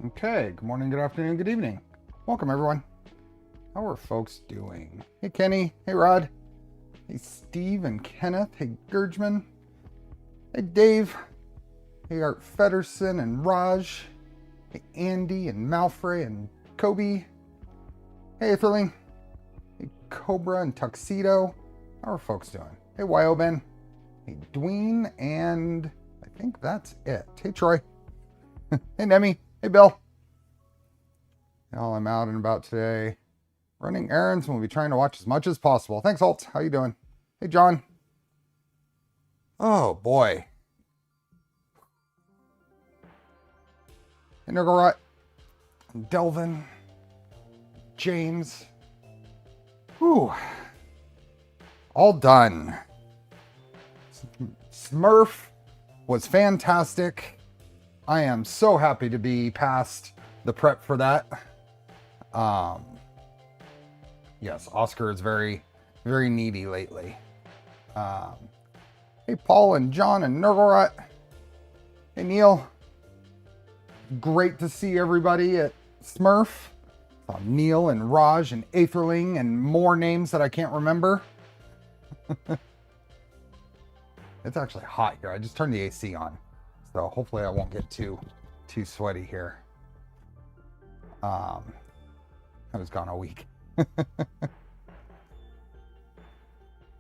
Okay, good morning, good afternoon, good evening. Welcome, everyone. How are folks doing? Hey, Kenny. Hey, Rod. Hey, Steve and Kenneth. Hey, Gurgman. Hey, Dave. Hey, Art Fedderson and Raj. Hey, Andy and Malfrey and Kobe. Hey, Etherling. Hey, Cobra and Tuxedo. How are folks doing? Hey, Wyoben. Hey, Dween, and I think that's it. Hey, Troy. Hey, Nemi. Hey, Bill. Y'all, I'm out and about today. Running errands, and we'll be trying to watch as much as possible. Thanks, Holt. How you doing? Hey, John. Oh, boy. Hey, Nurgarot. Delvin. James. Whew. All done. Smurf was fantastic. I am so happy to be past the prep for that. Yes, Oscar is very, very needy lately. Hey, Paul and John and Nurgarot. Hey, Neil. Great to see everybody at Smurf. Neil and Raj and Aetherling and more names that I can't remember. It's actually hot here. I just turned the AC on. So hopefully I won't get too sweaty here. I was gone a week.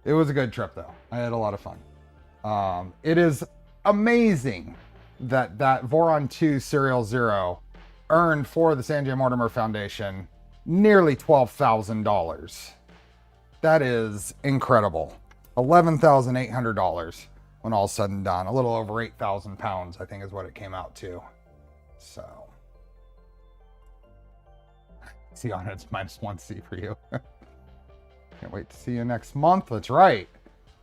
It was a good trip though. I had a lot of fun. It is amazing that Voron 2 Serial 0 earned for the Sanjay Mortimer Foundation nearly $12,000. That is incredible. $11,800 when all's said and done. A little over 8,000 pounds, I think is what it came out to. So, see on it's -1C for you. Can't wait to see you next month. That's right.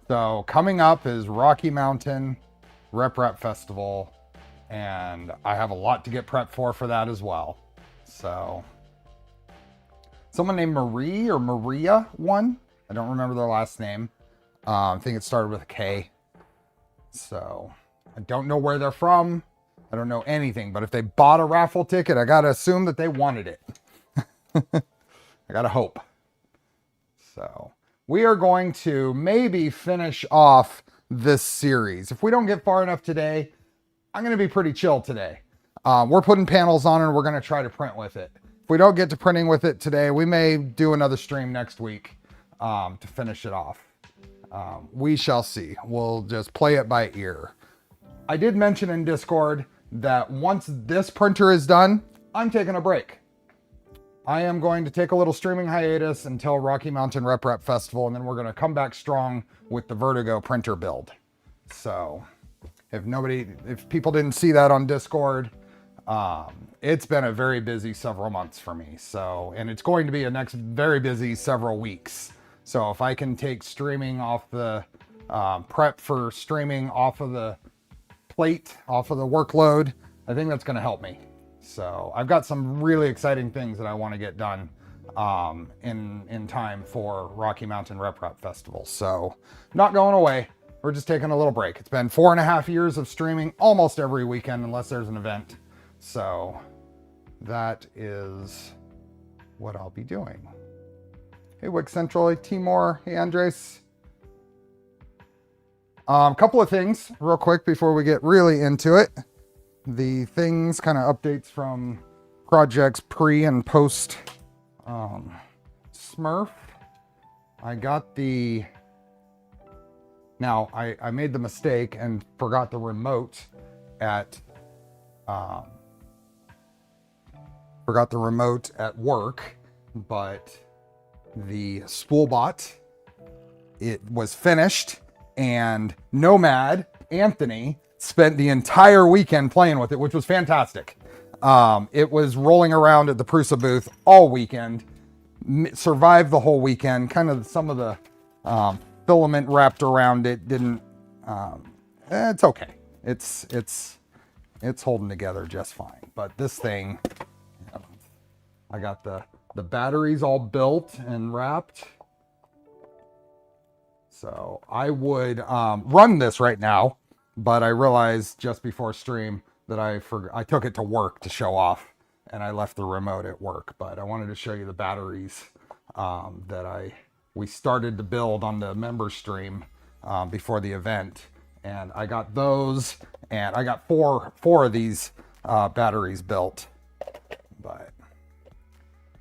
So coming up is Rocky Mountain Rep Festival, and I have a lot to get prepped for that as well. So someone named Marie or Maria won. I don't remember their last name. I think it started with a K. So I don't know where they're from. I don't know anything, but if they bought a raffle ticket, I got to assume that they wanted it. I got to hope. So we are going to maybe finish off this series. If we don't get far enough today, I'm going to be pretty chill today. We're putting panels on and we're going to try to print with it. If we don't get to printing with it today, we may do another stream next week to finish it off. We shall see. We'll just play it by ear. I did mention in Discord that once this printer is done, I'm taking a break. I am going to take a little streaming hiatus until Rocky Mountain Rep Festival, and then we're going to come back strong with the Vertigo printer build. So if people didn't see that on Discord, it's been a very busy several months for me. So, and it's going to be a next very busy several weeks. So if I can take streaming off the prep for streaming off of the plate, off of the workload, I think that's going to help me. So I've got some really exciting things that I want to get done in time for Rocky Mountain Rep Festival. So not going away. We're just taking a little break. It's been 4.5 years of streaming almost every weekend unless there's an event. So that is what I'll be doing. Hey, Wick Central. Hey, Timor. Hey, Andres. Couple of things real quick before we get really into it. The things, kind of updates from projects pre and post Smurf. I got now I made the mistake and forgot the remote at work, but the Spoolbot, it was finished, and Nomad Anthony spent the entire weekend playing with it, which was fantastic. It was rolling around at the Prusa booth all weekend, survived the whole weekend. Kind of some of the filament wrapped around it didn't. It's okay. It's holding together just fine. But this thing, I got the batteries all built and wrapped. So I would run this right now, but I realized just before stream that I took it to work to show off. and I left the remote at work, but I wanted to show you the batteries that we started to build on the member stream before the event. And I got those, and I got four of these batteries built. But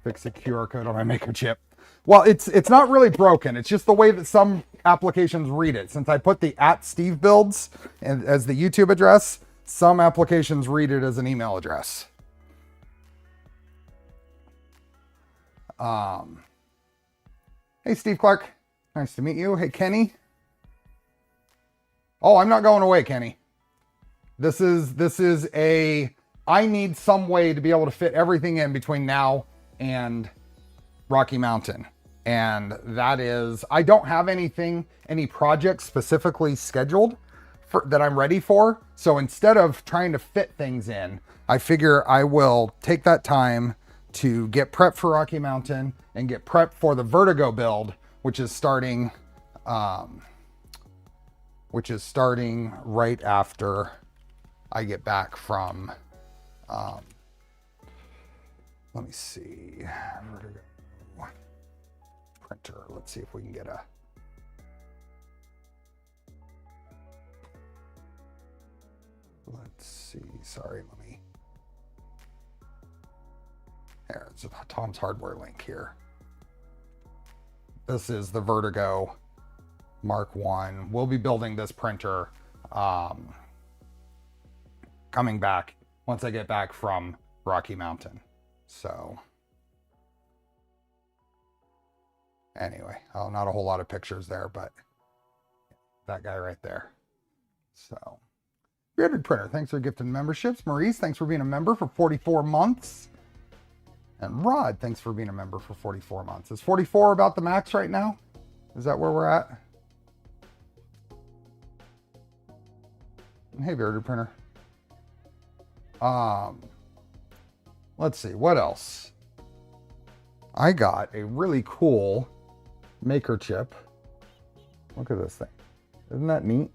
fix a QR code on my Maker chip. Well, it's not really broken. It's just the way that some applications read it. Since I put the @SteveBuilds as the YouTube address, some applications read it as an email address. Hey, Steve Clark. Nice to meet you. Hey, Kenny. Oh, I'm not going away, Kenny. This is I need some way to be able to fit everything in between now and Rocky Mountain. And that is, I don't have any projects specifically scheduled that I'm ready for. So instead of trying to fit things in, I figure I will take that time to get prepped for Rocky Mountain and get prepped for the Vertigo build, which is starting right after I get back from, let me see, Vertigo printer. Let's see if we can get a, let's see, sorry, let me, there, it's a Tom's Hardware link here. This is the Vertigo Mark 1. We'll be building this printer coming back once I get back from Rocky Mountain. So anyway, oh, not a whole lot of pictures there, but that guy right there. So Bearded Printer, thanks for gifting memberships. Maurice, thanks for being a member for 44 months. And Rod, thanks for being a member for 44 months. Is 44 about the max right now? Is that where we're at? Hey, Bearded Printer. Let's see, what else? I got a really cool Maker chip. Look at this thing. Isn't that neat?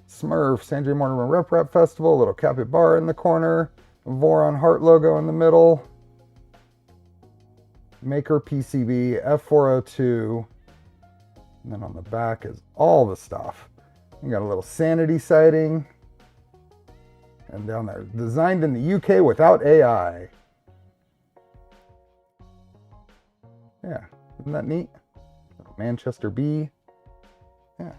Smurf, San J. Mortimer Rep Festival, little capybara in the corner, Voron heart logo in the middle, Maker PCB, F402, and then on the back is all the stuff. You got a little Sanity sighting, and down there, designed in the UK without AI. Yeah, isn't that neat? Manchester B. Yeah.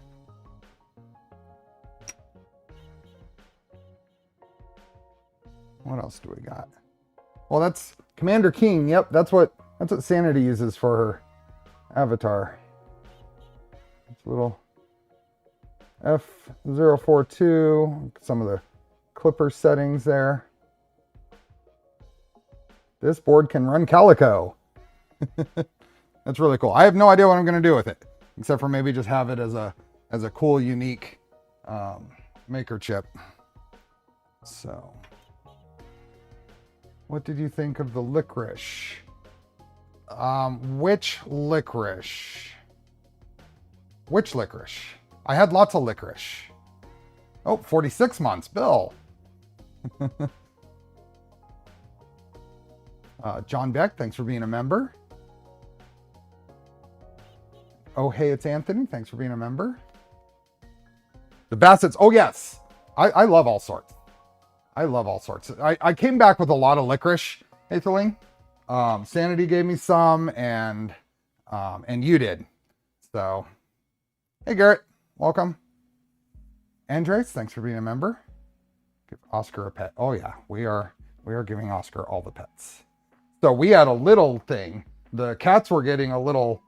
What else do we got? Well, that's Commander King. Yep, that's what Sanity uses for her avatar. It's a little F042. Some of the clipper settings there. This board can run Calico. That's really cool. I have no idea what I'm going to do with it, except for maybe just have it as a cool, unique Maker chip. So, what did you think of the licorice? Which licorice? Which licorice? I had lots of licorice. Oh, 46 months, Bill. John Beck, thanks for being a member. Oh, hey, it's Anthony. Thanks for being a member. The Bassett's. Oh, yes. I love all sorts. I love all sorts. I came back with a lot of licorice, Aetherling. Sanity gave me some, and you did. So, hey, Garrett. Welcome. Andres, thanks for being a member. Give Oscar a pet. Oh, yeah. We are giving Oscar all the pets. So we had a little thing. The cats were getting a little...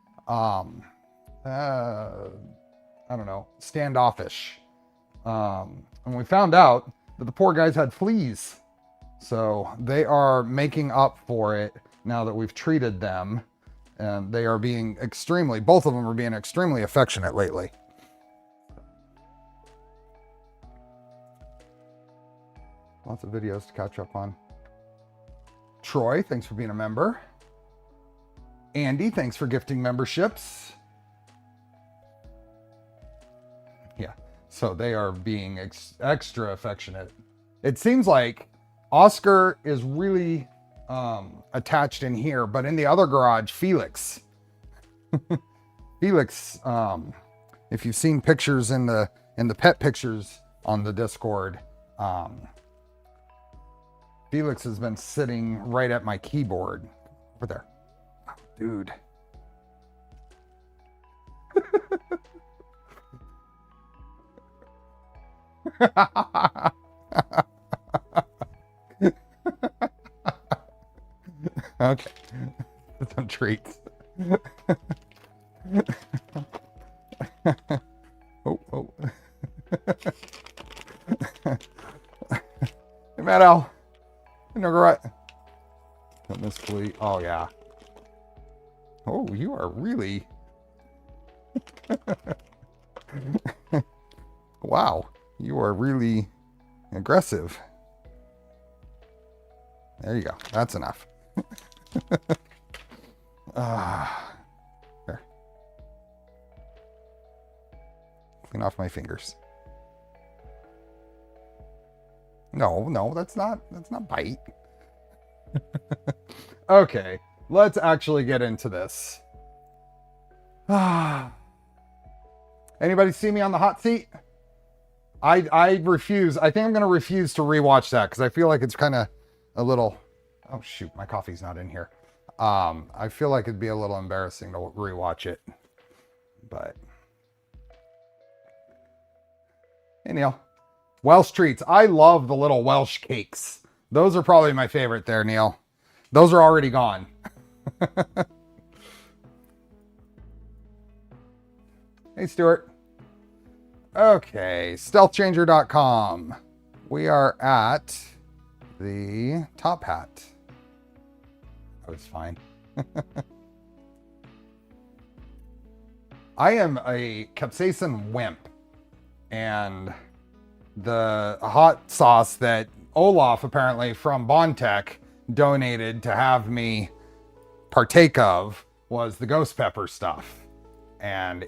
I don't know, standoffish. And we found out that the poor guys had fleas. So they are making up for it now that we've treated them. And they are being both of them are being extremely affectionate lately. Lots of videos to catch up on. Troy, thanks for being a member. Andy, thanks for gifting memberships. Yeah, so they are being extra affectionate. It seems like Oscar is really attached in here, but in the other garage, Felix, Felix, if you've seen pictures in the pet pictures on the Discord, Felix has been sitting right at my keyboard over there. Oh, dude. Okay. Some treats. Oh. Hey, Matt Al. Right. Miss Fleet. Oh, yeah. Oh, you are really... Wow. You are really aggressive. There you go. That's enough. There. Clean off my fingers. No, that's not bite. Okay, let's actually get into this. Anybody see me on the hot seat? I refuse. I think I'm going to refuse to rewatch that because I feel like it's kind of a little... Oh, shoot. My coffee's not in here. I feel like it'd be a little embarrassing to rewatch it. But... Hey, Neil. Welsh treats. I love the little Welsh cakes. Those are probably my favorite there, Neil. Those are already gone. Hey, Stuart. Okay, StealthChanger.com. We are at the top hat. That was fine. I am a capsaicin wimp, and the hot sauce that Olaf apparently from Bondtech donated to have me partake of was the ghost pepper stuff. And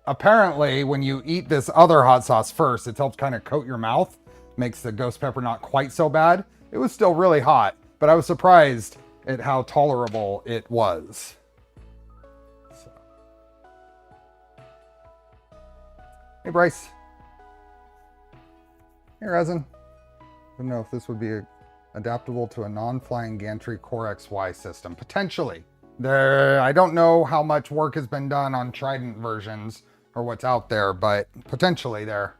apparently when you eat this other hot sauce first, it helps kind of coat your mouth, makes the ghost pepper not quite so bad. It was still really hot, but I was surprised at how tolerable it was. So. Hey, Bryce. Hey, Resin. I don't know if this would be adaptable to a non-flying gantry Core XY system. Potentially. I don't know how much work has been done on Trident versions or what's out there, but potentially there.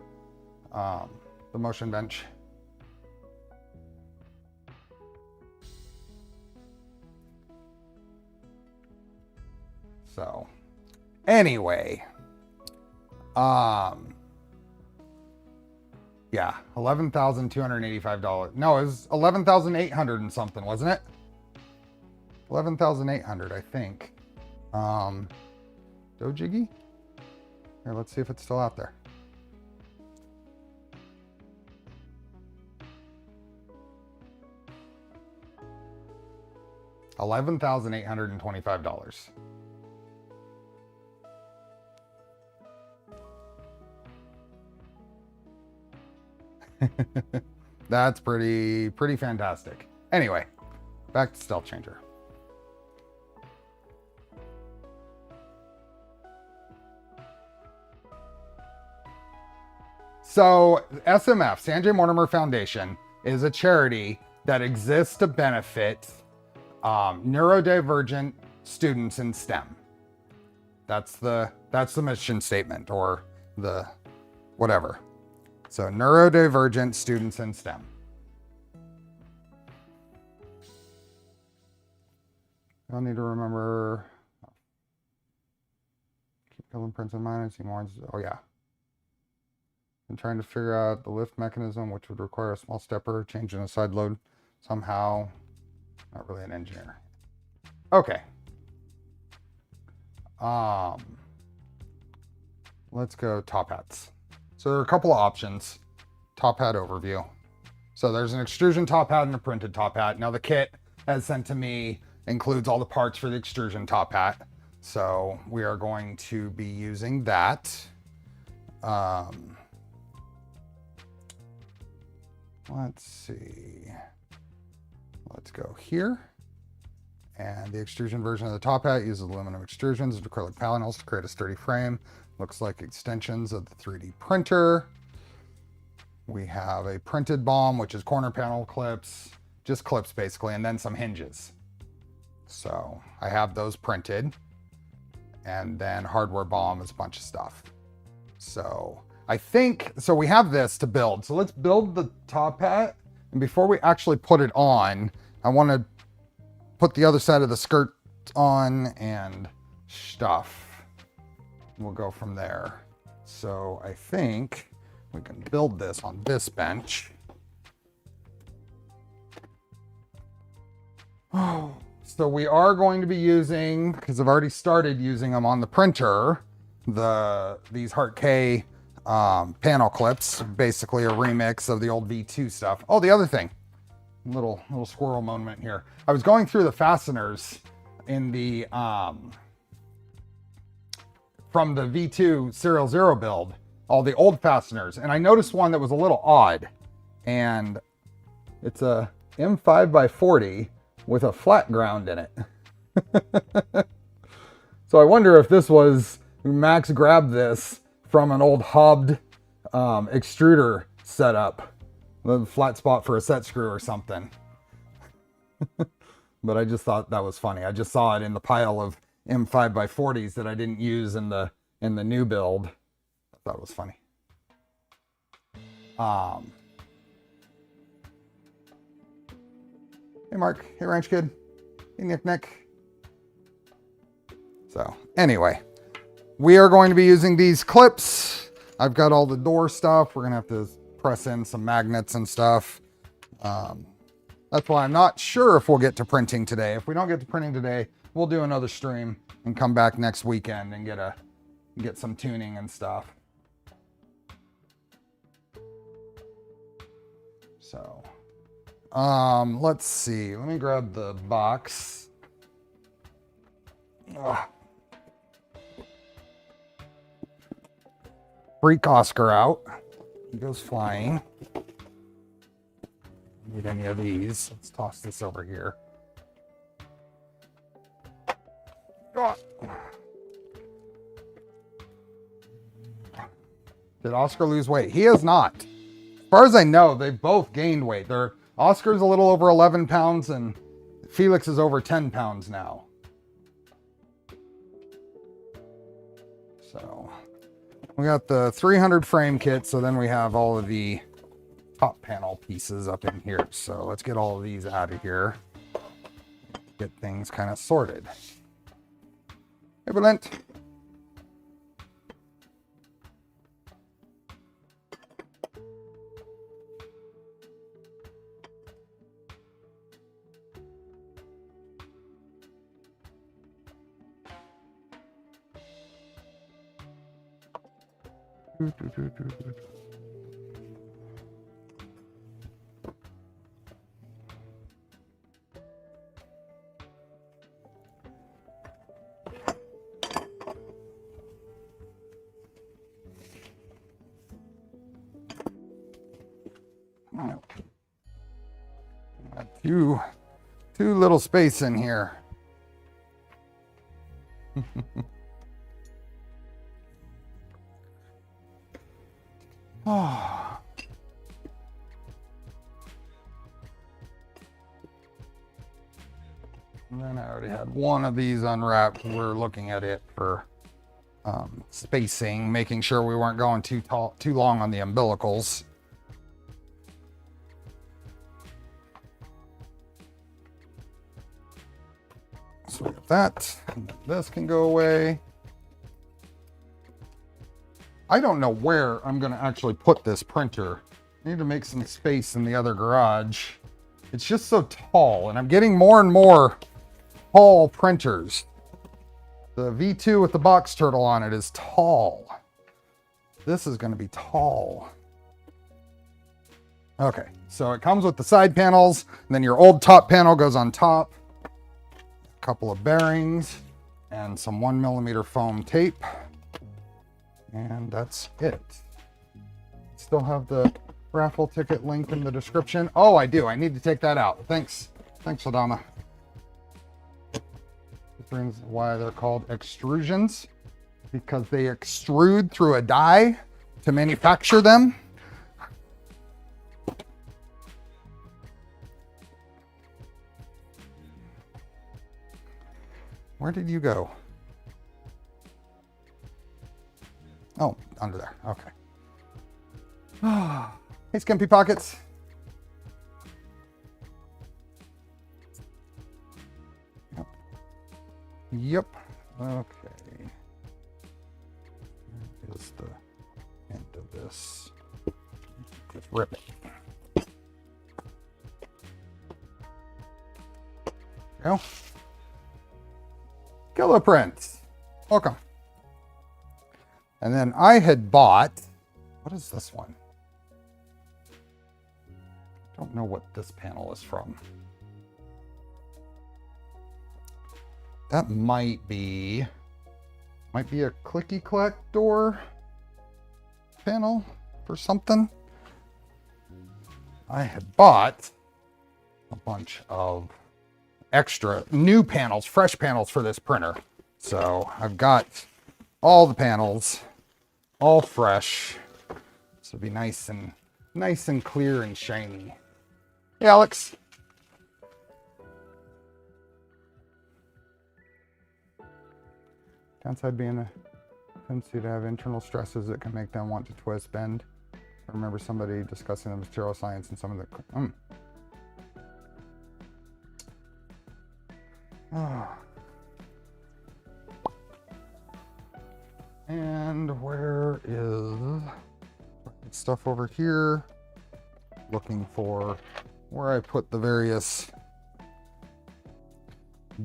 The motion bench. So, anyway. Yeah, $11,285. No, it was $11,800 and something, wasn't it? 11,800, I think. Dojiggy? Here, let's see if it's still out there. $11,825. That's pretty fantastic. Anyway, back to StealthChanger. So SMF, Sanjay Mortimer Foundation, is a charity that exists to benefit neurodivergent students in STEM. That's the mission statement, or the whatever. So neurodivergent students in STEM. I'll need to remember. Keep killing prints in mind. I see more. Oh yeah. I'm trying to figure out the lift mechanism, which would require a small stepper, changing a side load somehow. Not really an engineer. Okay. Let's go top hats. So there are a couple of options. Top hat overview. So there's an extrusion top hat and a printed top hat. Now the kit as sent to me includes all the parts for the extrusion top hat. So we are going to be using that. Let's see. let's go here. And the extrusion version of the top hat uses aluminum extrusions and acrylic panels to create a sturdy frame. Looks like extensions of the 3D printer. We have a printed bomb, which is corner panel clips, just clips basically, and then some hinges. So I have those printed. And then hardware bomb is a bunch of stuff. So I think, so we have this to build. So let's build the top hat. And before we actually put it on, I want to put the other side of the skirt on and stuff. We'll go from there. So I think we can build this on this bench. Oh, so we are going to be using, because I've already started using them on the printer, these Heart K panel clips, basically a remix of the old V2 stuff. Oh, the other thing, little squirrel moment here. I was going through the fasteners in the from the V2 Serial Zero build, all the old fasteners, and I noticed one that was a little odd, and it's a M5x40 with a flat ground in it. So I wonder if this was, Max grabbed this from an old hobbed extruder setup, the flat spot for a set screw or something. But I just thought that was funny. I just saw it in the pile of M5x40s that I didn't use in the new build. I thought it was funny. Hey Mark, hey Ranch Kid, hey Nick. So anyway, we are going to be using these clips. I've got all the door stuff. We're gonna have to press in some magnets and stuff. That's why I'm not sure if we'll get to printing today. If we don't get to printing today, we'll do another stream and come back next weekend and get some tuning and stuff. So, let's see. Let me grab the box. Ugh. Freak Oscar out. He goes flying. Need any of these? Let's toss this over here. Oh. Did Oscar lose weight? He has not. As far as I know, they've both gained weight. Oscar's a little over 11 pounds and Felix is over 10 pounds now. So we got the 300 frame kit. So then we have all of the top panel pieces up in here. So let's get all of these out of here. Get things kind of sorted. Hey, Brent. Too little space in here. Oh. And then I already had one of these unwrapped. We're looking at it for spacing, making sure we weren't going too long on the umbilicals. So we got that, and then this can go away. I don't know where I'm gonna actually put this printer. I need to make some space in the other garage. It's just so tall, and I'm getting more and more tall printers. The V2 with the box turtle on it is tall. This is gonna be tall. Okay, so it comes with the side panels, and then your old top panel goes on top. Couple of bearings and some 1mm foam tape, and that's it. Still have the raffle ticket link in the description. Oh, I do. I need to take that out. Thanks Thanks, Adama. This is why they're called extrusions, because they extrude through a die to manufacture them. Where did you go? Oh, under there. Okay. Hey, Skimpy Pockets. Yep. Okay. Here's the end of this. Just rip it. There we go. Killer Prince. Welcome. And then I had bought, what is this one? I don't know what this panel is from. That might be a clicky clack door panel for something. I had bought a bunch of extra new panels, fresh panels for this printer. So I've got all the panels, all fresh. This will be nice and clear and shiny. Hey, Alex. Downside being a tendency to have internal stresses that can make them want to twist, bend. I remember somebody discussing the material science and some of the... And where is stuff over here? Looking for where I put the various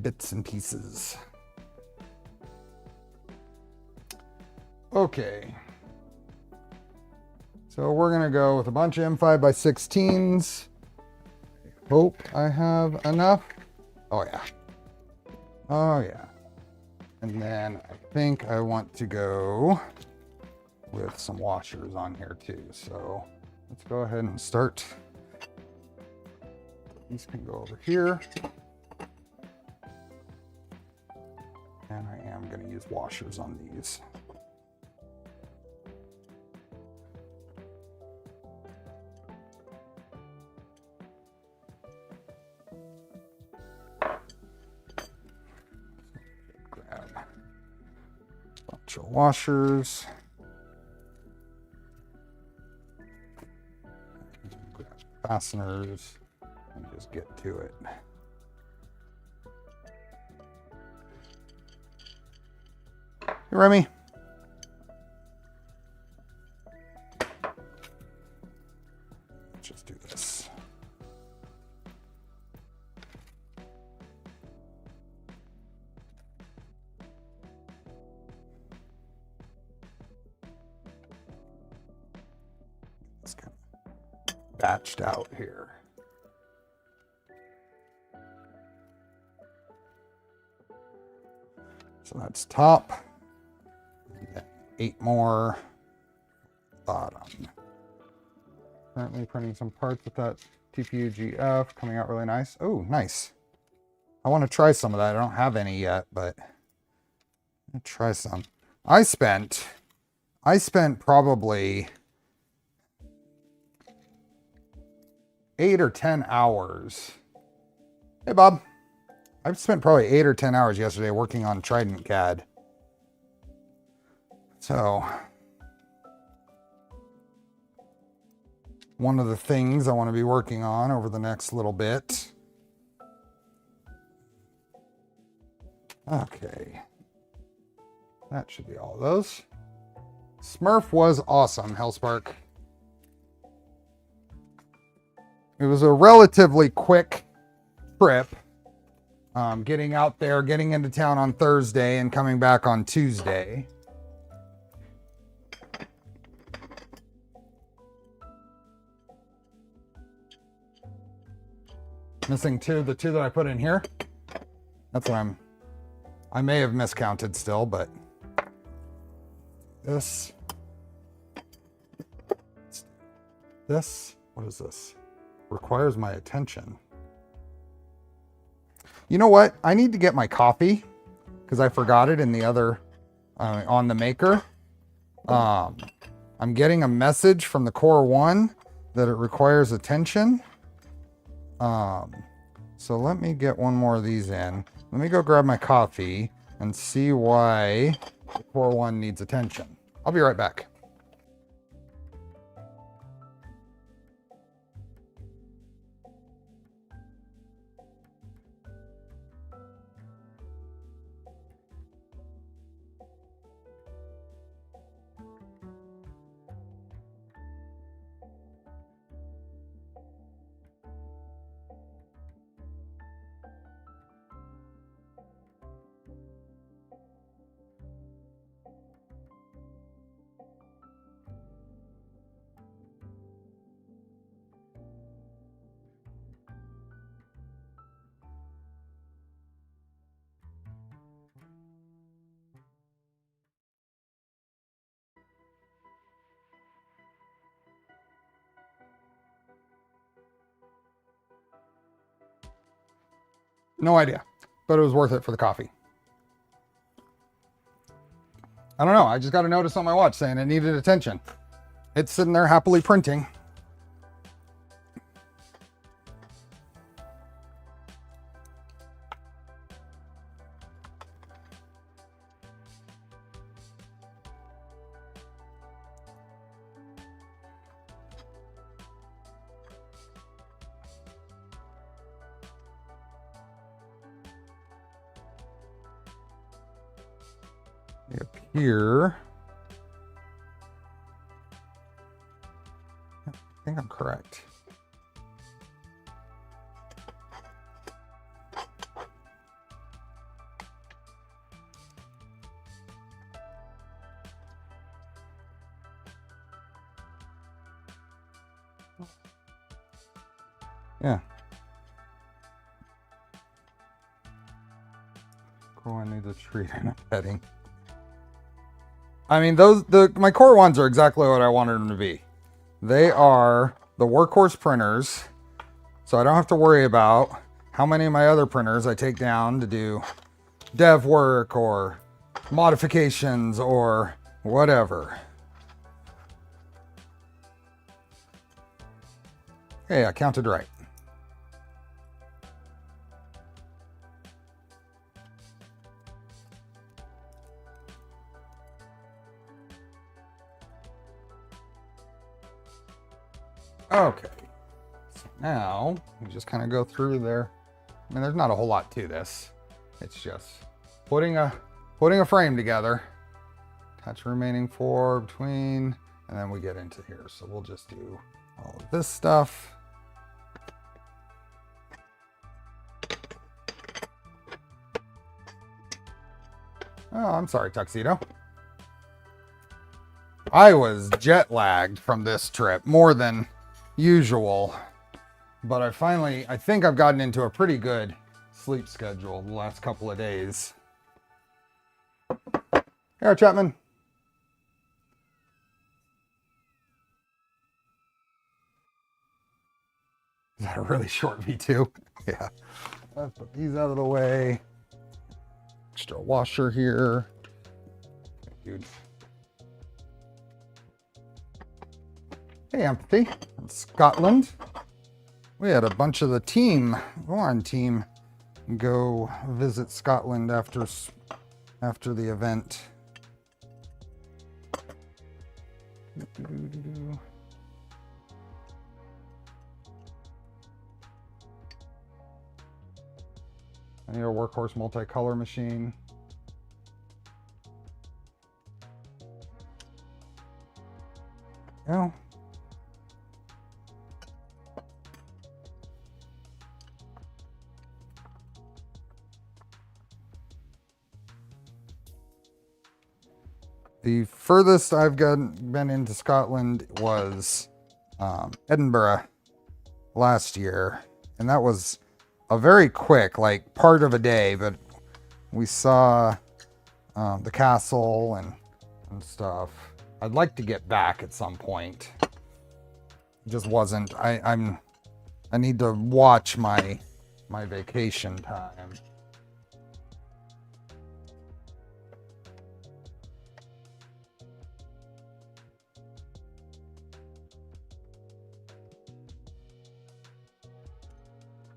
bits and pieces. Okay. So we're gonna go with a bunch of M5x16s. I hope I have enough. Oh yeah. Oh yeah. And then I think I want to go with some washers on here too. So let's go ahead and start. These can go over here. And I am going to use washers on these. Washers. Grab fasteners and just get to it. Hey, Remy. Let's just do this. Batched out here. So that's top. And then 8 more bottom. Currently printing some parts with that TPU-GF, coming out really nice. Oh, nice. I want to try some of that. I don't have any yet, but I'm gonna try some. I spent probably 8 or 10 hours. Hey, Bob. I've spent probably 8 or 10 hours yesterday working on Trident CAD. So, one of the things I want to be working on over the next little bit. Okay. That should be all of those. Smurf was awesome, Hellspark. It was a relatively quick trip. Getting out there, getting into town on Thursday and coming back on Tuesday. Missing the two that I put in here. That's what I may have miscounted still, but this, what is this? Requires my attention. You know what? I need to get my coffee because I forgot it in the other, on the maker. I'm getting a message from the Core 1 that it requires attention. So let me get one more of these in. Let me go grab my coffee and see why the Core 1 needs attention. I'll be right back. No idea, but it was worth it for the coffee. I don't know. I just got a notice on my watch saying it needed attention. It's sitting there happily printing. Up here. I think I'm correct. Yeah. Cool, I need a treat and a petting. I mean, my Core 1s are exactly what I wanted them to be. They are the workhorse printers, so I don't have to worry about how many of my other printers I take down to do dev work or modifications or whatever. Hey, I counted right. Okay, so now we just kind of go through there. I mean, there's not a whole lot to this. It's just putting a frame together, attach remaining 4 between, and then we get into here. So we'll just do all of this stuff. Oh, I'm sorry, Tuxedo. I was jet lagged from this trip more than usual, but I think I've gotten into a pretty good sleep schedule the last couple of days. Here, Chapman. Is that a really short V2? Yeah. Let's put these out of the way. Extra washer here. Dude. Hey, Empathy. In Scotland. We had a bunch of the Voron team, go visit Scotland after the event. I need a workhorse multicolor machine. Yeah. The furthest I've been into Scotland was Edinburgh last year, and that was a very quick, like, part of a day, but we saw the castle and stuff. I'd like to get back at some point. It just wasn't. I need to watch my my vacation time.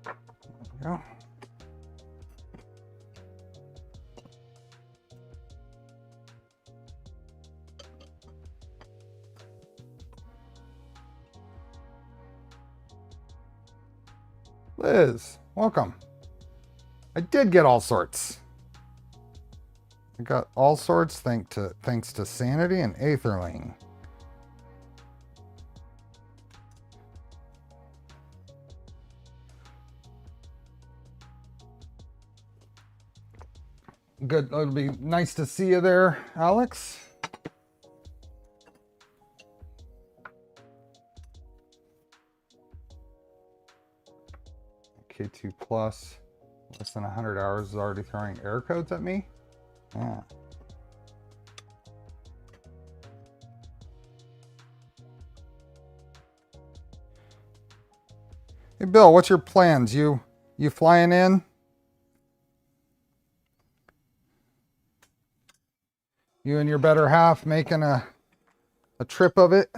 There we go. Liz, welcome. I did get all sorts. I got all sorts thanks to Sanity and Aetherling. Good. It'll be nice to see you there, Alex. K2 plus, less than 100 hours is already throwing error codes at me. Yeah. Hey Bill, what's your plans? You flying in? You and your better half making a trip of it?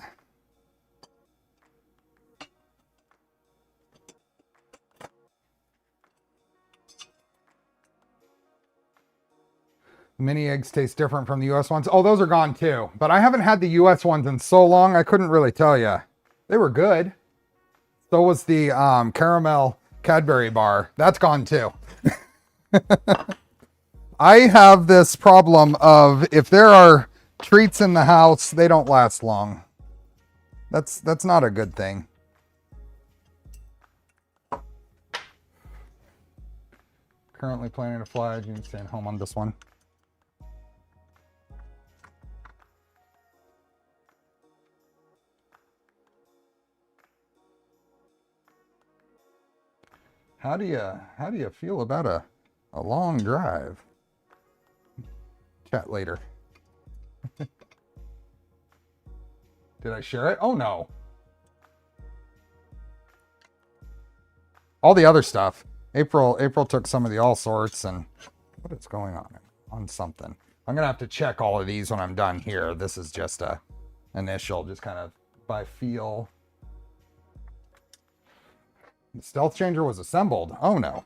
Mini eggs taste different from the US ones. Oh, those are gone too. But I haven't had the US ones in so long, I couldn't really tell you. They were good. So was the caramel Cadbury bar. That's gone too. I have this problem of if there are treats in the house, they don't last long. That's not a good thing. Currently planning to fly. June staying home on this one. How do you feel about a long drive? Chat later. Did I share it? Oh no. All the other stuff. April took some of the all sorts and what is going on something. I'm gonna have to check all of these when I'm done here. This is just a initial, just kind of by feel. The StealthChanger was assembled. Oh no.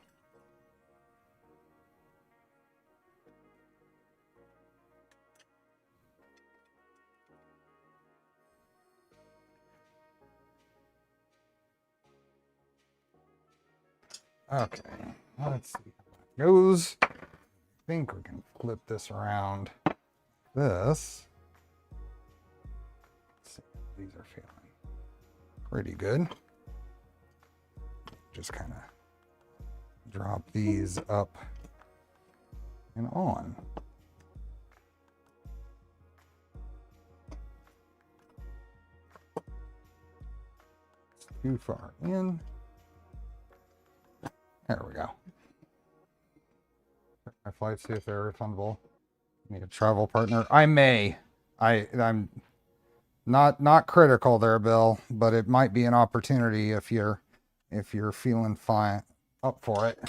Okay, let's see how that goes. I think we can flip this around. This. Let's see, these are feeling pretty good. Just kind of drop these up and on. It's too far in. There we go. My flights, see if they're refundable. Need a travel partner. I may. I'm not critical there, Bill, but it might be an opportunity if you're feeling fine up for it.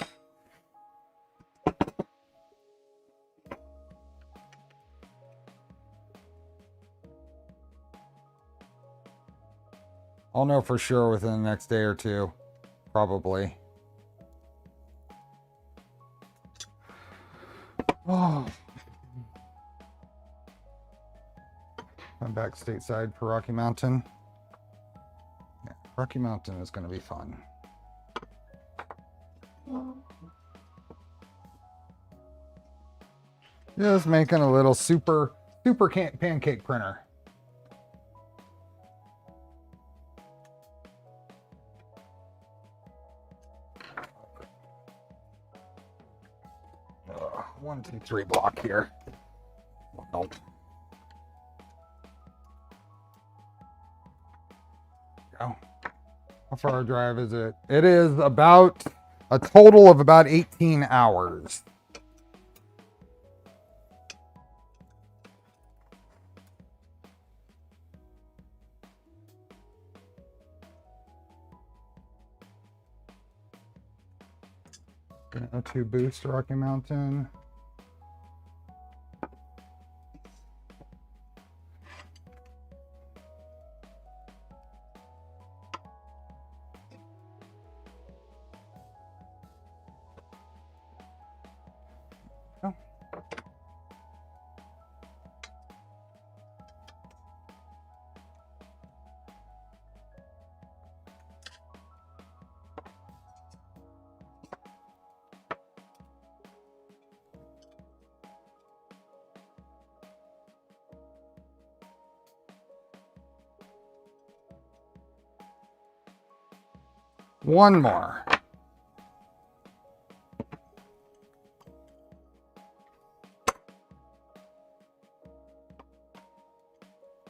I'll know for sure within the next day or two, probably. Oh. I'm back stateside for Rocky Mountain. Yeah, Rocky Mountain is going to be fun. Just making a little super pancake printer. One, two, three block here. Nope. Go. How far a drive is it? It is about a total of about 18 hours. Go to boost Rocky Mountain. Oh. One more.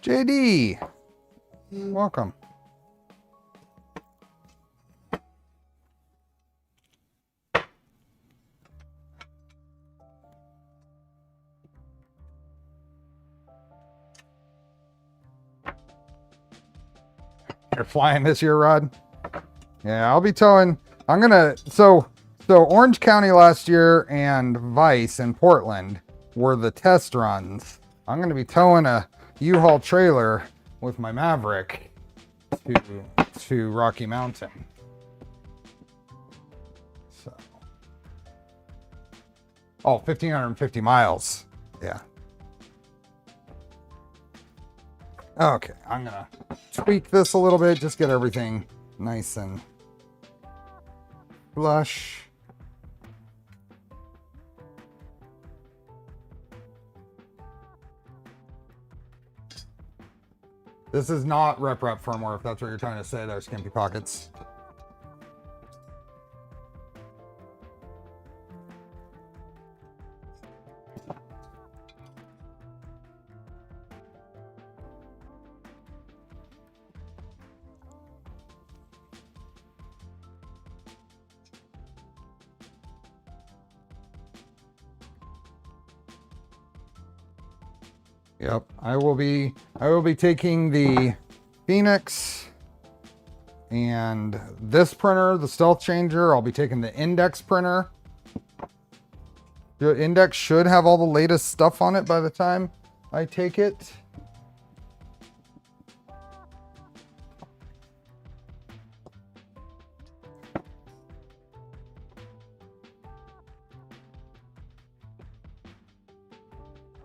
JD, welcome. You're flying this year, Rod? Yeah, I'll be towing. I'm gonna. So Orange County last year and Vice in Portland were the test runs. I'm gonna be towing a U-Haul trailer with my Maverick to Rocky Mountain. So, 1,550 miles. Yeah. Okay, I'm gonna tweak this a little bit, just get everything nice and flush. This is not rep firmware, if that's what you're trying to say there, Skimpy Pockets. Yep, I will be taking the Phoenix and this printer, the StealthChanger. I'll be taking the Index printer. The Index should have all the latest stuff on it by the time I take it.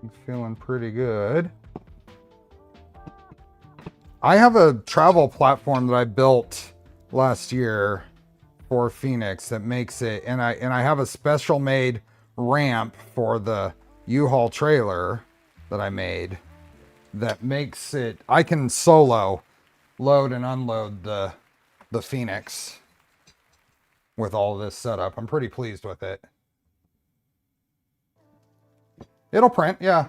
I'm feeling pretty good. I have a travel platform that I built last year for Phoenix that makes it, and I have a special made ramp for the U-Haul trailer that I made that makes it, I can solo load and unload the Phoenix with all this setup. I'm pretty pleased with it. It'll print, yeah.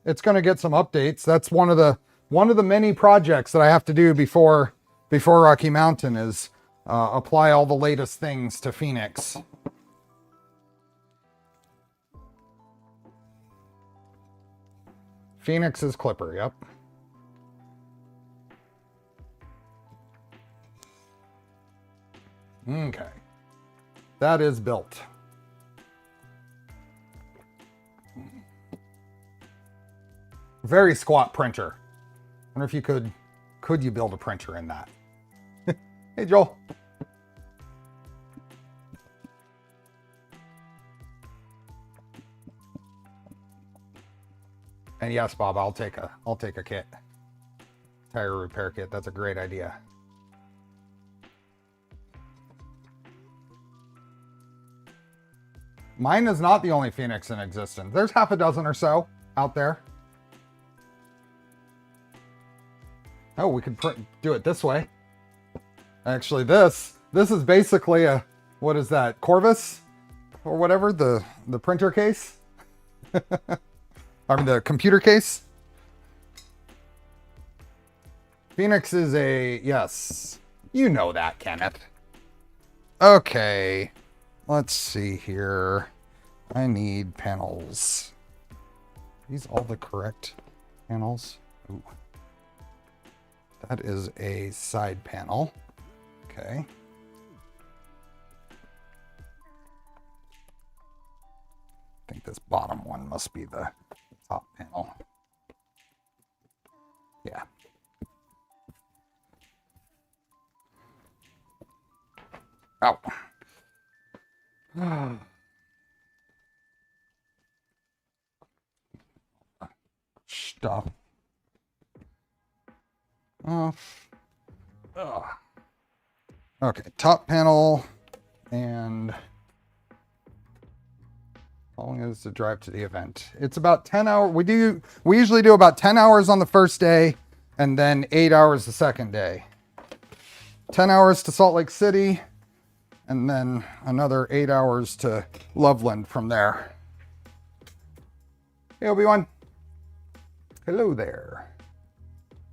It's going to get some updates. That's one of the many projects that I have to do before Rocky Mountain is apply all the latest things to Phoenix. Phoenix's clipper, yep. Okay. That is built. Very squat printer. Wonder if you could you build a printer in that? Hey, Joel. And yes, Bob, I'll take a kit. Tire repair kit. That's a great idea. Mine is not the only Phoenix in existence. There's half a dozen or so out there. Oh, we could do it this way. Actually, this is basically a, what is that, Corvus or whatever, the printer case. I mean the computer case. Phoenix is a, yes, you know that, Kenneth. Okay, let's see here. I need panels. Are these all the correct panels? Ooh. That is a side panel. Okay. think this bottom one must be the top panel. Yeah. Ow. Stuff. Okay, top panel, and how long is the drive to the event? It's about 10 hours. We usually do about 10 hours on the first day and then 8 hours the second day. 10 hours to Salt Lake City and then another 8 hours to Loveland from there. Hey, Obi-Wan. Hello there.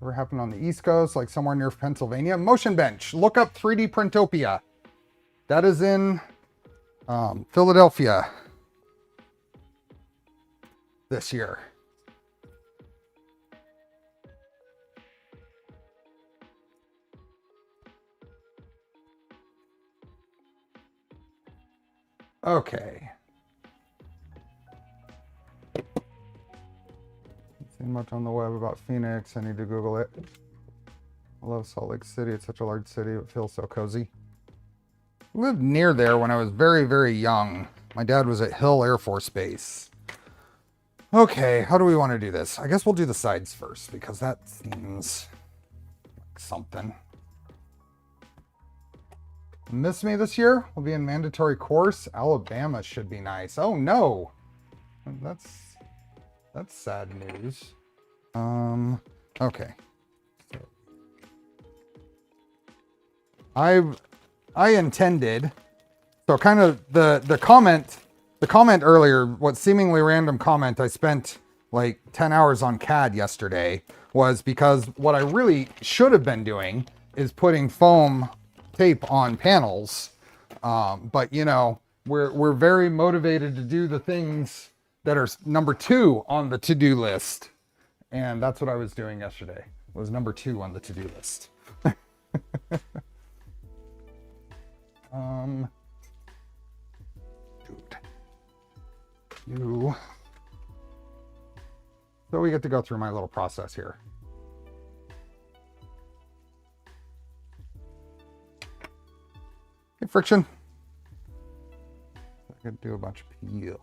Ever happened on the East Coast, like somewhere near Pennsylvania? Motion Bench. Look up 3D Printopia. That is in Philadelphia this year. Okay. Seen much on the web about Phoenix. I need to Google it. I love Salt Lake City. It's such a large city. It feels so cozy. I lived near there when I was very, very young. My dad was at Hill Air Force Base. Okay, how do we want to do this? I guess we'll do the sides first because that seems like something. Miss me this year? We'll be in mandatory course. Alabama should be nice. Oh no. That's sad news. Okay. I intended, so kind of the comment earlier, what seemingly random comment, I spent like 10 hours on CAD yesterday, was because what I really should have been doing is putting foam tape on panels. But you know, we're very motivated to do the things that are number 2 on the to-do list. And that's what I was doing yesterday, was number 2 on the to-do list. So we get to go through my little process here. Hey, friction. I could do a bunch of peel.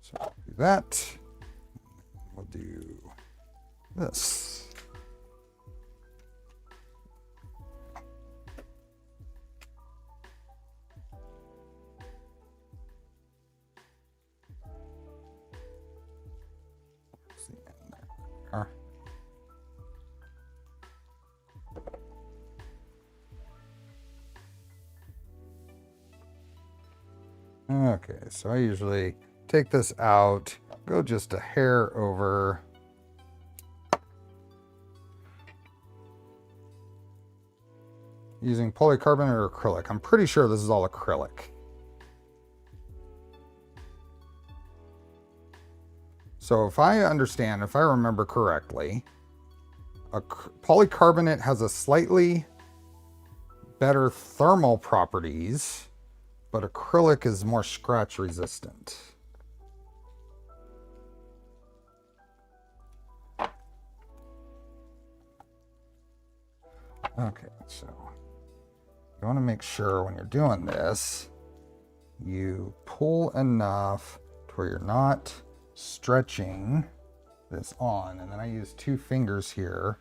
So I'll do that. We'll do this. Okay, so I usually take this out, go just a hair over. Using polycarbonate or acrylic. I'm pretty sure this is all acrylic. So if I understand, if I remember correctly, polycarbonate has a slightly better thermal properties, but acrylic is more scratch resistant. Okay, so you want to make sure when you're doing this, you pull enough to where you're not stretching this on. And then I use 2 fingers here.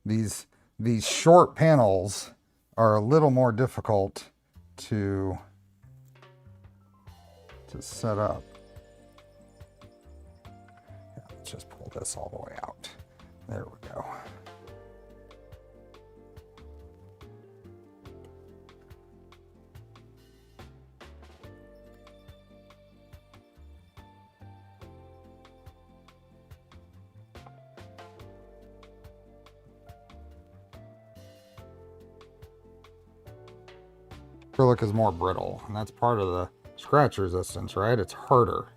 These short panels are a little more difficult to set up. Yeah, let's just pull this all the way out. There we go. Acrylic is more brittle, and that's part of the scratch resistance, right? It's harder.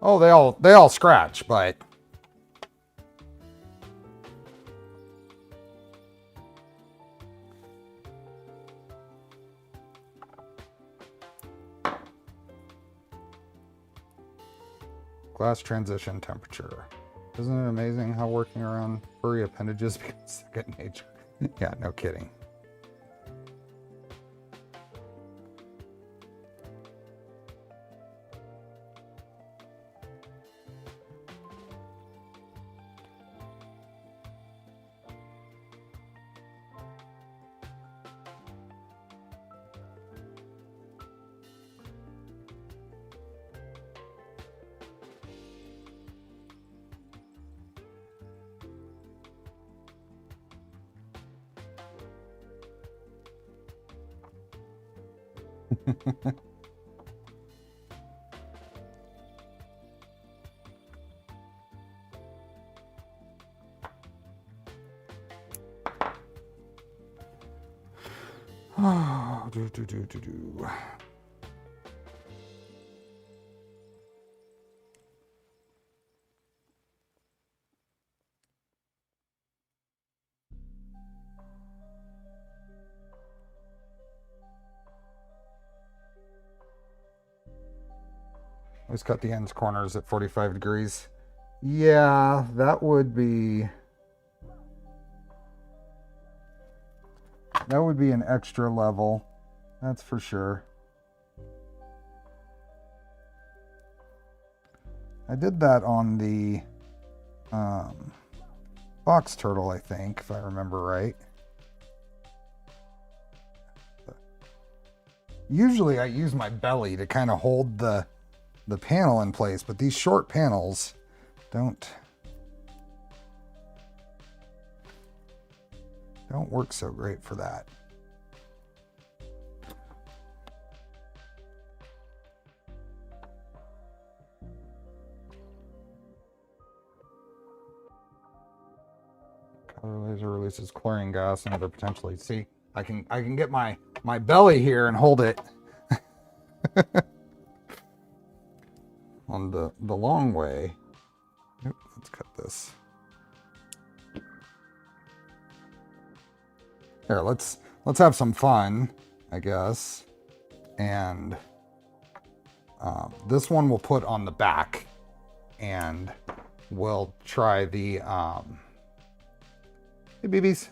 Oh, they all scratch, but glass transition temperature. Isn't it amazing how working around furry appendages becomes second nature? Yeah, no kidding. Oh, do. Let's cut the ends corners at 45 degrees. Yeah, that would be an extra level. That's for sure. I did that on the box turtle, I think, if I remember right. Usually I use my belly to kind of hold the panel in place, but these short panels don't work so great for that. Color laser releases chlorine gas and other potentially. See, I can get my belly here and hold it on the long way. Oop, let's cut this. Here, let's have some fun, I guess. And this one we'll put on the back, and we'll try the hey BBs.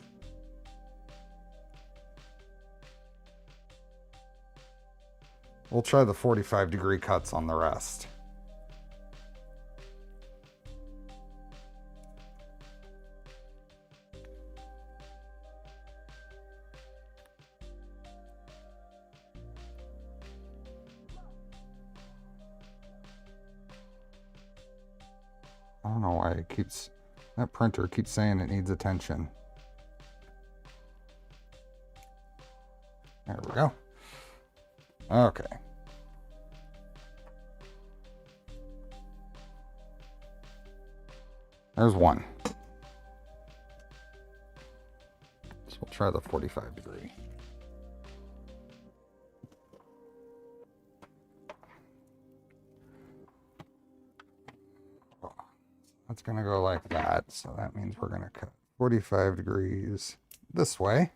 We'll try the 45-degree cuts on the rest. I don't know why that printer keeps saying it needs attention. There we go. Okay. There's one. So we'll try the 45-degree. That's going to go like that. So that means we're going to cut 45 degrees this way.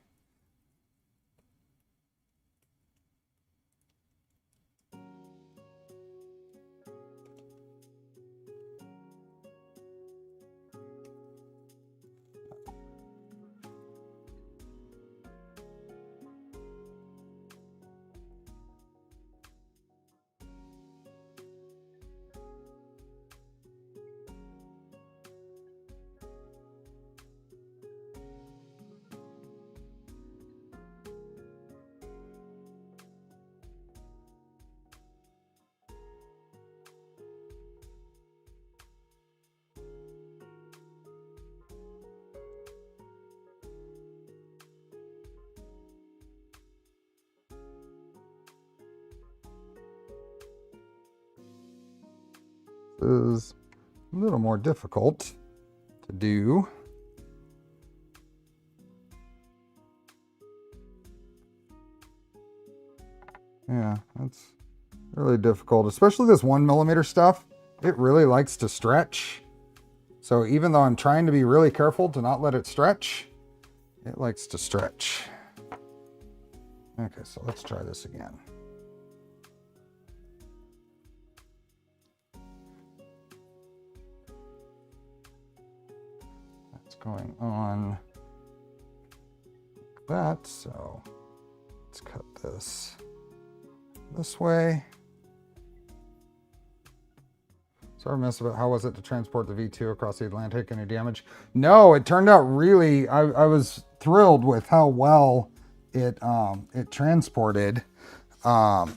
Is a little more difficult to do. Yeah, that's really difficult, especially this 1mm stuff. it really likes to stretch. So even though I'm trying to be really careful to not let it stretch, it likes to stretch. Okay, so let's try this again. That's going on like that, so let's cut this way. Sorry, miss, about how was it to transport the V2 across the Atlantic? Any damage? No, it turned out really, I was thrilled with how well it transported. Let's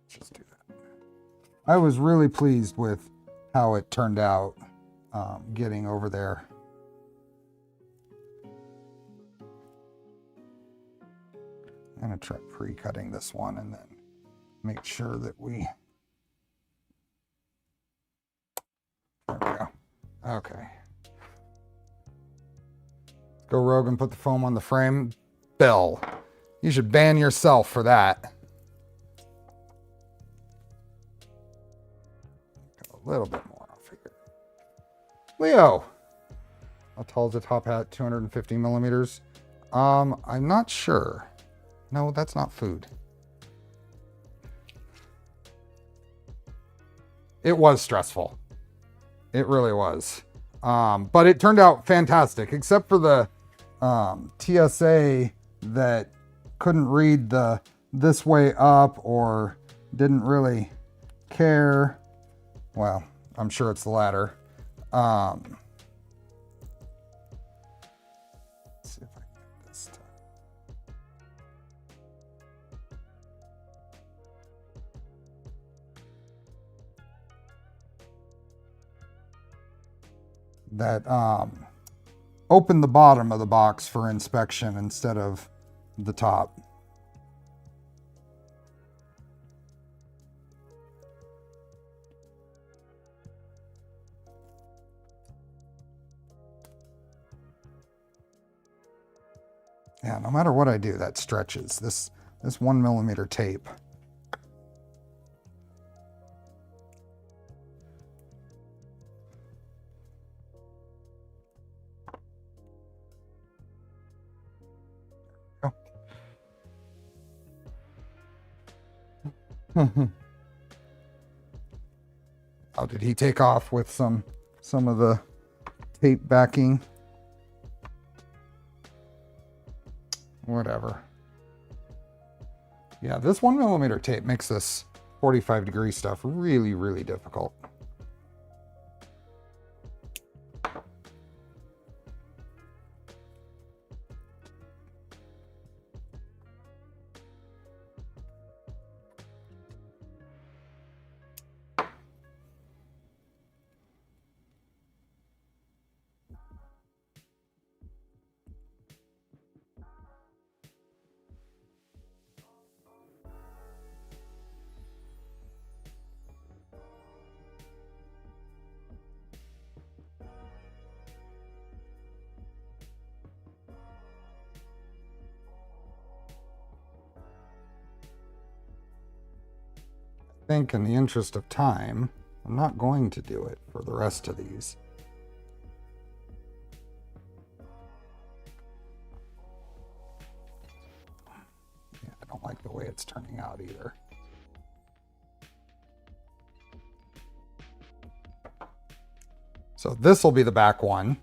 just do that. I was really pleased with how it turned out getting over there. I'm going to try pre-cutting this one and then make sure that we... There we go. Okay. Go rogue and put the foam on the frame. Bill, you should ban yourself for that. Got a little bit more, I'll figure. Leo, how tall is the top hat? 250 millimeters. I'm not sure. No, that's not food. It was stressful. It really was. But it turned out fantastic, except for the TSA that couldn't read the this way up or didn't really care. Well, I'm sure it's the latter. Let's see if I can get this to... that open the bottom of the box for inspection instead of the top. Yeah, no matter what I do, that stretches. This 1 millimeter tape. Oh, did he take off with some of the tape backing? Whatever. Yeah, this 1 millimeter tape makes this 45-degree stuff really, really difficult. I think in the interest of time, I'm not going to do it for the rest of these. Yeah, I don't like the way it's turning out either. So this will be the back one.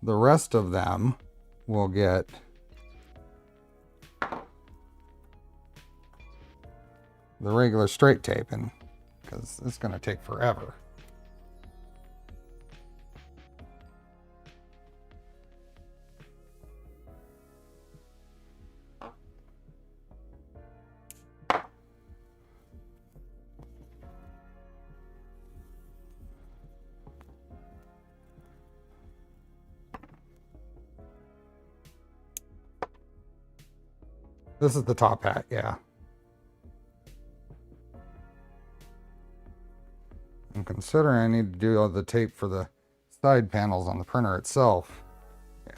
The rest of them will get the regular straight taping because it's going to take forever. This is the top hat, yeah. I'm considering I need to do all the tape for the side panels on the printer itself. Yeah,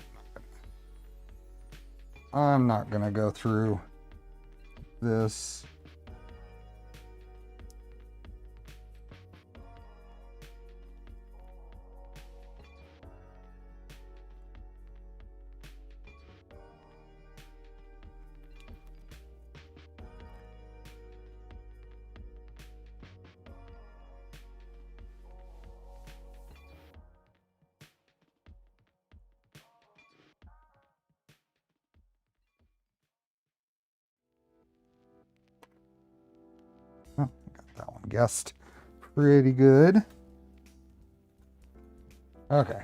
I'm not gonna go through this guessed pretty good. Okay.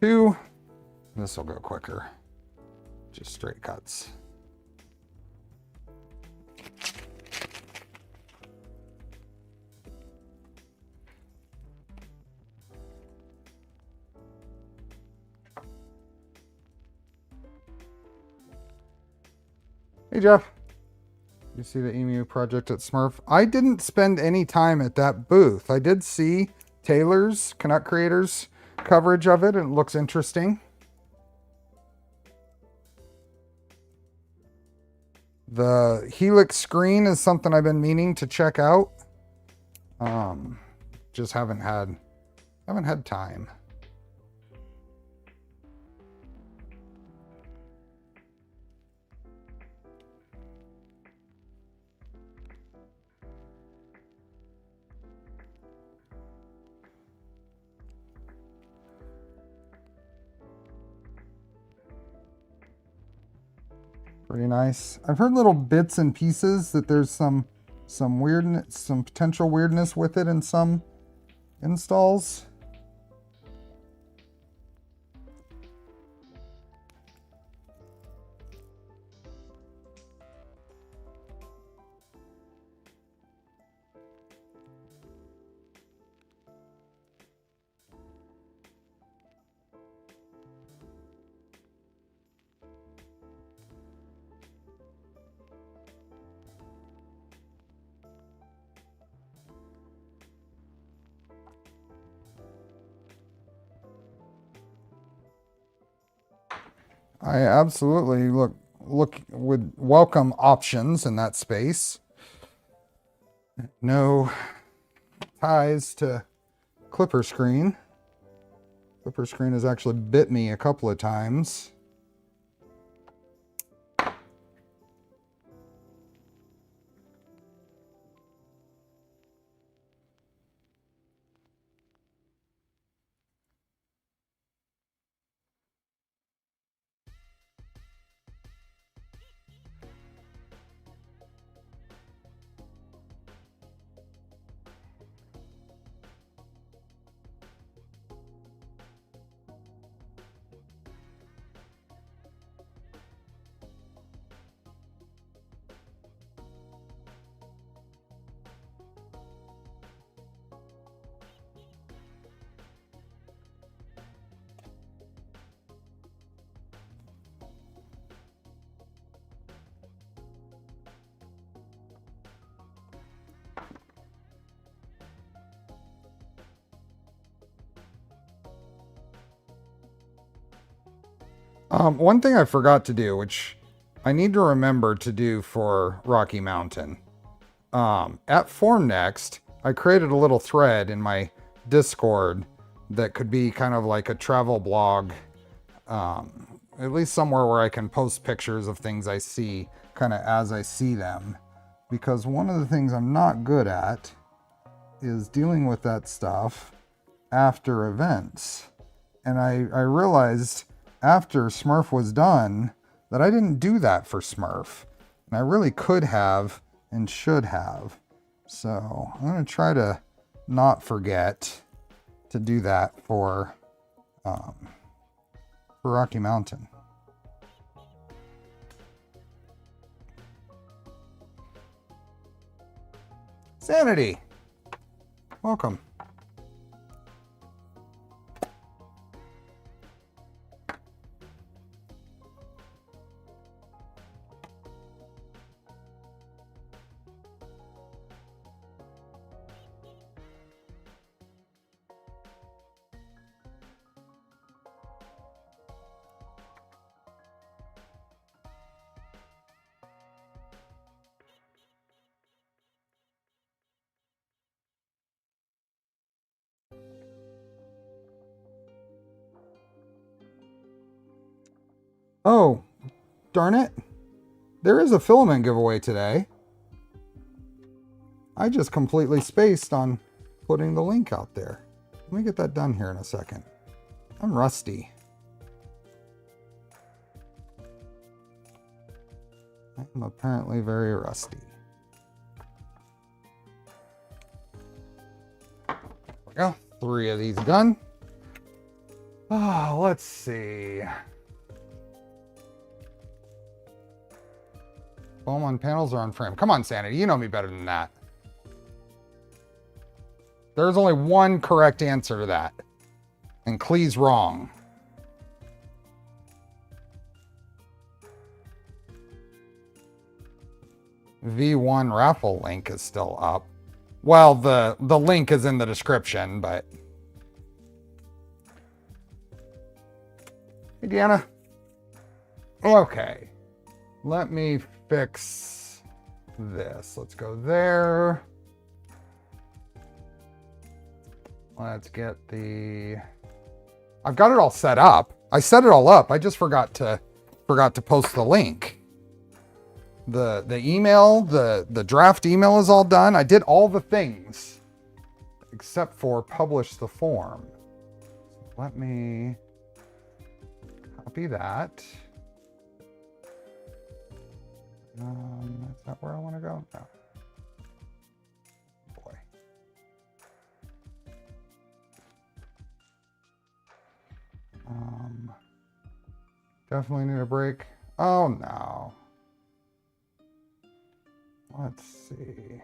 2. This will go quicker. Just straight cuts. Hey Jeff, you see the EMU project at Smurf? I didn't spend any time at that booth. I did see Taylor's, Canuck Creators coverage of it, and it looks interesting. The Helix screen is something I've been meaning to check out. Just haven't had time. Pretty nice. I've heard little bits and pieces that there's some weirdness, some potential weirdness with it in some installs. I absolutely would welcome options in that space. No ties to clipper screen. Clipper screen has actually bit me a couple of times. One thing I forgot to do, which I need to remember to do for Rocky Mountain. At Form Next, I created a little thread in my Discord that could be kind of like a travel blog, at least somewhere where I can post pictures of things I see kind of as I see them. Because one of the things I'm not good at is dealing with that stuff after events. And I realized after Smurf was done that I didn't do that for Smurf. And I really could have and should have. So I'm going to try to not forget to do that for Rocky Mountain. Sanity, welcome. Oh, darn it. There is a filament giveaway today. I just completely spaced on putting the link out there. Let me get that done here in a second. I'm rusty. I I'm apparently very rusty. There we go. 3 of these done. Oh, let's see. Foam on panels or on frame? Come on, Sanity. You know me better than that. There's only one correct answer to that. And Clee's wrong. V1 raffle link is still up. Well, the link is in the description, but... Hey, Deanna. Okay. Let me fix this. Let's go there. Let's get the... I've got it all set up. I set it all up. I just forgot to post the link. The email, the draft email is all done. I did all the things except for publish the form. Let me copy that. Is that where I want to go? No. Boy. Definitely need a break. Oh no. Let's see.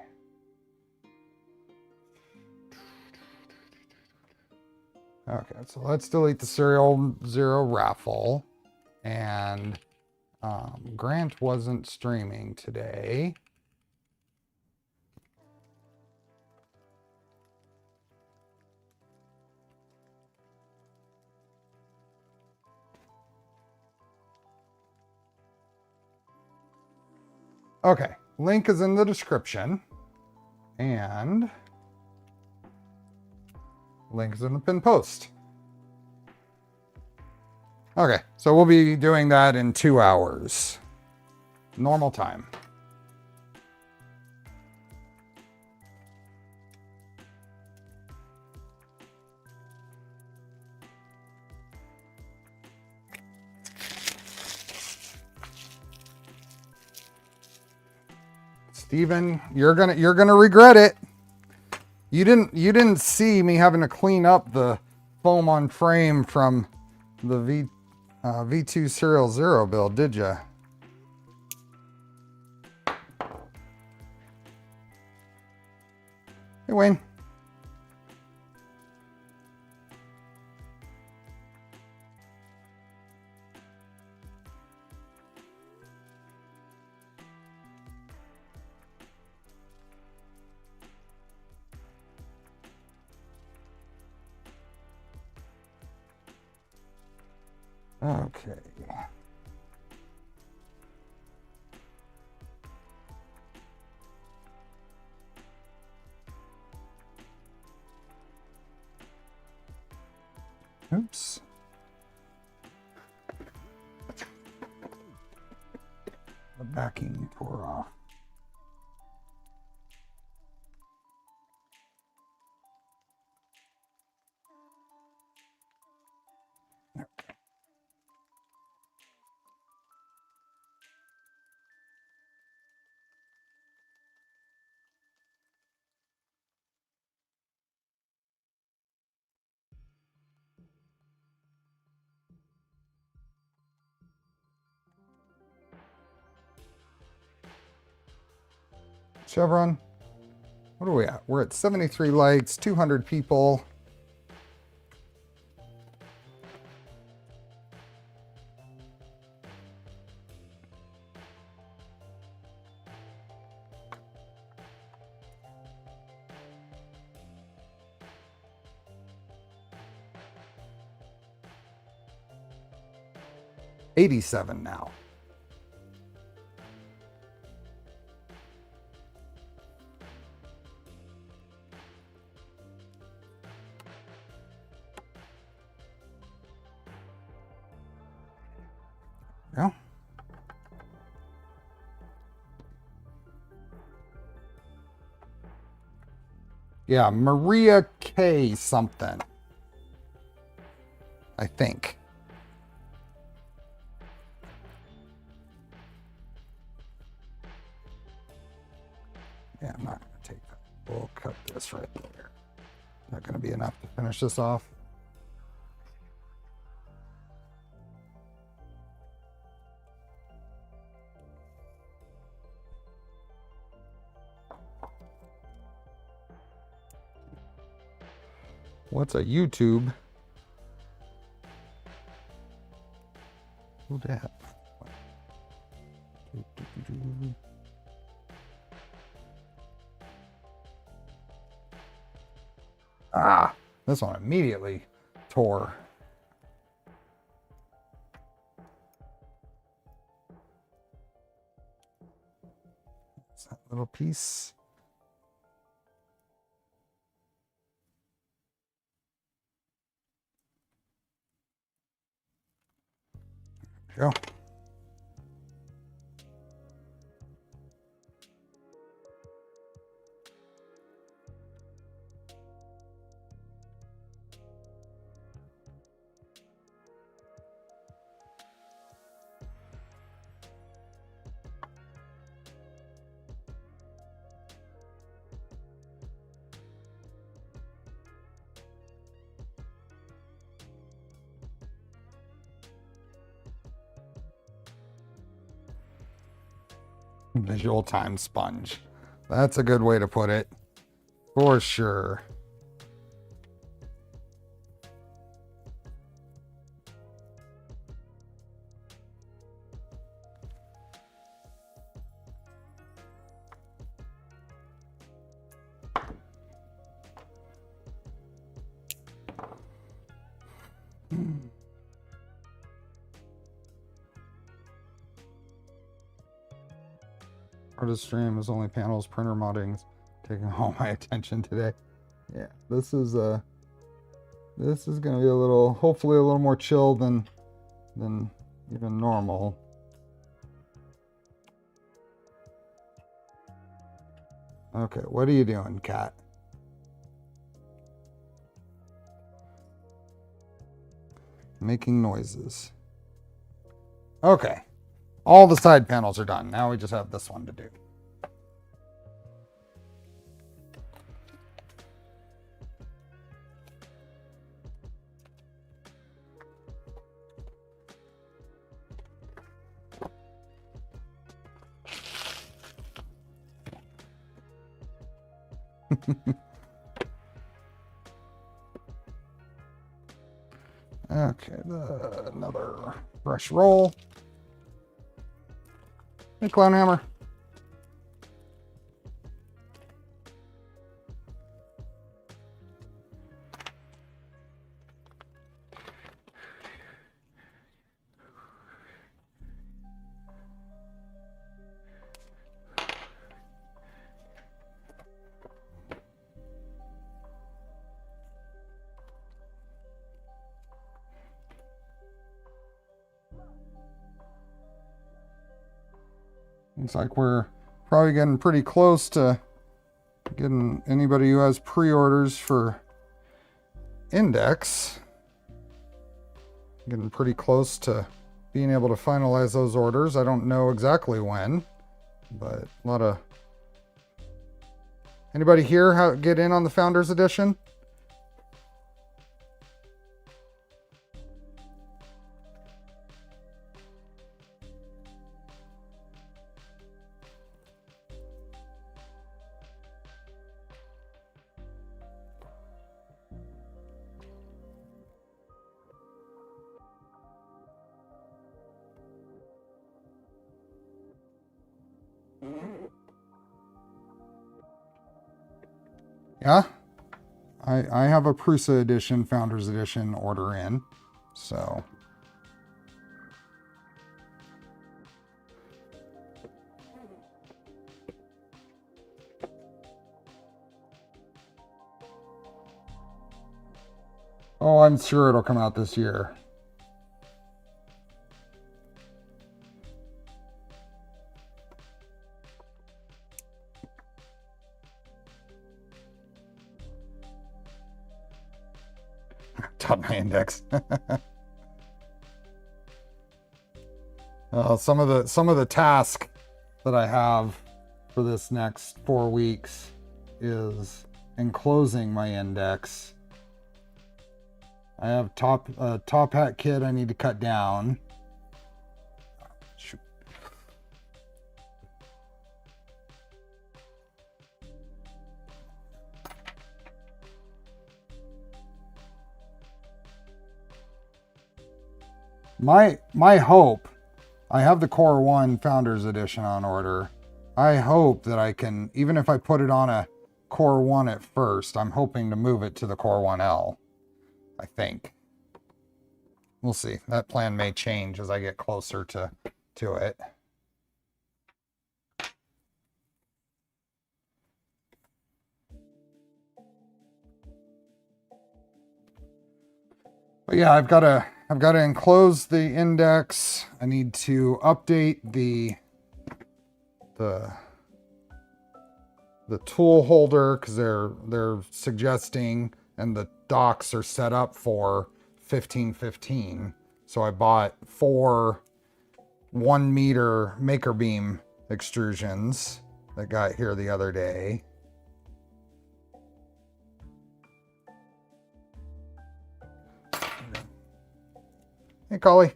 Okay, so let's delete the serial 0 raffle. And Grant wasn't streaming today. Okay, link is in the description. And link is in the pinned post. Okay, so we'll be doing that in 2 hours. Normal time. Steven, you're gonna regret it. You didn't see me having to clean up the foam on frame from the V2 serial 0 build, did you? Hey, Wayne. Okay. Oops. The backing tore off. Chevron, what are we at? We're at 73 likes, 200 people. $87 now. Yeah. Yeah, Maria K something. I think. Yeah, I'm not going to take that. We'll cut this right there. Not going to be enough to finish this off. What's a YouTube? Who that? Ah, this one immediately tore. It's that little piece. There we go. Visual time sponge. That's a good way to put it. For sure. Artist stream is only panels, printer modding taking all my attention today. Yeah, this is gonna be a little, hopefully a little more chill than even normal. Okay, what are you doing, cat? Making noises. Okay. All the side panels are done. Now we just have this one to do. Okay, another brush roll. Hey, Clown Hammer. Looks like we're probably getting pretty close to getting anybody who has pre-orders for Index. Getting pretty close to being able to finalize those orders. I don't know exactly when, but a lot of... Anybody here get in on the Founders Edition? Yeah, I have a Prusa edition, Founders Edition order in, so. Oh, I'm sure it'll come out this year. Top my index. Some of the tasks that I have for this next 4 weeks is enclosing my index. I have top hat kit I need to cut down. Shoot. My hope, I have the Core 1 Founders Edition on order. I hope that I can, even if I put it on a Core 1 at first, I'm hoping to move it to the Core 1L, I think. We'll see. That plan may change as I get closer to it. But yeah, I've got to enclose the index. I need to update the tool holder because they're suggesting, and the docks are set up for 1515. So I bought 4 1-meter maker beam extrusions that got here the other day. Hey, Collie.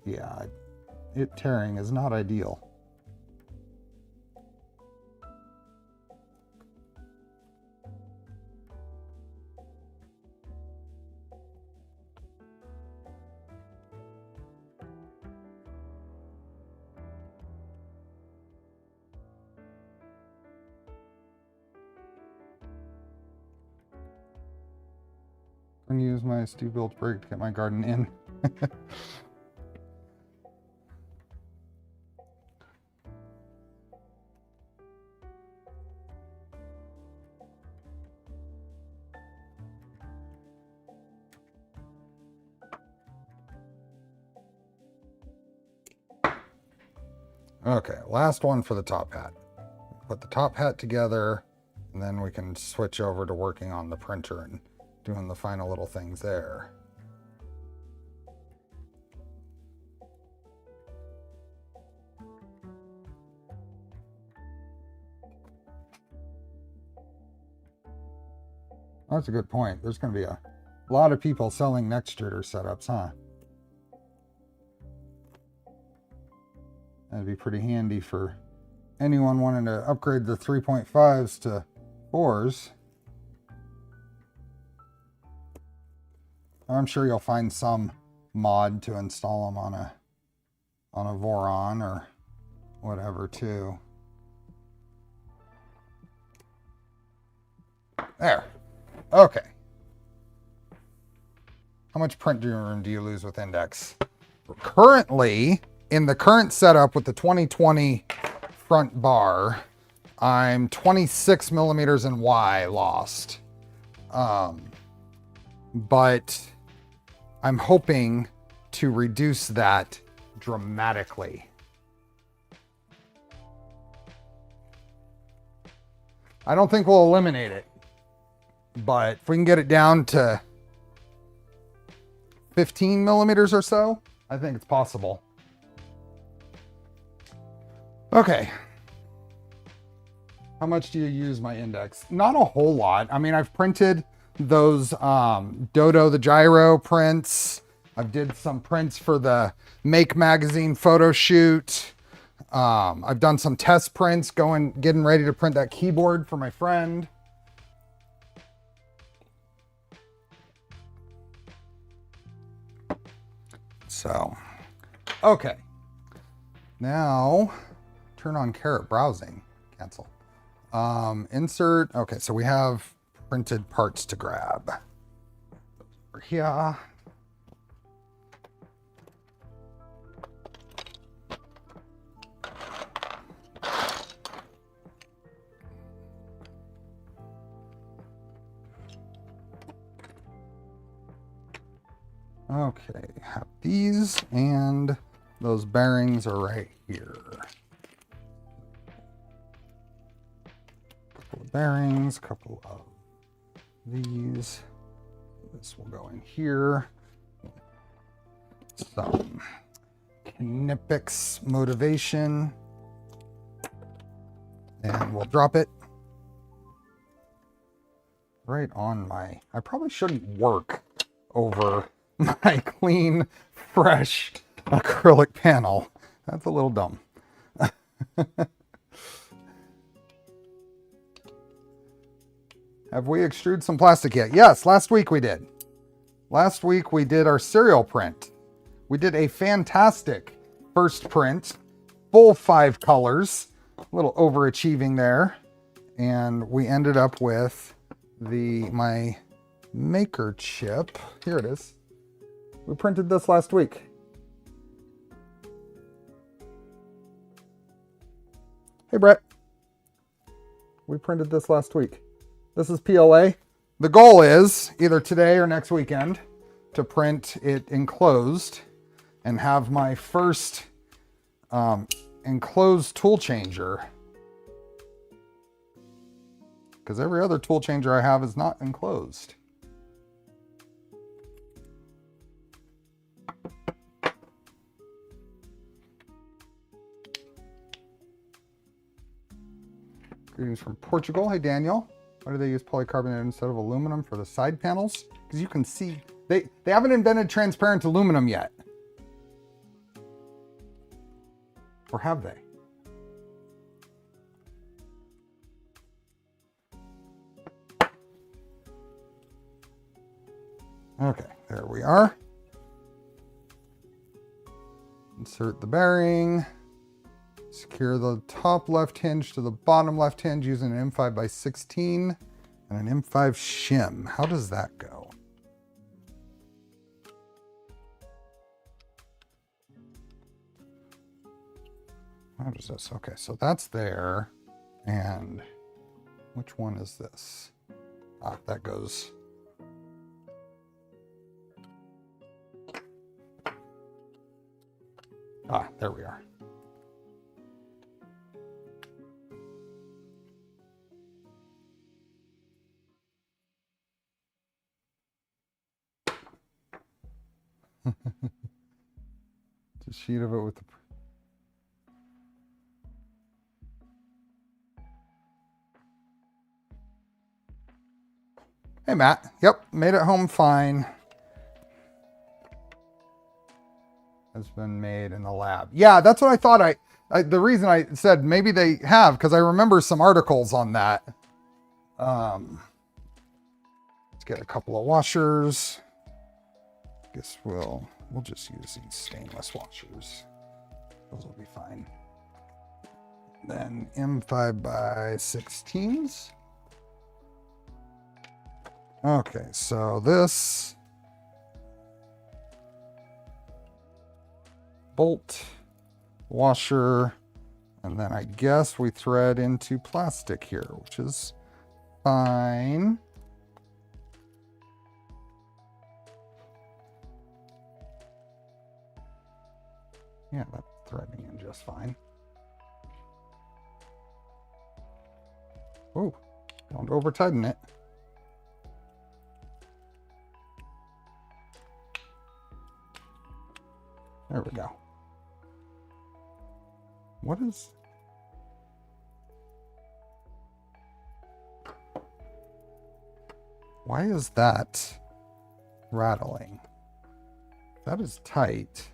Yeah, it tearing is not ideal. I'm gonna use my Steve Built brake to get my garden in. Okay, last one for the top hat. Put the top hat together, and then we can switch over to working on the printer and doing the final little things there. That's a good point. There's going to be a lot of people selling Nextruder setups, huh? That'd be pretty handy for anyone wanting to upgrade the 3.5s to 4s. I'm sure you'll find some mod to install them on a Voron or whatever too. There. Okay. How much print room do you lose with index? Currently, in the current setup with the 2020 front bar, I'm 26 millimeters in Y lost. But I'm hoping to reduce that dramatically. I don't think we'll eliminate it, but if we can get it down to 15 millimeters or so, I think it's possible. Okay. How much do you use my index? Not a whole lot. I mean, I've printed those Dodo the gyro prints. I've did some prints for the Make magazine photo shoot. I've done some test prints getting ready to print that keyboard for my friend. So, okay. Now, turn on Carrot browsing. Cancel. Insert. Okay, so we have printed parts to grab. Over here. Okay, have these, and those bearings are right here. Couple of bearings, couple of these. This will go in here. Some Nipix Motivation. And we'll drop it right on my... I probably shouldn't work over my clean, fresh acrylic panel. That's a little dumb. Have we extruded some plastic yet? Yes, last week we did. Last week we did our serial print. We did a fantastic first print, full 5 colors, a little overachieving there. And we ended up with my maker chip. Here it is. We printed this last week. Hey, Brett. We printed this last week. This is PLA. The goal is either today or next weekend to print it enclosed and have my first enclosed tool changer. Because every other tool changer I have is not enclosed. Greetings from Portugal. Hey, Daniel. Why do they use polycarbonate instead of aluminum for the side panels? Because you can see, they haven't invented transparent aluminum yet. Or have they? Okay, there we are. Insert the bearing. Secure the top left hinge to the bottom left hinge using an M5x16 and an M5 shim. How does that go? How does this? Okay, so that's there. And which one is this? Ah, that goes. Ah, there we are. It's a sheet of it with the... Hey, Matt. Yep, made it home fine. Has been made in the lab. Yeah, that's what I thought. The reason I said maybe they have, because I remember some articles on that. Let's get a couple of washers. Guess we'll just use these stainless washers. Those will be fine. Then M5x16s. Okay, so this bolt, washer, and then I guess we thread into plastic here, which is fine. Yeah, that's threading in just fine. Oh, don't over tighten it. There we go. What is... Why is that rattling? That is tight.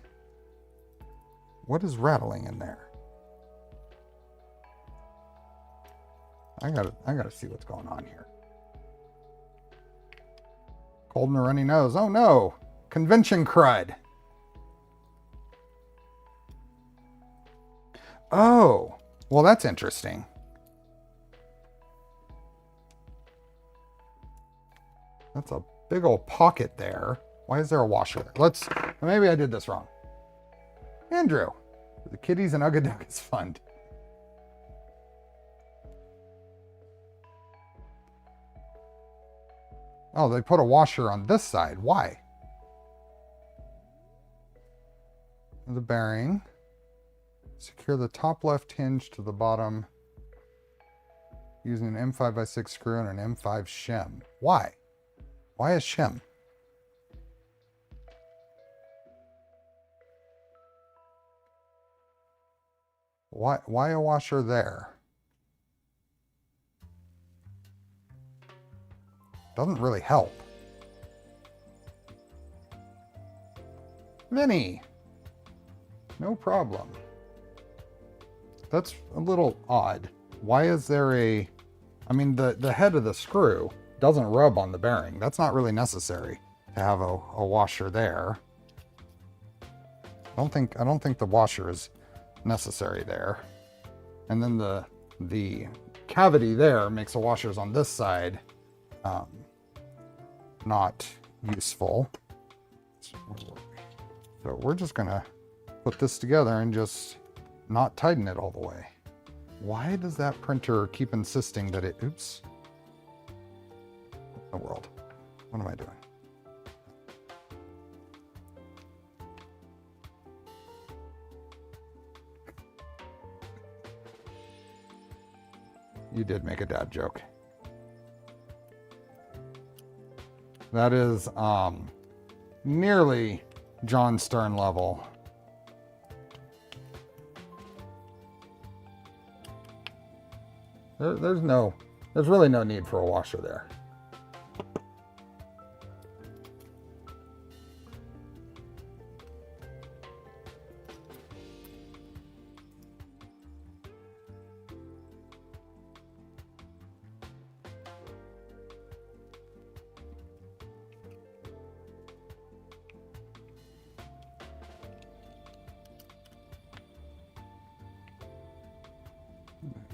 What is rattling in there? I gotta see what's going on here. Cold and a runny nose. Oh no! Convention crud. Oh, well, that's interesting. That's a big old pocket there. Why is there a washer there? Maybe I did this wrong. Andrew, the Kitties and Uggaduggas Fund. Oh, they put a washer on this side. Why? The bearing. Secure the top left hinge to the bottom using an M5x6 screw and an M5 shim. Why? Why a shim? Why a washer there? Doesn't really help. Vinny, no problem. That's a little odd. Why is there a, I mean, the head of the screw doesn't rub on the bearing. That's not really necessary to have a washer there. I don't think the washer is necessary there. And then the cavity there makes the washers on this side not useful. So we're just gonna put this together and just not tighten it all the way. Why does that printer keep insisting that it, oops, the world, what am I doing? You did make a dad joke. That is nearly John Stern level. There's really no need for a washer there.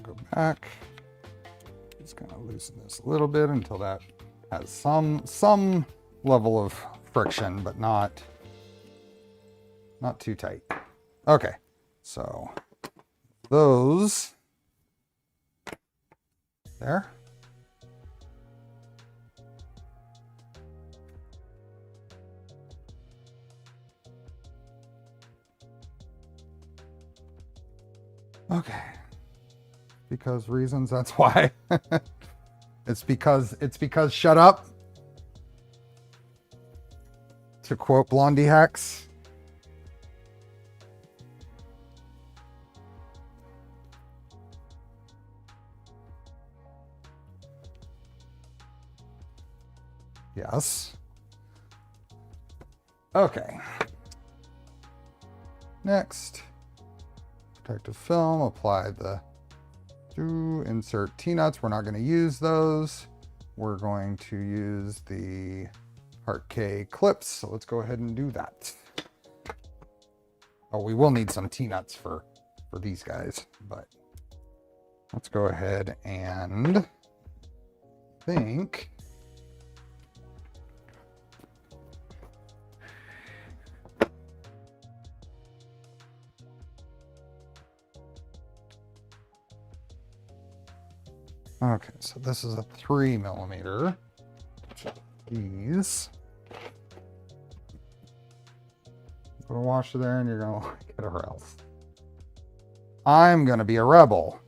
Go back. Just gonna loosen this a little bit until that has some level of friction, but not too tight. Okay, so those there. Okay. Because reasons, that's why. it's because shut up, to quote Blondie Hacks. Yes. Okay. Next, protective film, apply the insert T-nuts. We're not going to use those. We're going to use the Heart K clips. So let's go ahead and do that. Oh, we will need some T-nuts for these guys, but let's go ahead and think. Okay, so this is a 3mm. These. Put a washer there and you're gonna like it, or else I'm gonna be a rebel.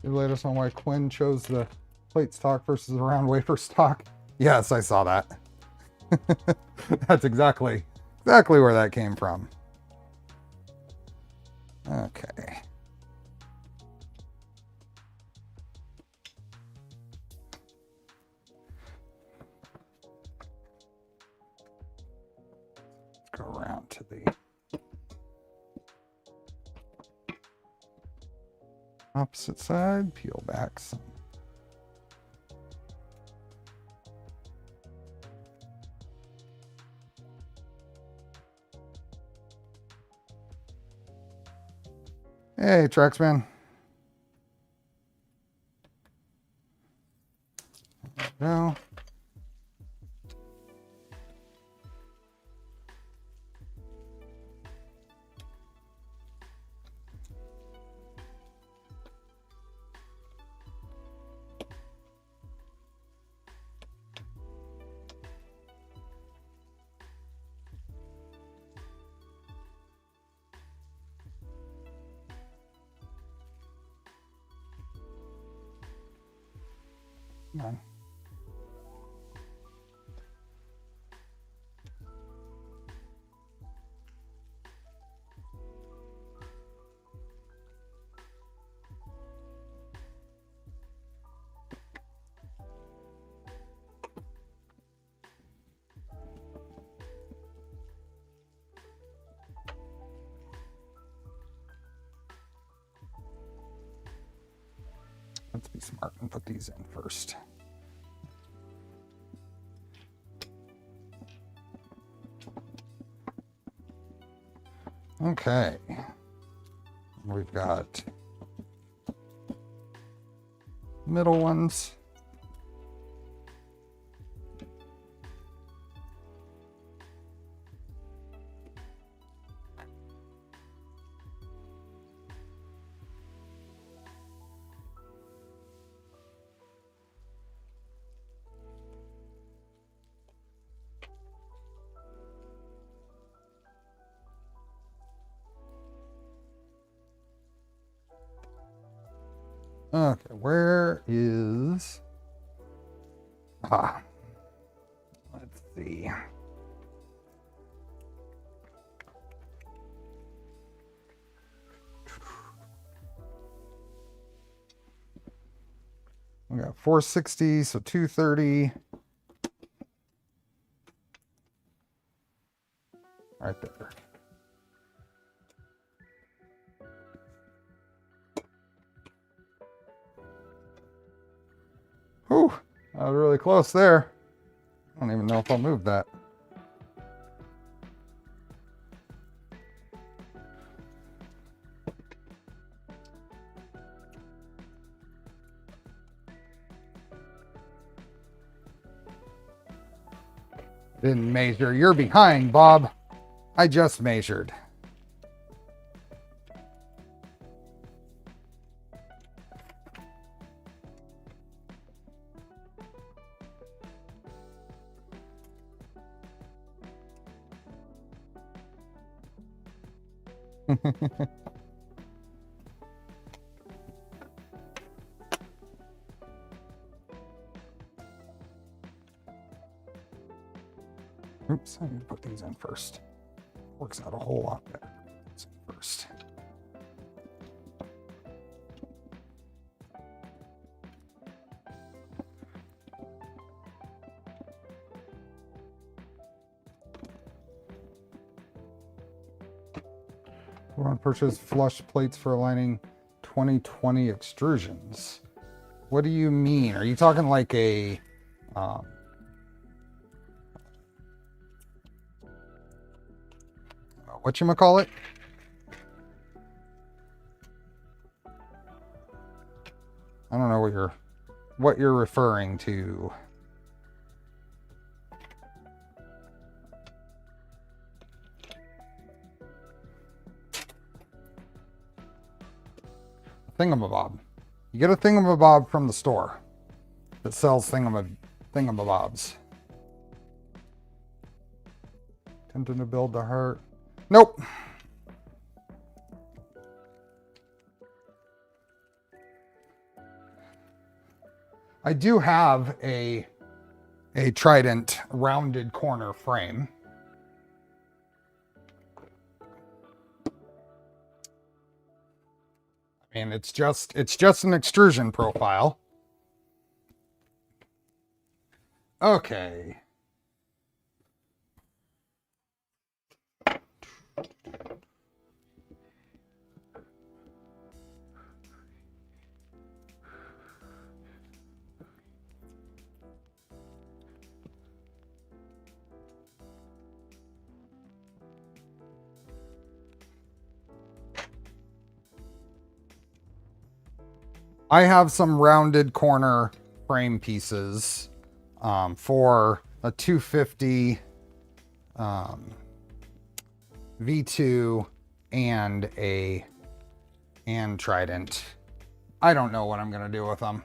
You let us know why Quinn chose the plate stock versus the round wafer stock. Yes, I saw that. That's exactly where that came from. Okay. Let's go around to the opposite side, peel back some. Hey, Traxman. There we go. Come on. Let's be smart and put these in first. Okay. We've got middle ones. Okay, where is... let's see. We got 460, so 230. Right there. Whew, I was really close there. I don't even know if I'll move that. Didn't measure. You're behind, Bob. I just measured. Oops, I need to put these in first. Works out a whole lot better. First. We want to purchase flush plates for aligning 2020 extrusions. What do you mean? Are you talking like a whatchamacallit? I don't know what you're referring to. Thingamabob. You get a thingamabob from the store that sells thingamabobs. Attempting to build the heart. Nope. I do have a Trident rounded corner frame. I mean, it's just an extrusion profile. Okay. I have some rounded corner frame pieces for a 250 V2 and Trident. I don't know what I'm gonna do with them.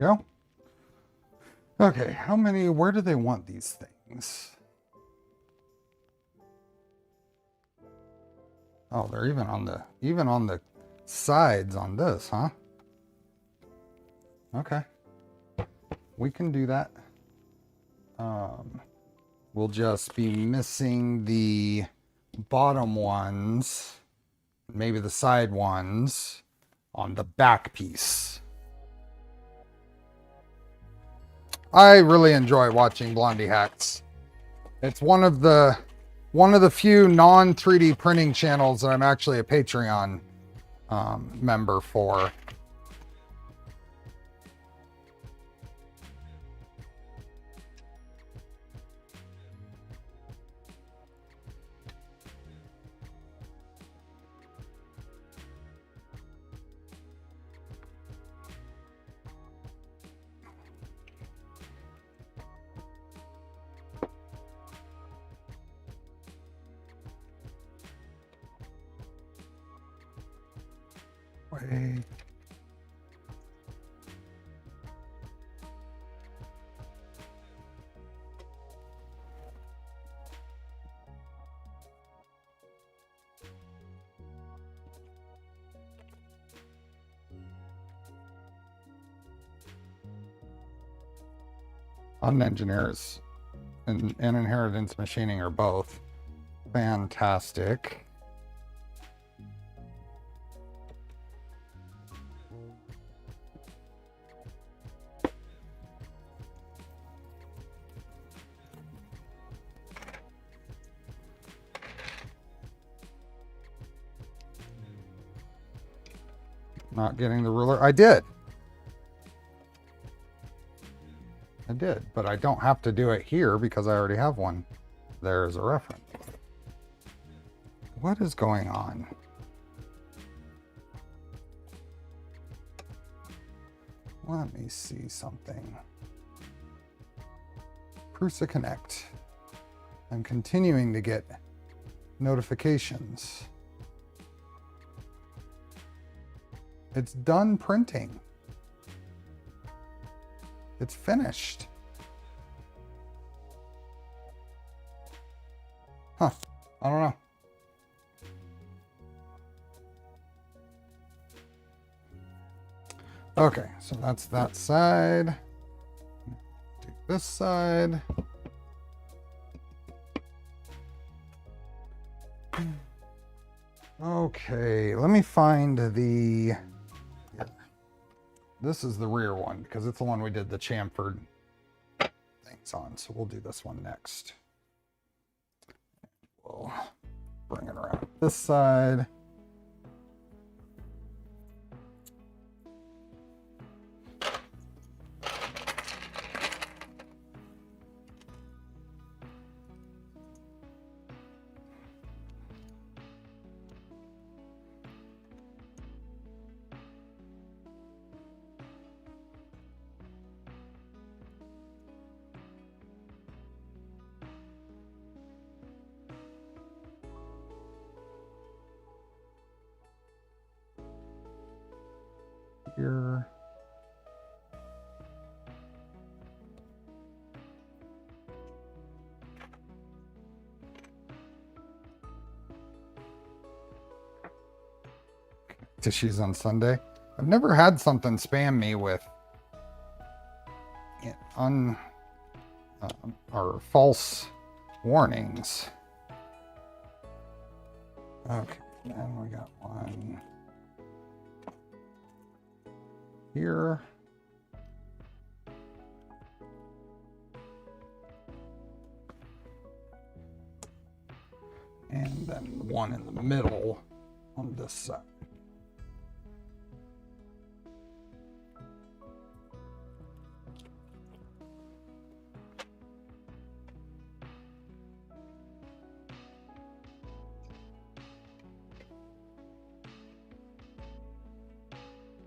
Go. Okay, how many, where do they want these things? Oh, they're even on the sides on this, huh? Okay. We can do that. We'll just be missing the bottom ones, maybe the side ones on the back piece. I really enjoy watching Blondie Hacks. It's one of the few non 3D printing channels that I'm actually a Patreon member for. Wait. Engineers and inheritance machining are both fantastic. Not getting the ruler. I did, but I don't have to do it here because I already have one. There's a reference. What is going on? Let me see something. Prusa Connect. I'm continuing to get notifications. It's done printing. It's finished. Huh. I don't know. Okay, so that's that side. Do this side. Okay, let me find the... This is the rear one because it's the one we did the chamfered things on. So we'll do this one next. We'll bring it around this side. Here. Tissues on Sunday. I've never had something spam me with or false warnings. Okay, and we got one here. And then one in the middle on this side.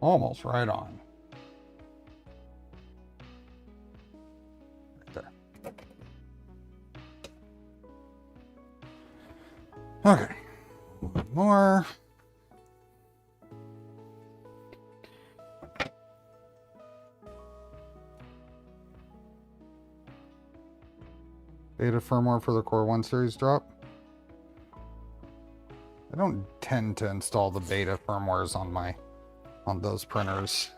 Almost right on. Right there. Okay. One more. Beta firmware for the Core 1 series drop. I don't tend to install the beta firmwares on those printers.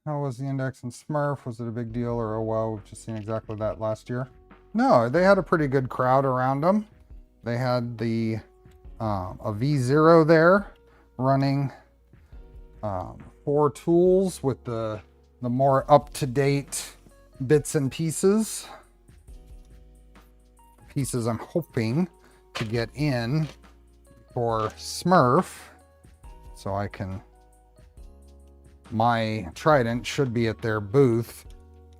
How was the index in Smurf? Was it a big deal or oh well? We've just seen exactly that last year. No, they had a pretty good crowd around them. They had the a V0 there running 4 tools with the more up-to-date bits and pieces. Pieces I'm hoping to get in for Smurf so I can... My Trident should be at their booth.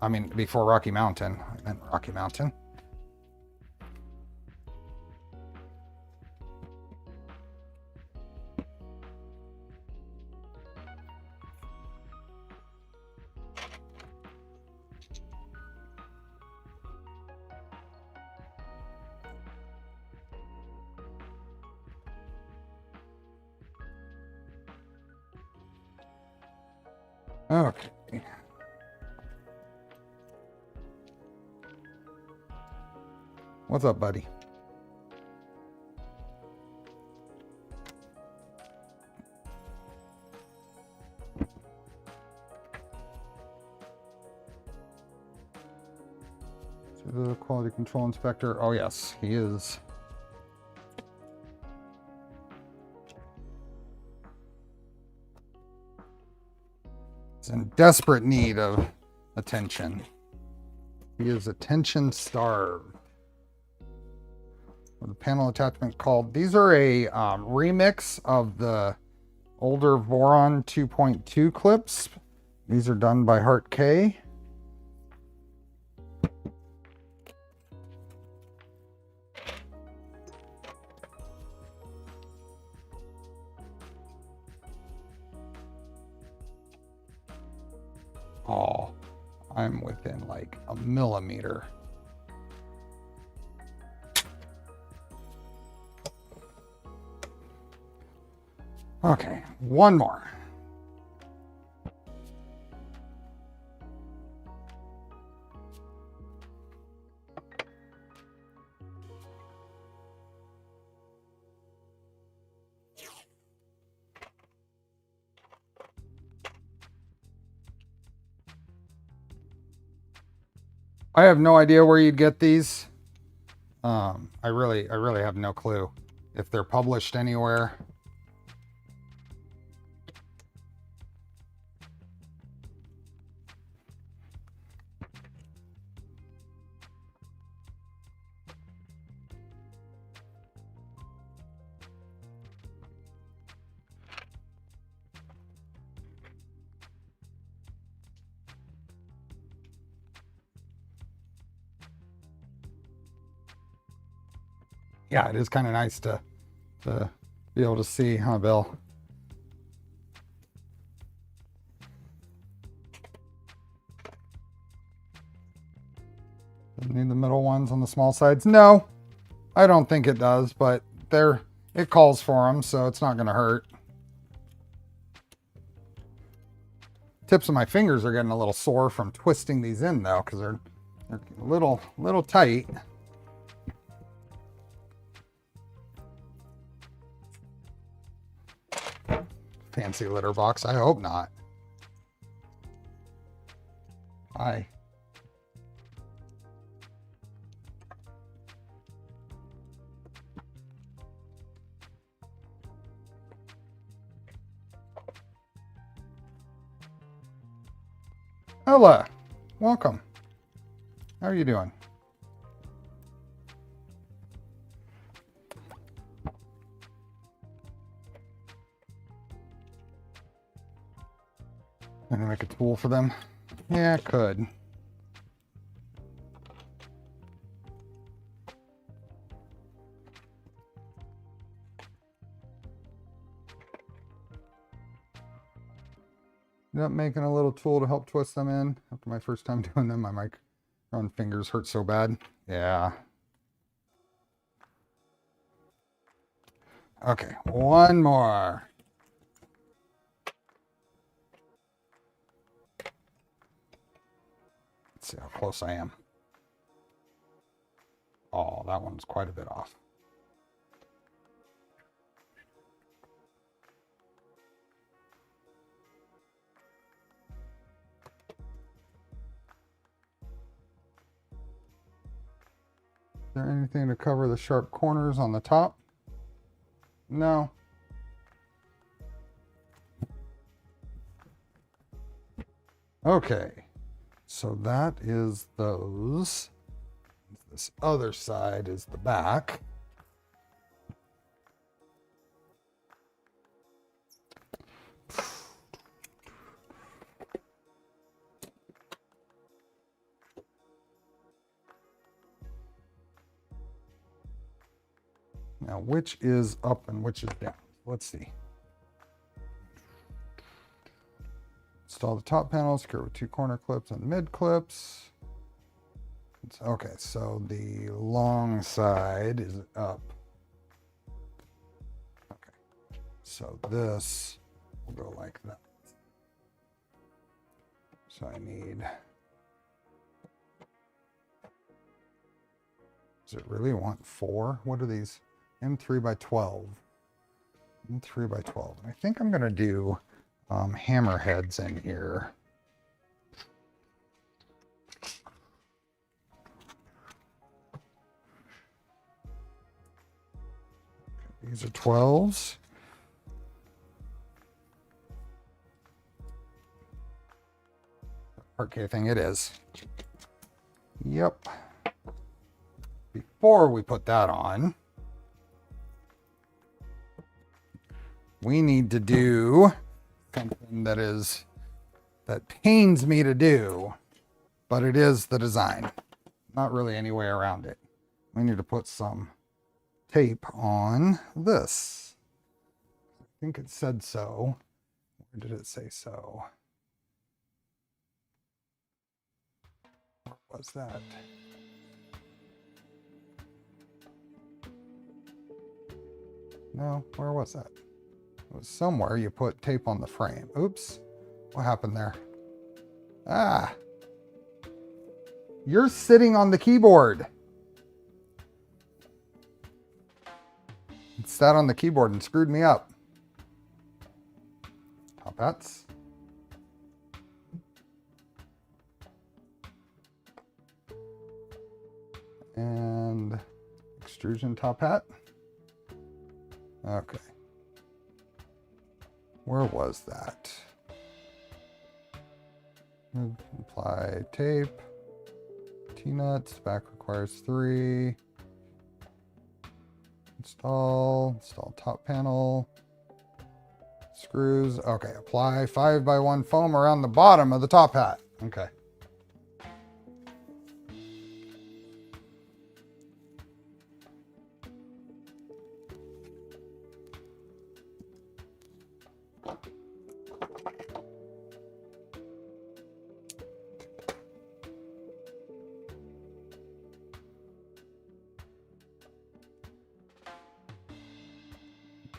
I mean, before Rocky Mountain. I meant Rocky Mountain. Okay. What's up, buddy? So the quality control inspector. Oh yes, he is. In desperate need of attention. He is attention starved. What the panel attachment called? These are a remix of the older Voron 2.2 clips. These are done by Heart K. Oh, I'm within like a millimeter. Okay, one more. I have no idea where you'd get these. I really have no clue if they're published anywhere. Yeah, it is kind of nice to be able to see, huh, Bill? Doesn't need the middle ones on the small sides. No, I don't think it does, but it calls for them, so it's not going to hurt. Tips of my fingers are getting a little sore from twisting these in, though, because they're a little tight. Fancy litter box. I hope not. Hi. Hola. Welcome. How are you doing? Can I make a tool for them? Yeah, I could. End up making a little tool to help twist them in. After my first time doing them, my micron fingers hurt so bad. Yeah. Okay, one more. Let's see how close I am. Oh, that one's quite a bit off. Is there anything to cover the sharp corners on the top? No. Okay, so that is those. This other side is the back. Now, which is up and which is down? Let's see. Install the top panel, secure with 2 corner clips and mid clips. Okay, so the long side is up. Okay, so this will go like that. So I need, does it really want 4? What are these? M3 by 12. M3 by 12. I think I'm gonna do hammerheads in here. Okay, these are 12s. Part casing it is. Yep. Before we put that on, we need to do something that pains me to do, but it is the design. Not really any way around it. We need to put some tape on this. I think it said so. Where did it say so? What was that? No, where was that? It was somewhere you put tape on the frame. Oops. What happened there? Ah. You're sitting on the keyboard. It sat on the keyboard and screwed me up. Top hats. And extrusion top hat. Okay. Where was that? Apply tape. T-nuts. Back requires 3. Install top panel. Screws. Okay, apply 5x1 foam around the bottom of the top hat. Okay.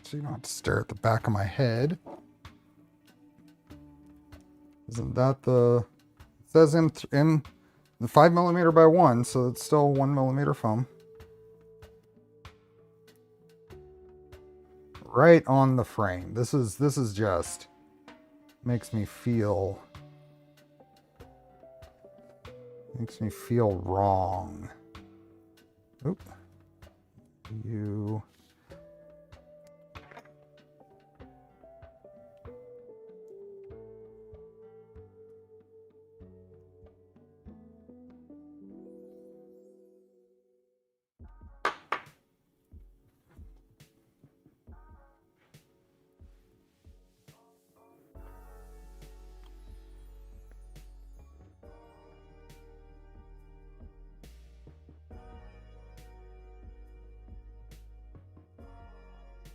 So you don't have to stare at the back of my head. Isn't that the, it says in the 5mm by 1, so it's still 1mm foam. Right on the frame. This is just makes me feel wrong. Oop. You.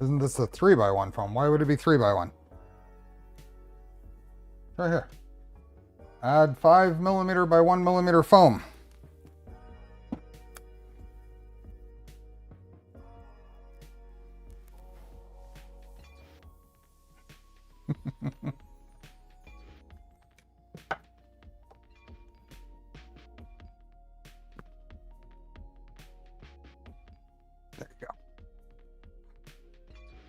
Isn't this a 3x1 foam? Why would it be 3x1? Right here. Add 5mm by 1mm foam. There you go.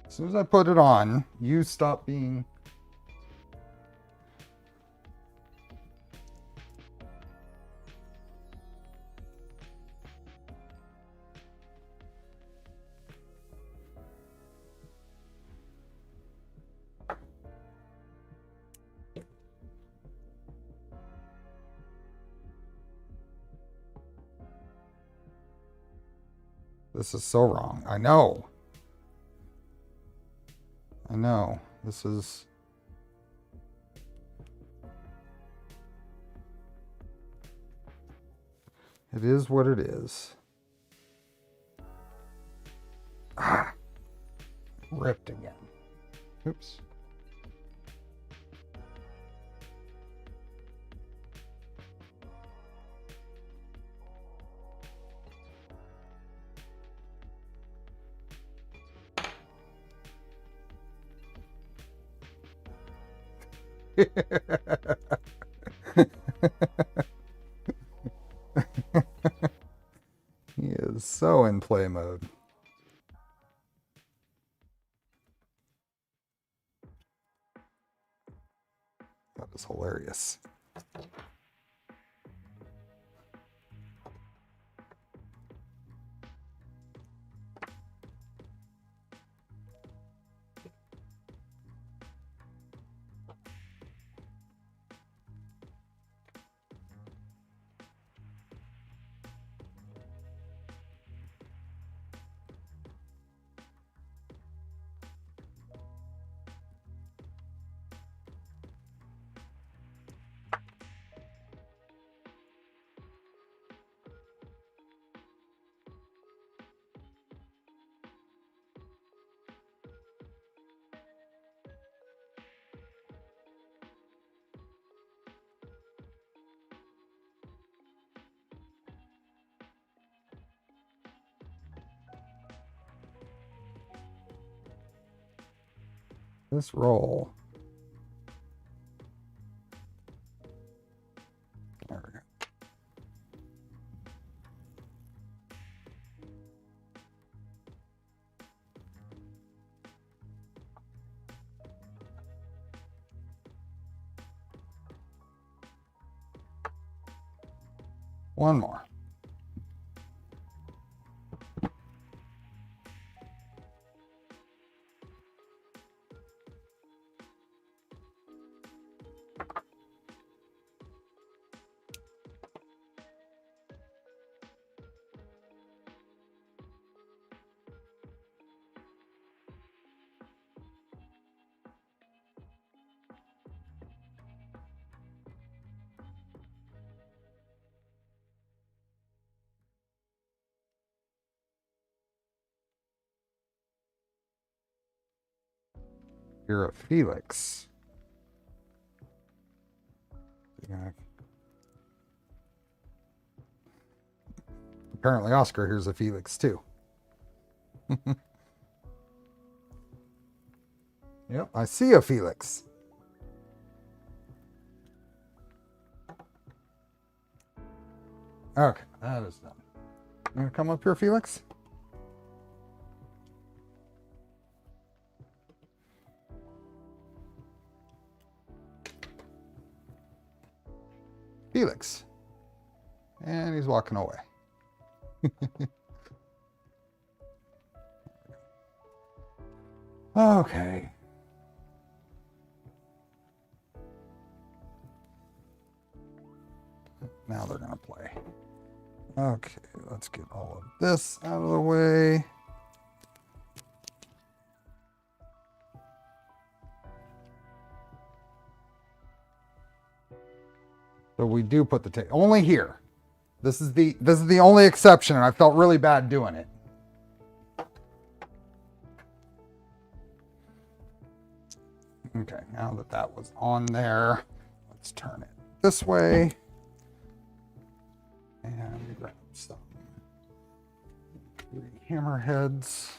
As soon as I put it on, you stop being... This is so wrong. I know. I know. This is... It is what it is. Ah! Ripped again. Oops. He is so in play mode. That is hilarious. This roll. There we go. One more. You're a Felix. Yeah. Apparently Oscar here's a Felix too. Yep, I see a Felix. Okay, that is done. You gonna come up here, Felix? Felix. And he's walking away. Okay. Now they're gonna play. Okay, let's get all of this out of the way. So we do put the tape only here. This is the only exception, and I felt really bad doing it. Okay, now that that was on there, let's turn it this way and grab some 3 hammerheads.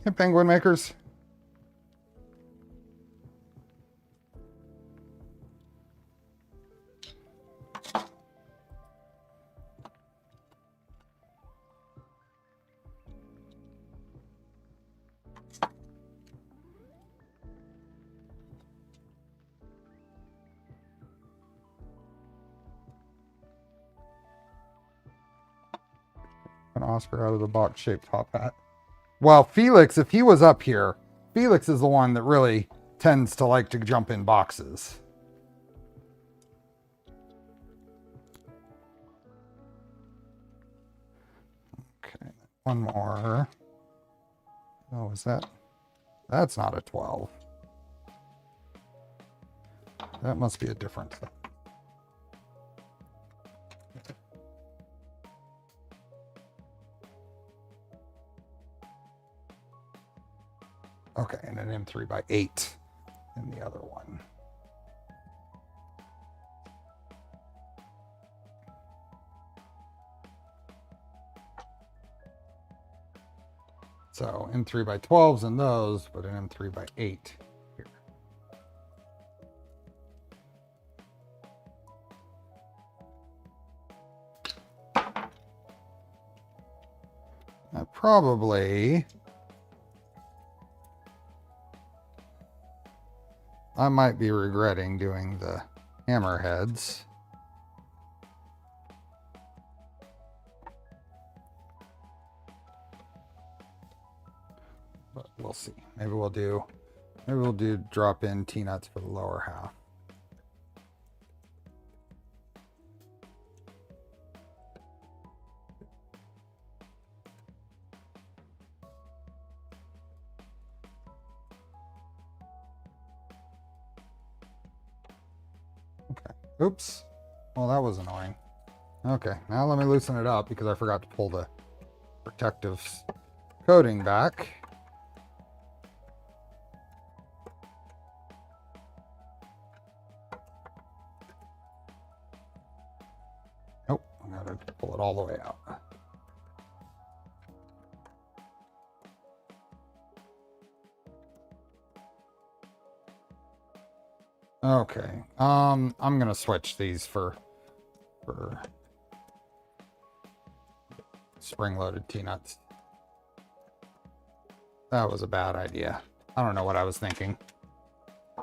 Hey, penguin makers. An Oscar out of the box shaped top hat. Well, Felix, if he was up here, Felix is the one that really tends to like to jump in boxes. Okay, one more. Oh, is that? That's not a 12. That must be a different thing. Okay, and an M3 by 8 in the other one. So M3 by 12s in those, but an M3 by 8 here. That probably... I might be regretting doing the hammerheads. But we'll see. Maybe we'll do drop in T-nuts for the lower half. Oops. Well, that was annoying. Okay, now let me loosen it up because I forgot to pull the protective coating back. Nope, I gotta pull it all the way out. Okay, I'm gonna switch these for spring-loaded T-nuts. That was a bad idea. I don't know what I was thinking.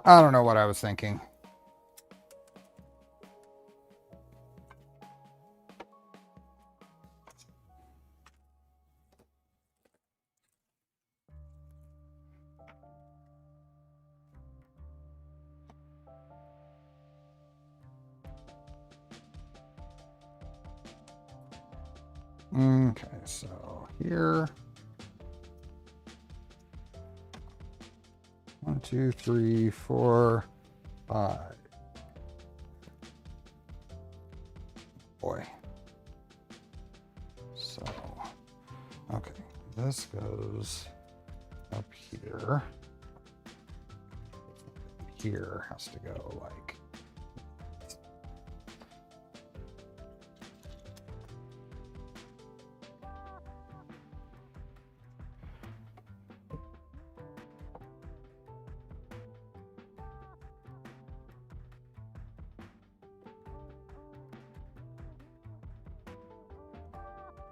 I don't know what I was thinking. Okay, so here. 1, 2, 3, 4, 5. Boy. So, okay, this goes up here. Here has to go like.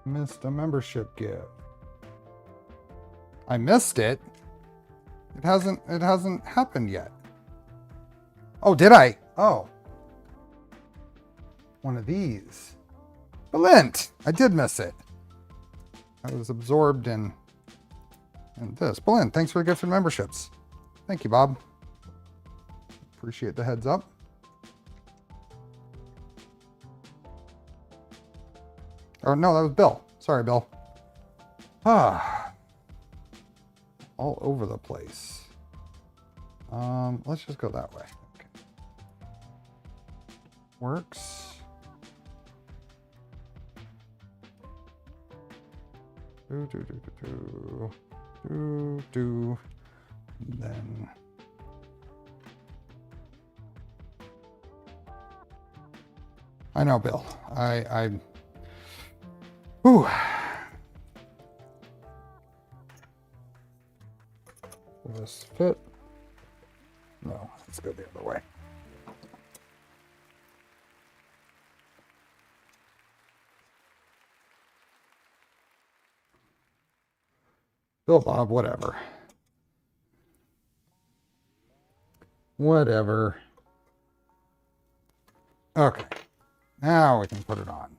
Missed a membership gift. I missed it. It hasn't happened yet. Oh, did I? Oh. One of these. Filament. I did miss it. I was absorbed in this. Filament, thanks for the gift and memberships. Thank you, Bob. Appreciate the heads up. Oh, no, that was Bill. Sorry, Bill. Ah. All over the place. Let's just go that way. Okay. works. And then I know, Bill. Whew. Will this fit? No, let's go the other way. Bill Bob, whatever. Whatever. Okay. Now we can put it on.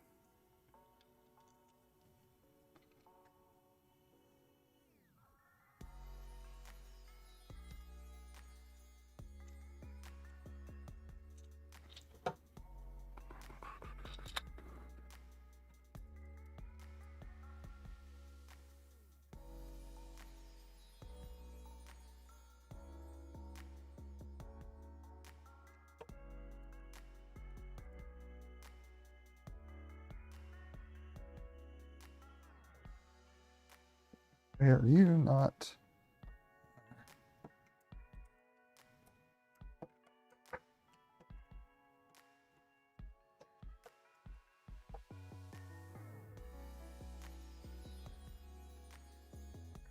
Are you not?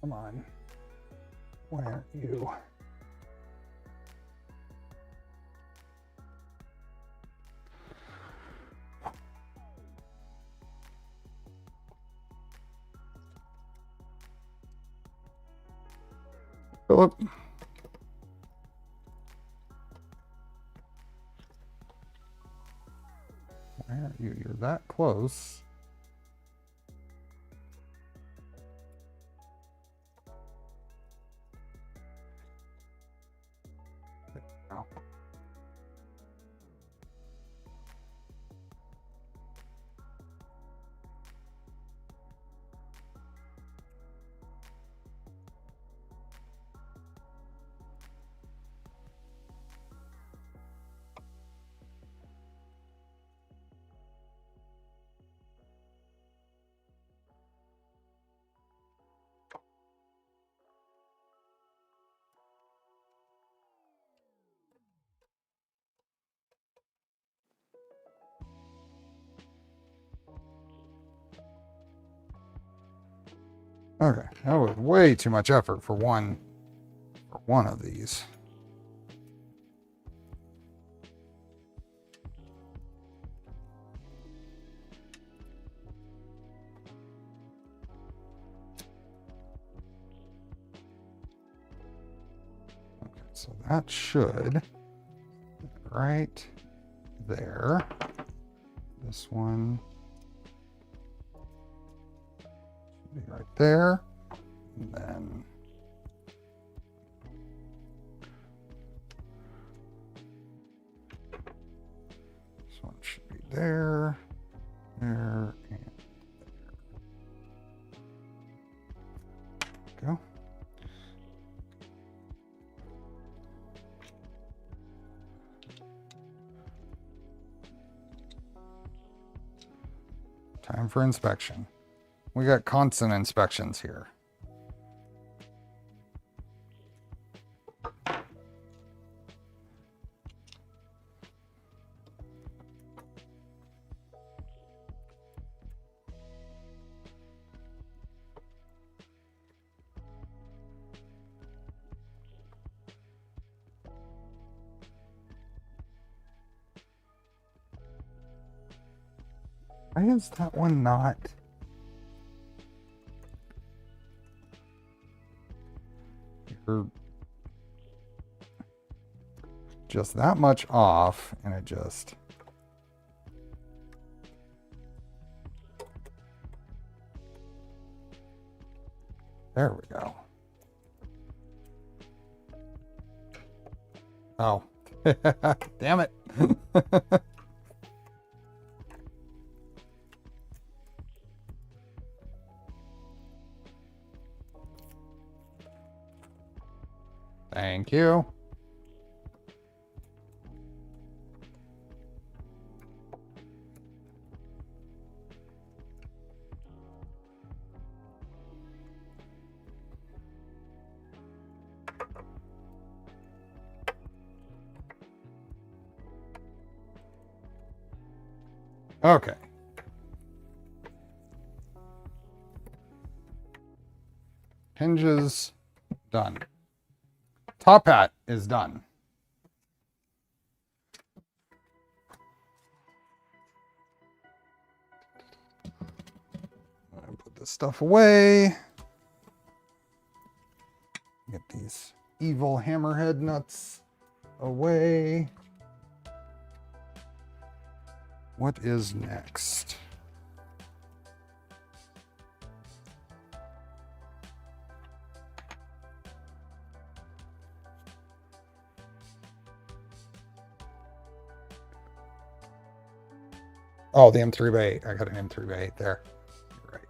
Come on. Why aren't you? Philip. Why aren't you? You're that close. Now. Okay, that was way too much effort for one of these. Okay, so that should right there. This one should be right there. And then this one should be there, there, and there. Go. Time for inspection. We got constant inspections here. Why is that one not? You're just that much off, and it just... There we go. Oh. Damn it. Thank you. Okay. Hinges, done. Top hat is done. Put this stuff away. Get these evil hammerhead nuts away. What is next? Oh, the M3x8. I got an M3x8 there. Right.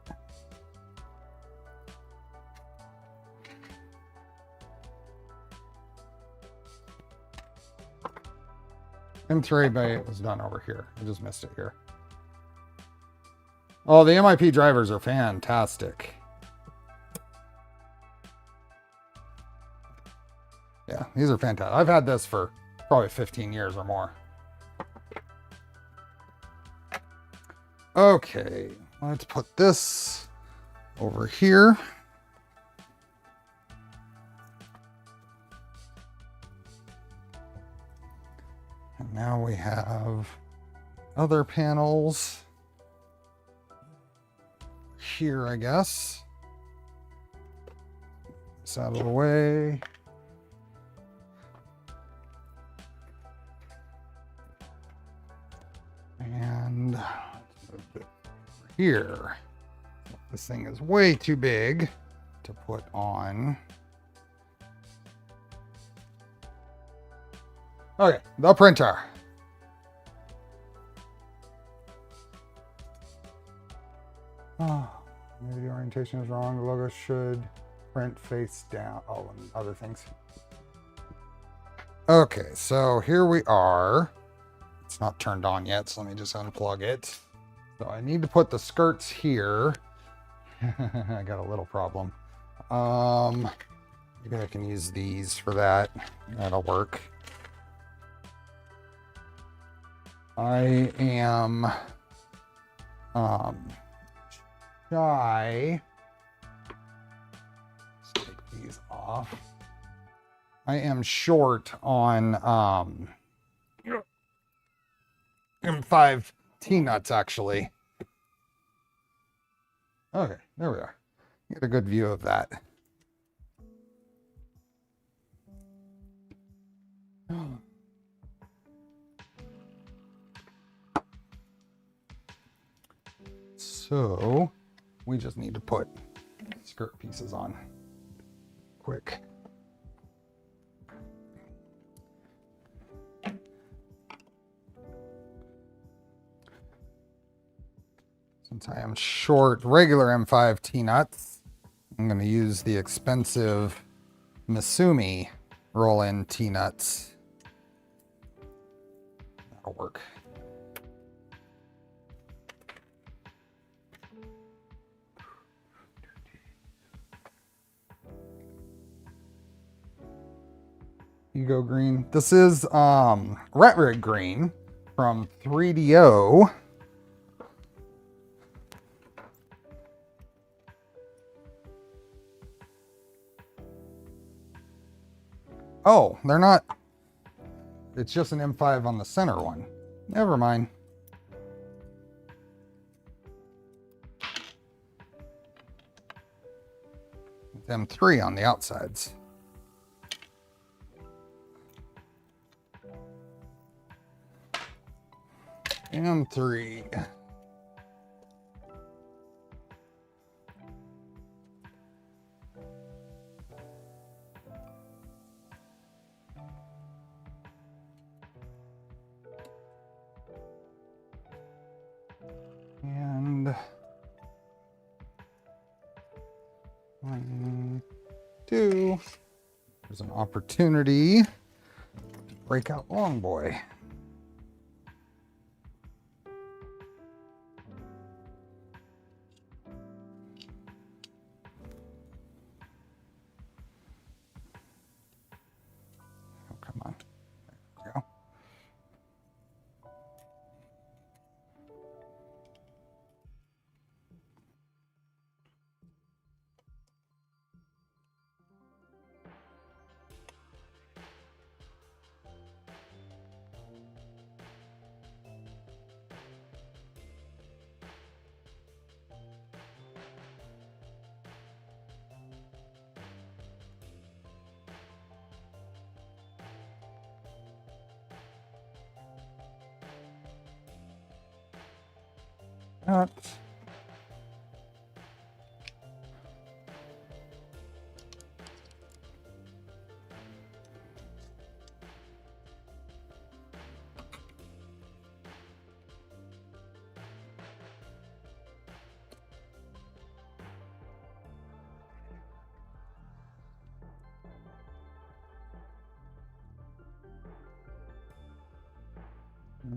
M3x8 was done over here. I just missed it here. Oh, the MIP drivers are fantastic. Yeah, these are fantastic. I've had this for probably 15 years or more. Okay, let's put this over here. And now we have other panels here, I guess. This out of the way. And here, this thing is way too big to put on. Okay, the printer. Oh, maybe the orientation is wrong. The logo should print face down. Oh, and other things. Okay, so here we are. It's not turned on yet, so let me just unplug it. So I need to put the skirts here. I got a little problem. Maybe I can use these for that. That'll work. I am shy. Let's take these off. I am short on M5 T-nuts, actually. Okay, there we are. Get a good view of that. So we just need to put skirt pieces on quick. Since I am short regular M5 T-nuts, I'm going to use the expensive Misumi roll-in T-nuts. That'll work. Ego green. This is Ratrig green from 3DO. Oh, they're not. It's just an M5 on the center one. Never mind. It's M3 on the outsides. M3. And 1, 2. There's an opportunity to break out long boy. Oh, come on. There we go. that.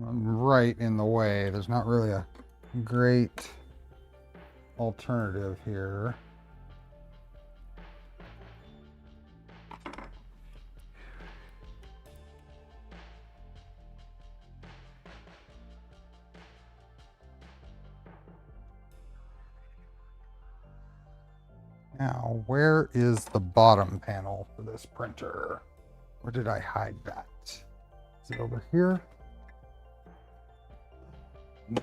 I'm right in the way. There's not really a great alternative here. Now, where is the bottom panel for this printer? Where did I hide that? Is it over here?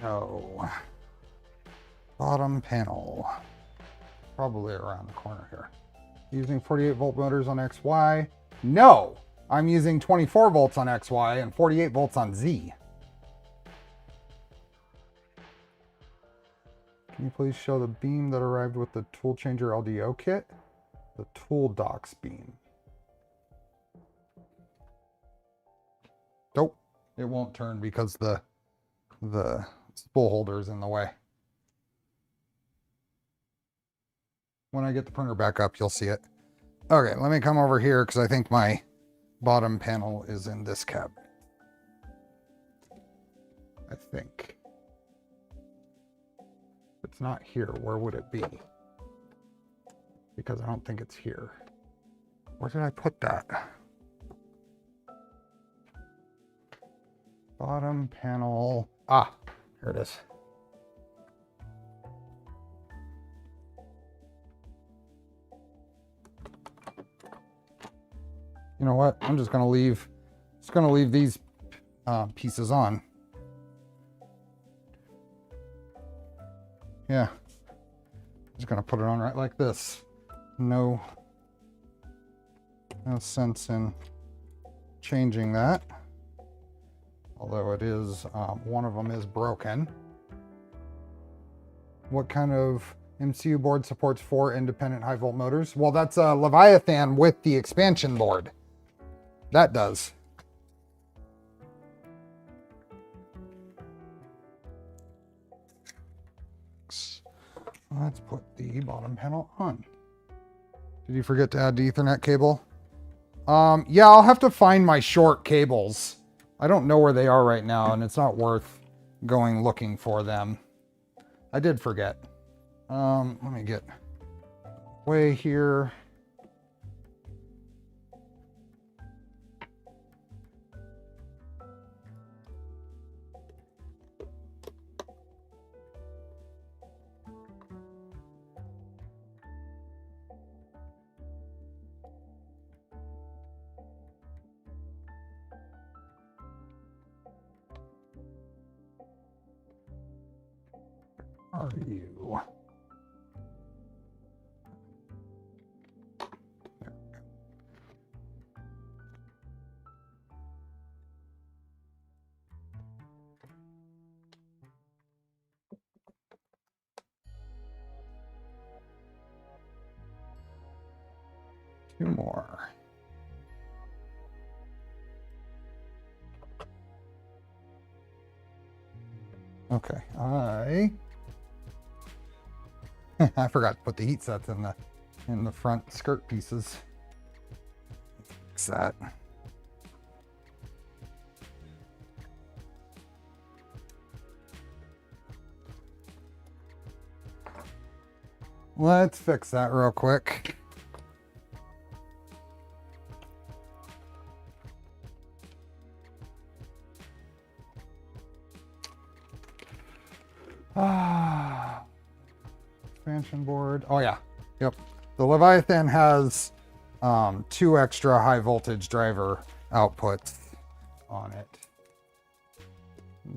No. Bottom panel. Probably around the corner here. Using 48 volt motors on XY? No! I'm using 24 volts on XY and 48 volts on Z. Can you please show the beam that arrived with the toolchanger LDO kit? The tool docks beam. Nope, it won't turn because the spool holder is in the way. When I get the printer back up, you'll see it. Okay, let me come over here because I think my bottom panel is in this cabinet. I think. If it's not here, where would it be? Because I don't think it's here. Where did I put that? Bottom panel. Ah, here it is. You know what? I'm just gonna leave these pieces on. Yeah. Just gonna put it on right like this. No sense in changing that. Although it is, one of them is broken. What kind of MCU board supports 4 independent high volt motors? Well, that's a Leviathan with the expansion board. That does. Let's put the bottom panel on. Did you forget to add the Ethernet cable? Yeah, I'll have to find my short cables. I don't know where they are right now, and it's not worth going looking for them. I did forget. Let me get way here. Are you? Two more. Okay, I forgot to put the heat sets in the front skirt pieces. Fix that. Let's fix that real quick. Expansion board. Oh yeah. Yep. The Leviathan has 2 extra high voltage driver outputs on it.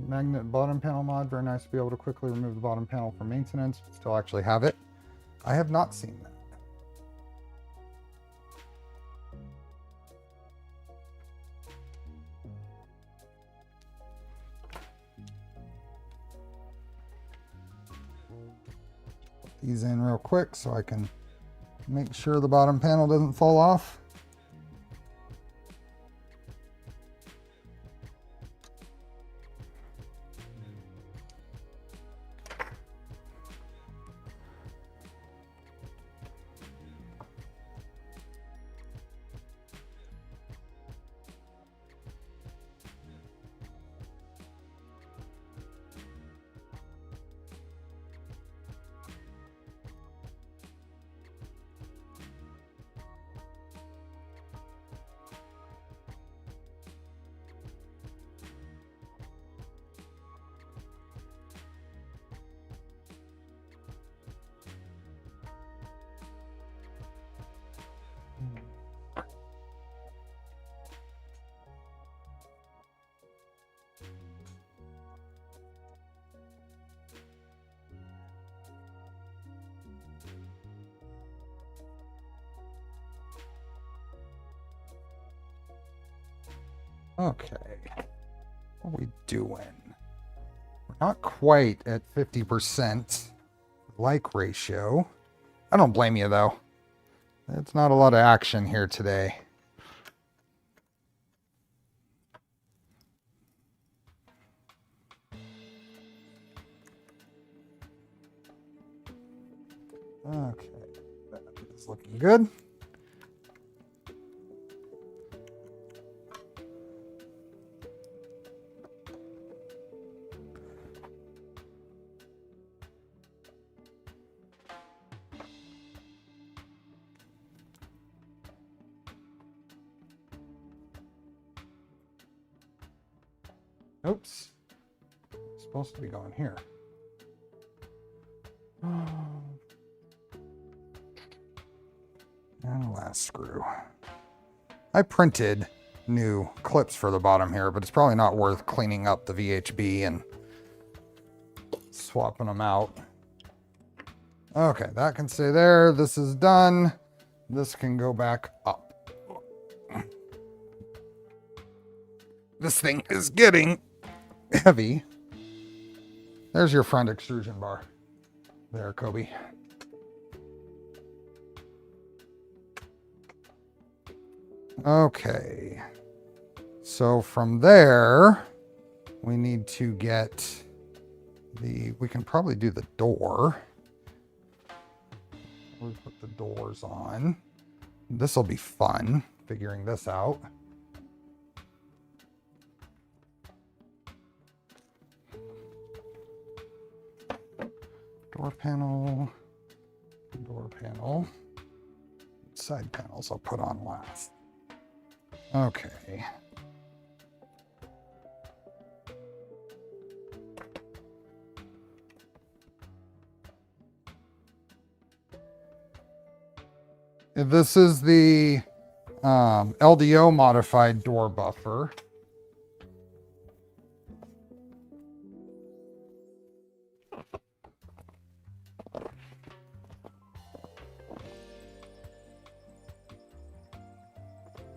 Magnet bottom panel mod. Very nice to be able to quickly remove the bottom panel for maintenance, but still actually have it. I have not seen that. these in real quick so I can make sure the bottom panel doesn't fall off. Okay, what are we doing? We're not quite at 50% like ratio. I don't blame you though. It's not a lot of action here today. Okay, that is looking good. Oops, it's supposed to be going here. And the last screw. I printed new clips for the bottom here, but it's probably not worth cleaning up the VHB and swapping them out. Okay, that can stay there. This is done. This can go back up. This thing is getting heavy. There's your front extrusion bar. There, Kobe. Okay. So from there, we need to get we can probably do the door. We'll put the doors on. This will be fun, figuring this out. Door panel, side panels I'll put on last. Okay. This is the LDO modified door buffer.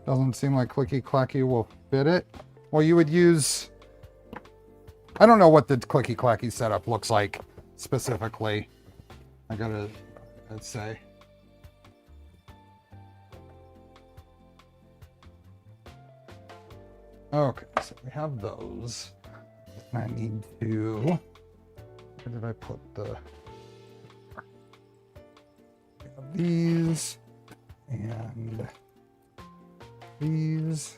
Doesn't seem like Clicky Clacky will fit it. Well, you would use, I don't know what the Clicky Clacky setup looks like specifically. I gotta say. Okay, so we have those. I need to, where did I put the, we have these and these,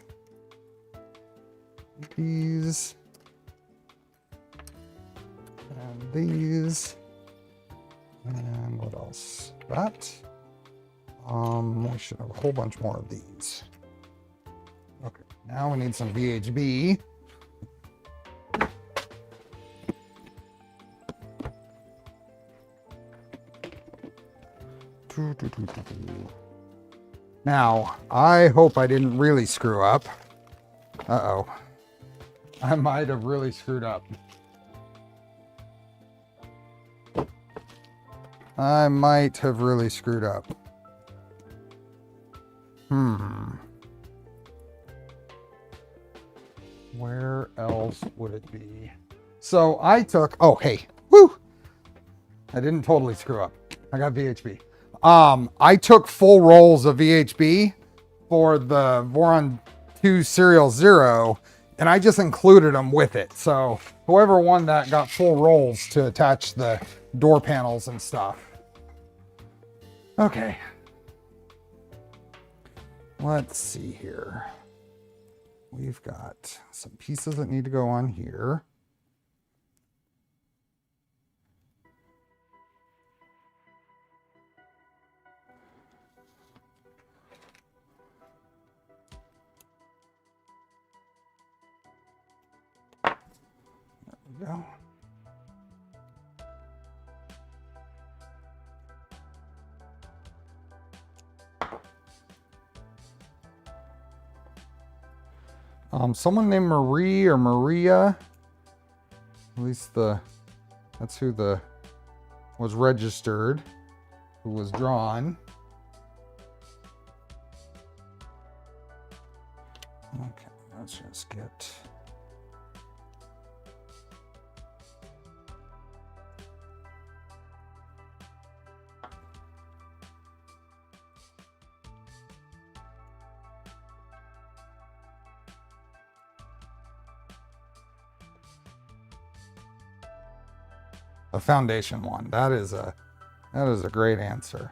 and these, and what else? That. We should have a whole bunch more of these. Okay, now we need some VHB. Now, I hope I didn't really screw up. Uh-oh. I might have really screwed up. I might have really screwed up. Where else would it be? So I took, oh, hey, woo! I didn't totally screw up. I got VHB. I took full rolls of VHB for the Voron 2 Serial 0, and I just included them with it. So whoever won that got full rolls to attach the door panels and stuff. Okay. Let's see here. We've got some pieces that need to go on here. Go. Someone named Marie or Maria, at least that's who was registered, who was drawn. Okay, let's just get a foundation one. That is a great answer.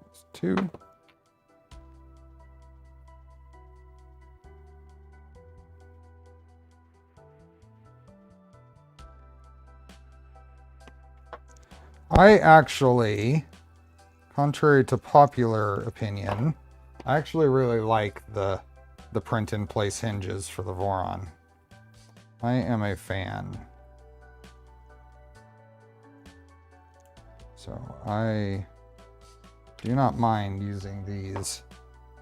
That's 2. I actually, contrary to popular opinion, I actually really like the print-in-place hinges for the Voron. I am a fan. So I do not mind using these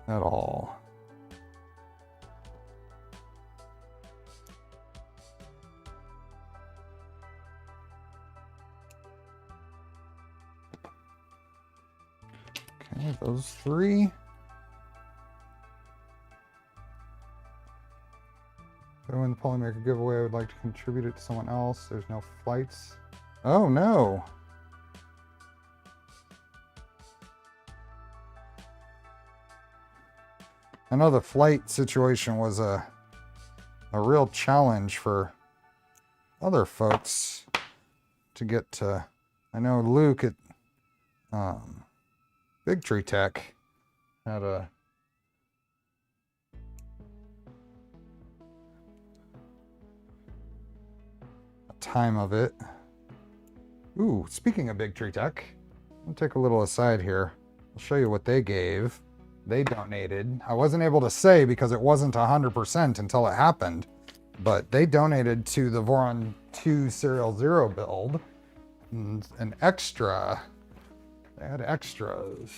at all. Okay, those 3. If I win the Polymaker giveaway, I would like to contribute it to someone else. There's no flights. Oh no. I know the flight situation was a real challenge for other folks to get to. I know Luke at Big Tree Tech had a time of it. Ooh, speaking of Big Tree Tech, I'll take a little aside here. I'll show you what they gave. They donated. I wasn't able to say because it wasn't 100% until it happened, but they donated to the Voron 2 Serial 0 build an extra. They had extras.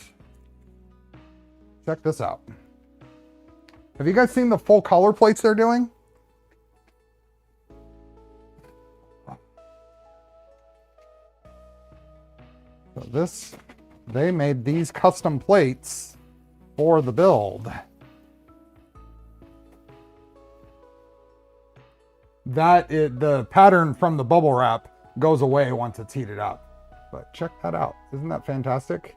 Check this out. Have you guys seen the full color plates they're doing? So they made these custom plates for the build. The pattern from the bubble wrap goes away once it's heated up. But check that out. Isn't that fantastic?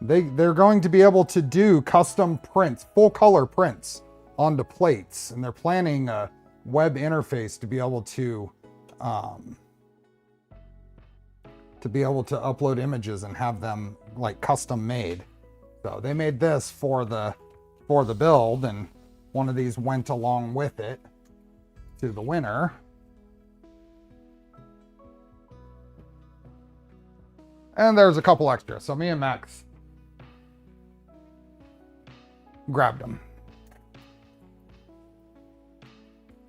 They're going to be able to do custom prints, full color prints onto plates, and they're planning a web interface to be able to upload images and have them like custom made. So they made this for the build, and one of these went along with it to the winner. And there's a couple extra. So me and Max grabbed them.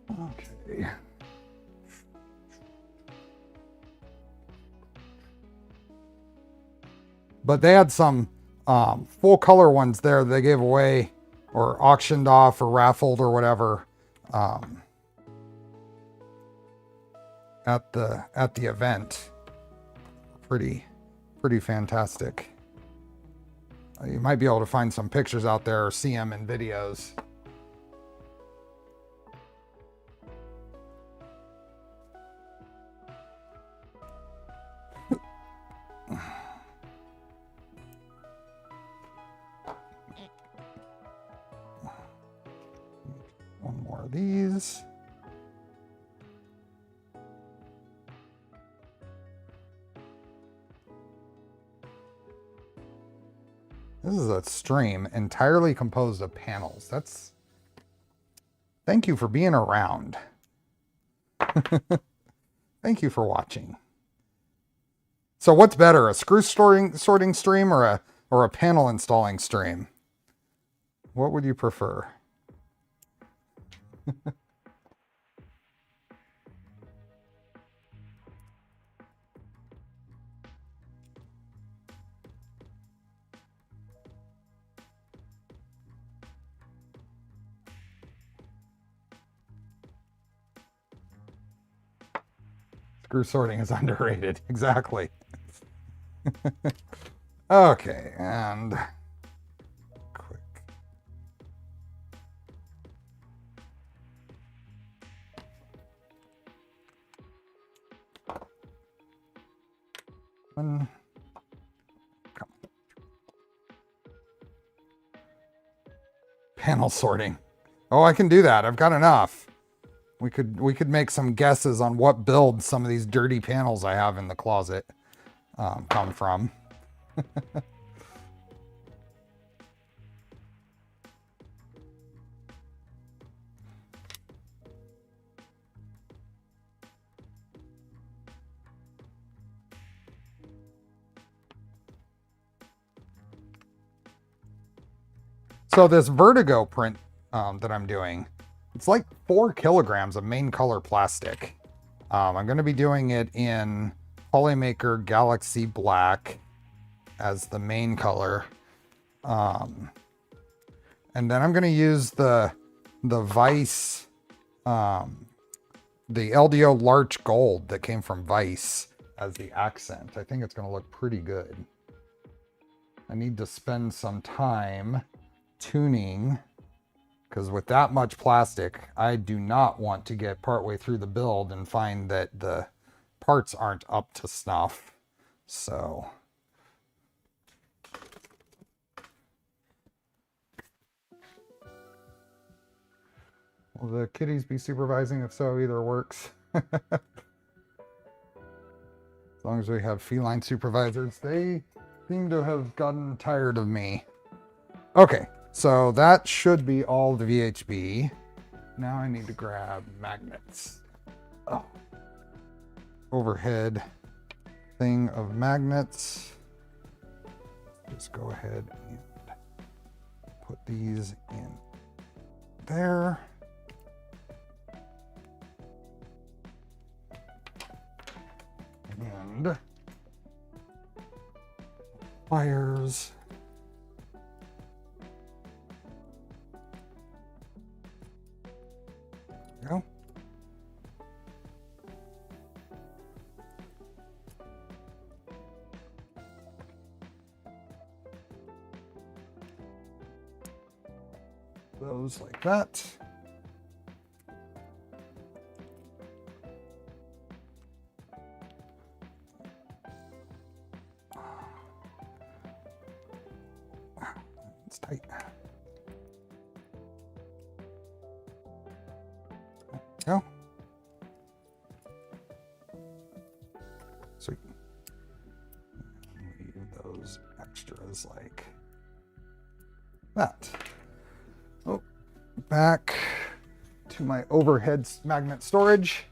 Okay. But they had some full color ones there they gave away or auctioned off or raffled or whatever at the event. Pretty pretty fantastic. You might be able to find some pictures out there or see them in videos. One more of these. This is a stream entirely composed of panels. That's... Thank you for being around. Thank you for watching. So what's better, a screw sorting stream or a panel installing stream? What would you prefer? Screw sorting is underrated. Exactly. Okay, and quick. Come. Panel sorting. Oh, I can do that. I've got enough. We could make some guesses on what build some of these dirty panels I have in the closet come from. So this Vertigo print that I'm doing, it's like 4 kilograms of main color plastic. I'm going to be doing it in Polymaker Galaxy Black as the main color. And then I'm going to use the Vice, the LDO Larch Gold that came from Vice as the accent. I think it's going to look pretty good. I need to spend some time tuning, because with that much plastic, I do not want to get partway through the build and find that the parts aren't up to snuff. So will the kitties be supervising? If so, either works. As long as we have feline supervisors. They seem to have gotten tired of me. Okay. So that should be all the VHB. Now I need to grab magnets. Oh. Overhead thing of magnets. Just go ahead and put these in there. And wires. Go. Those like that. It's tight. Go. Sweet. Leave those extras like that. Oh, back to my overhead magnet storage.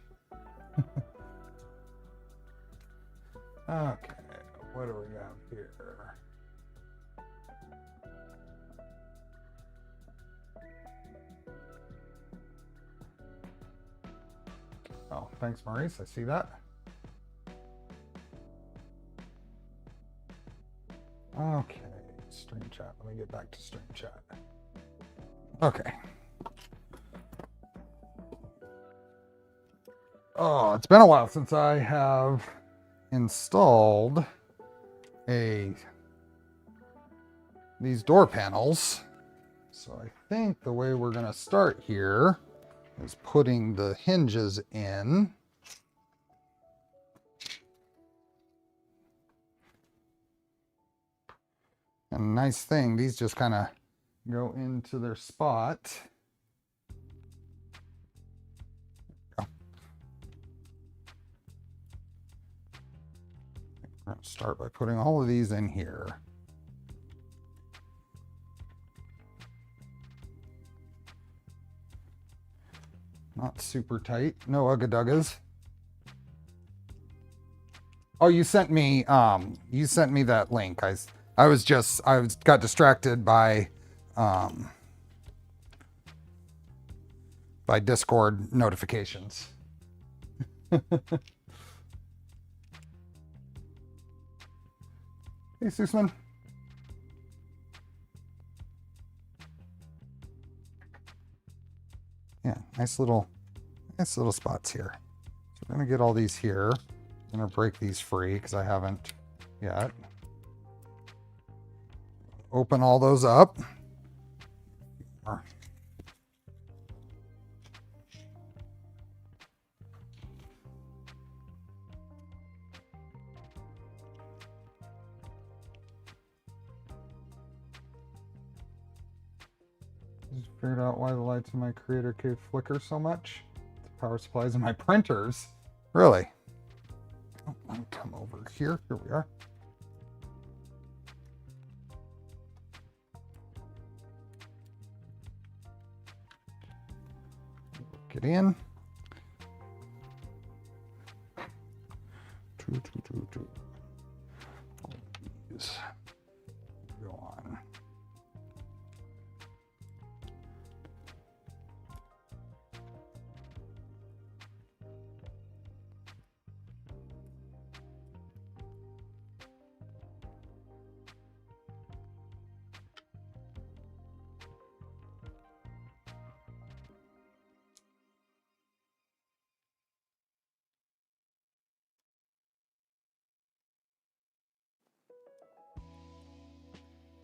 Okay, what do we have here? Oh, thanks, Maurice. I see that. Okay, stream chat. Let me get back to stream chat. Okay. Oh, it's been a while since I have installed these door panels. So I think the way we're going to start here is putting the hinges in. And nice thing, these just kind of go into their spot. We're going to start by putting all of these in here. Not super tight, no ugga-duggas. Oh, you sent me that link. I got distracted by Discord notifications. Hey, Susman. Yeah, nice little spots here. So we're gonna get all these here. I'm gonna break these free because I haven't yet. Open all those up. Just figured out why the lights in my creator cave flicker so much. The power supplies in my printers. Really? Oh, let me come over here. Here we are. Get in. Two. These go on.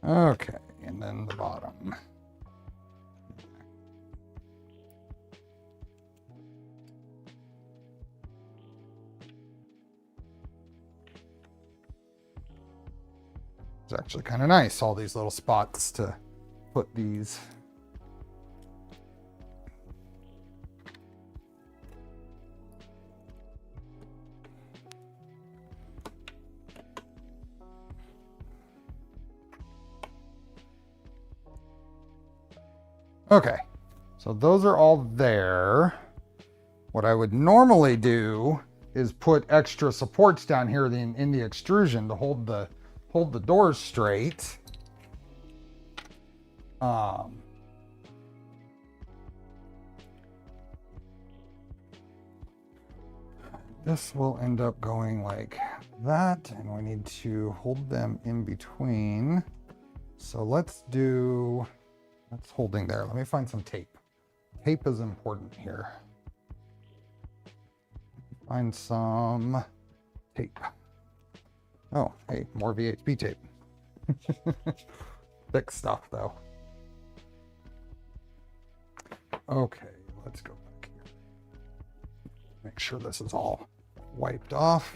Okay, and then the bottom. It's actually kind of nice, all these little spots to put these. Okay, so those are all there. What I would normally do is put extra supports down here in the extrusion to hold the doors straight. This will end up going like that, and we need to hold them in between. So let's do, that's holding there. Let me find some tape. Tape is important here. Find some tape. Oh, hey, more VHP tape. Thick stuff though. Okay, let's go back here. Make sure this is all wiped off.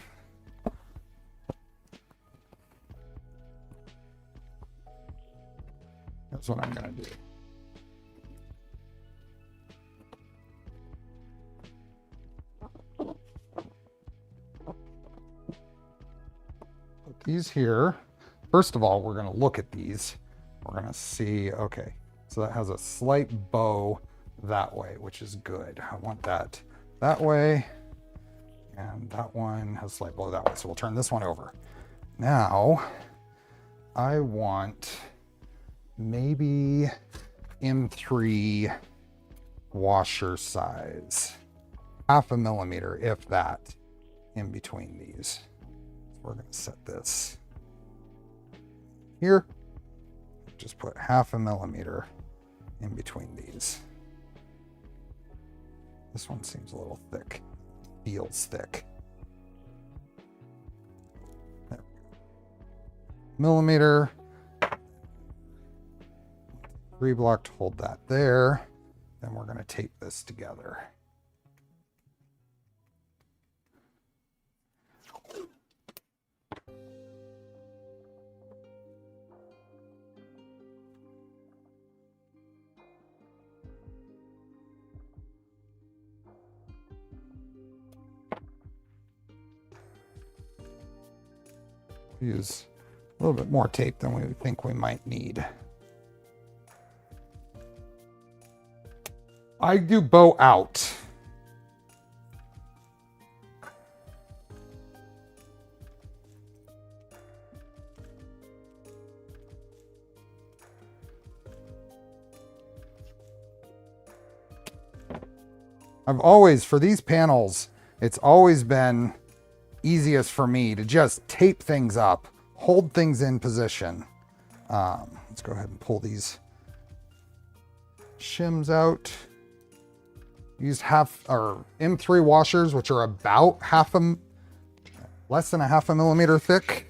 That's what I'm gonna do. Put these here. First of all, we're gonna look at these. We're gonna see, okay, so that has a slight bow that way, which is good. I want that way, and that one has a slight bow that way. So we'll turn this one over. Now, I want maybe M3 washer size, 0.5 millimeter, if that, in between these. So we're gonna set this here. Just put 0.5 millimeter in between these. This one seems a little thick, feels thick. There we go. millimeter. 3 block to hold that there. Then we're going to tape this together. Use a little bit more tape than we think we might need. I do bow out. I've always, for these panels, it's always been easiest for me to just tape things up, hold things in position. Let's go ahead and pull these shims out. Used M3 washers, which are about less than a half a millimeter thick.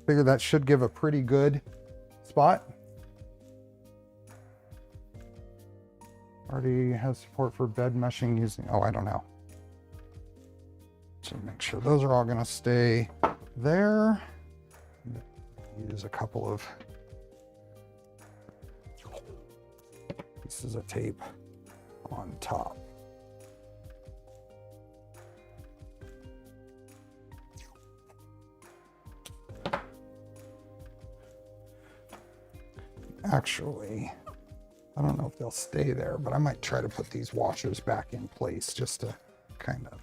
Figure that should give a pretty good spot. Already has support for bed meshing using, oh, I don't know. So make sure those are all going to stay there. Use a couple of pieces of tape on top. Actually, I don't know if they'll stay there, but I might try to put these washers back in place just to kind of.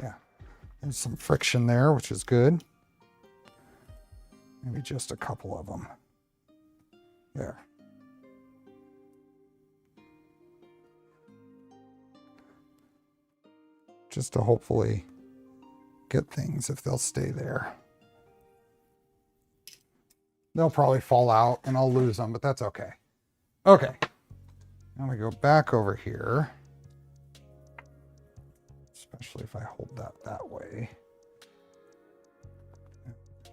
Yeah, there's some friction there, which is good. Maybe just a couple of them. There. Just to hopefully get things if they'll stay there. They'll probably fall out and I'll lose them, but that's okay. Okay. Now we go back over here. Especially if I hold that way.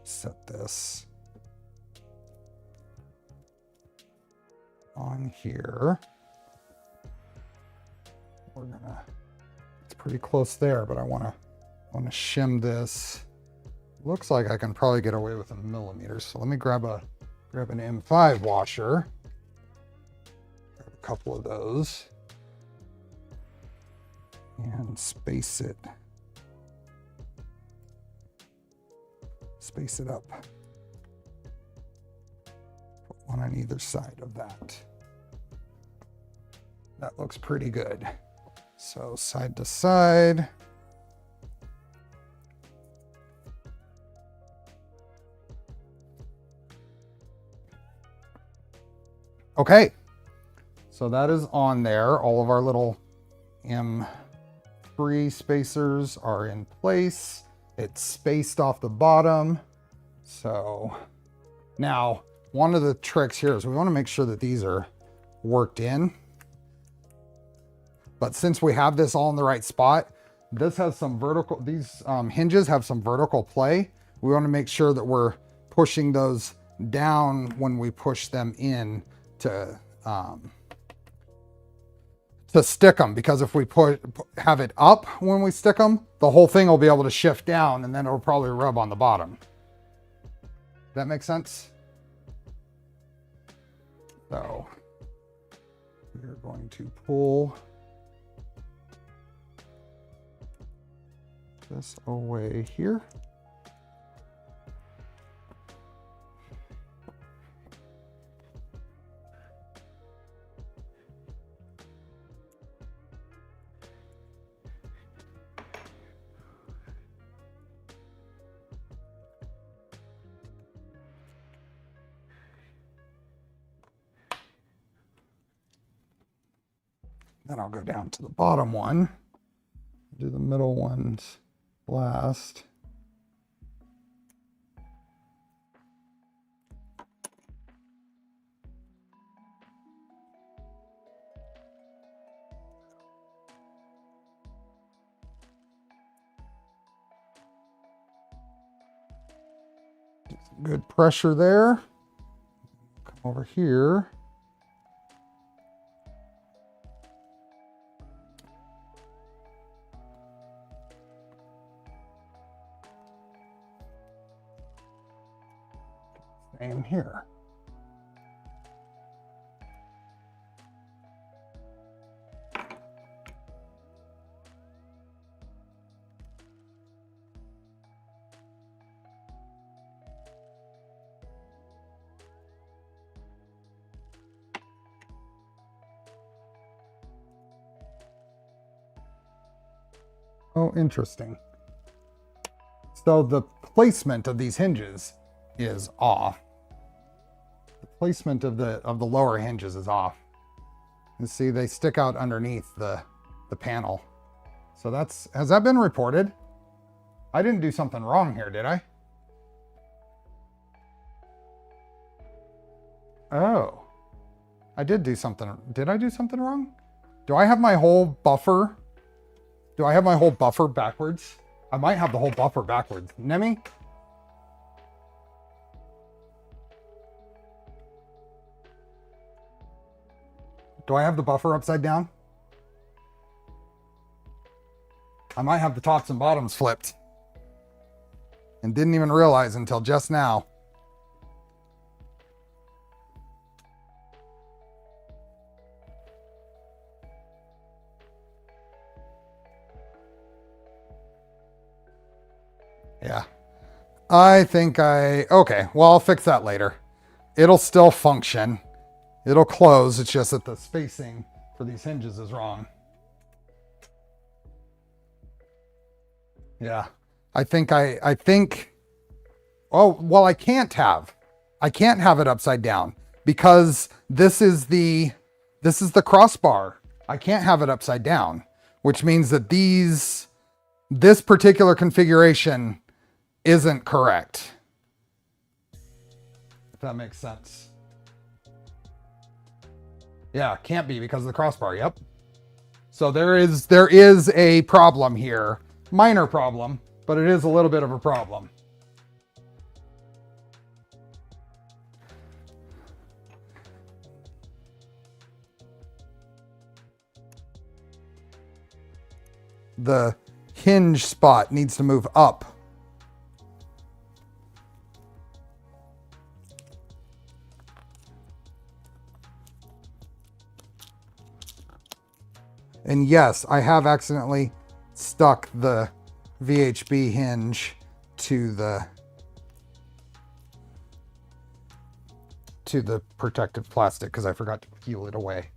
Set this on here. We're gonna, it's pretty close there, but I wanna shim this. Looks like I can probably get away with a millimeter. So let me grab an M5 washer. Grab a couple of those. And space it up. Put one on either side of that. That looks pretty good. So side to side. Okay, so that is on there. All of our little M3 spacers are in place. It's spaced off the bottom. So now one of the tricks here is we want to make sure that these are worked in. But since we have this all in the right spot, this has some vertical, these hinges have some vertical play. We want to make sure that we're pushing those down when we push them in to stick them, because if we have it up when we stick them, the whole thing will be able to shift down and then it'll probably rub on the bottom. That makes sense? So we're going to pull this away here. Then I'll go down to the bottom one, do the middle ones last. Good pressure there. Come over here. Same here. Oh, interesting. So the placement of these hinges is off. The placement of the lower hinges is off. You see, they stick out underneath the panel. So has that been reported? I didn't do something wrong here, did I? Oh, I did do something. Did I do something wrong? Do I have my whole buffer? Do I have my whole buffer backwards? I might have the whole buffer backwards. Nemi? Do I have the buffer upside down? I might have the tops and bottoms flipped. And didn't even realize until just now. Yeah. I think okay, well, I'll fix that later. It'll still function. It'll close. It's just that the spacing for these hinges is wrong. Yeah. I think, oh, well, I can't have it upside down because this is the crossbar. I can't have it upside down, which means that this particular configuration isn't correct. If that makes sense. Yeah, can't be because of the crossbar. Yep. So there is a problem here. Minor problem, but it is a little bit of a problem. The hinge spot needs to move up. And yes, I have accidentally stuck the VHB hinge to the protective plastic because I forgot to peel it away.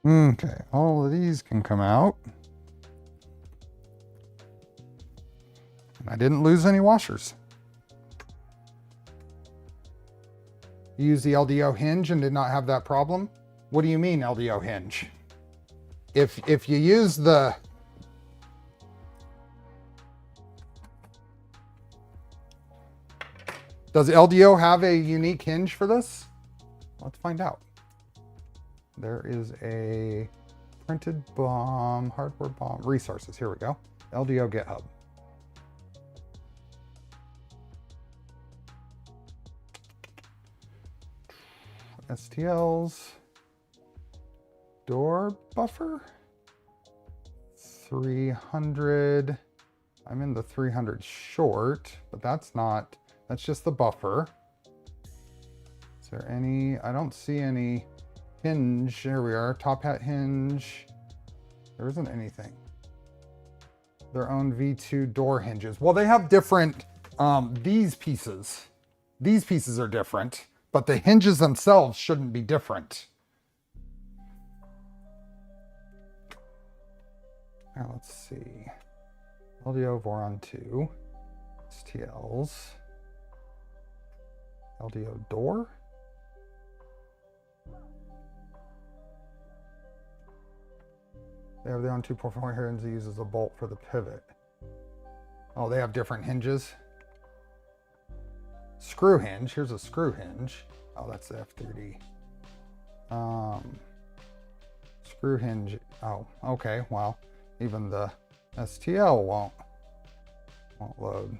Okay, all of these can come out. I didn't lose any washers. You used the LDO hinge and did not have that problem? What do you mean LDO hinge? If you use the... Does LDO have a unique hinge for this? Let's find out. There is a printed bomb, hardware bomb, resources. Here we go. LDO GitHub. STLs. Door buffer. 300. I'm in the 300 short, but that's just the buffer. Is there any, I don't see any hinge. There we are, top hat hinge. There isn't anything. Their own V2 door hinges. Well, they have different, these pieces are different, but the hinges themselves shouldn't be different. Now let's see. LDO Voron 2. STLs. LDO door. They have their own 2.4 here and uses a bolt for the pivot. Oh, they have different hinges. Screw hinge. Here's a screw hinge. Oh, that's the F30. Screw hinge. Oh, okay. Well, even the STL won't load.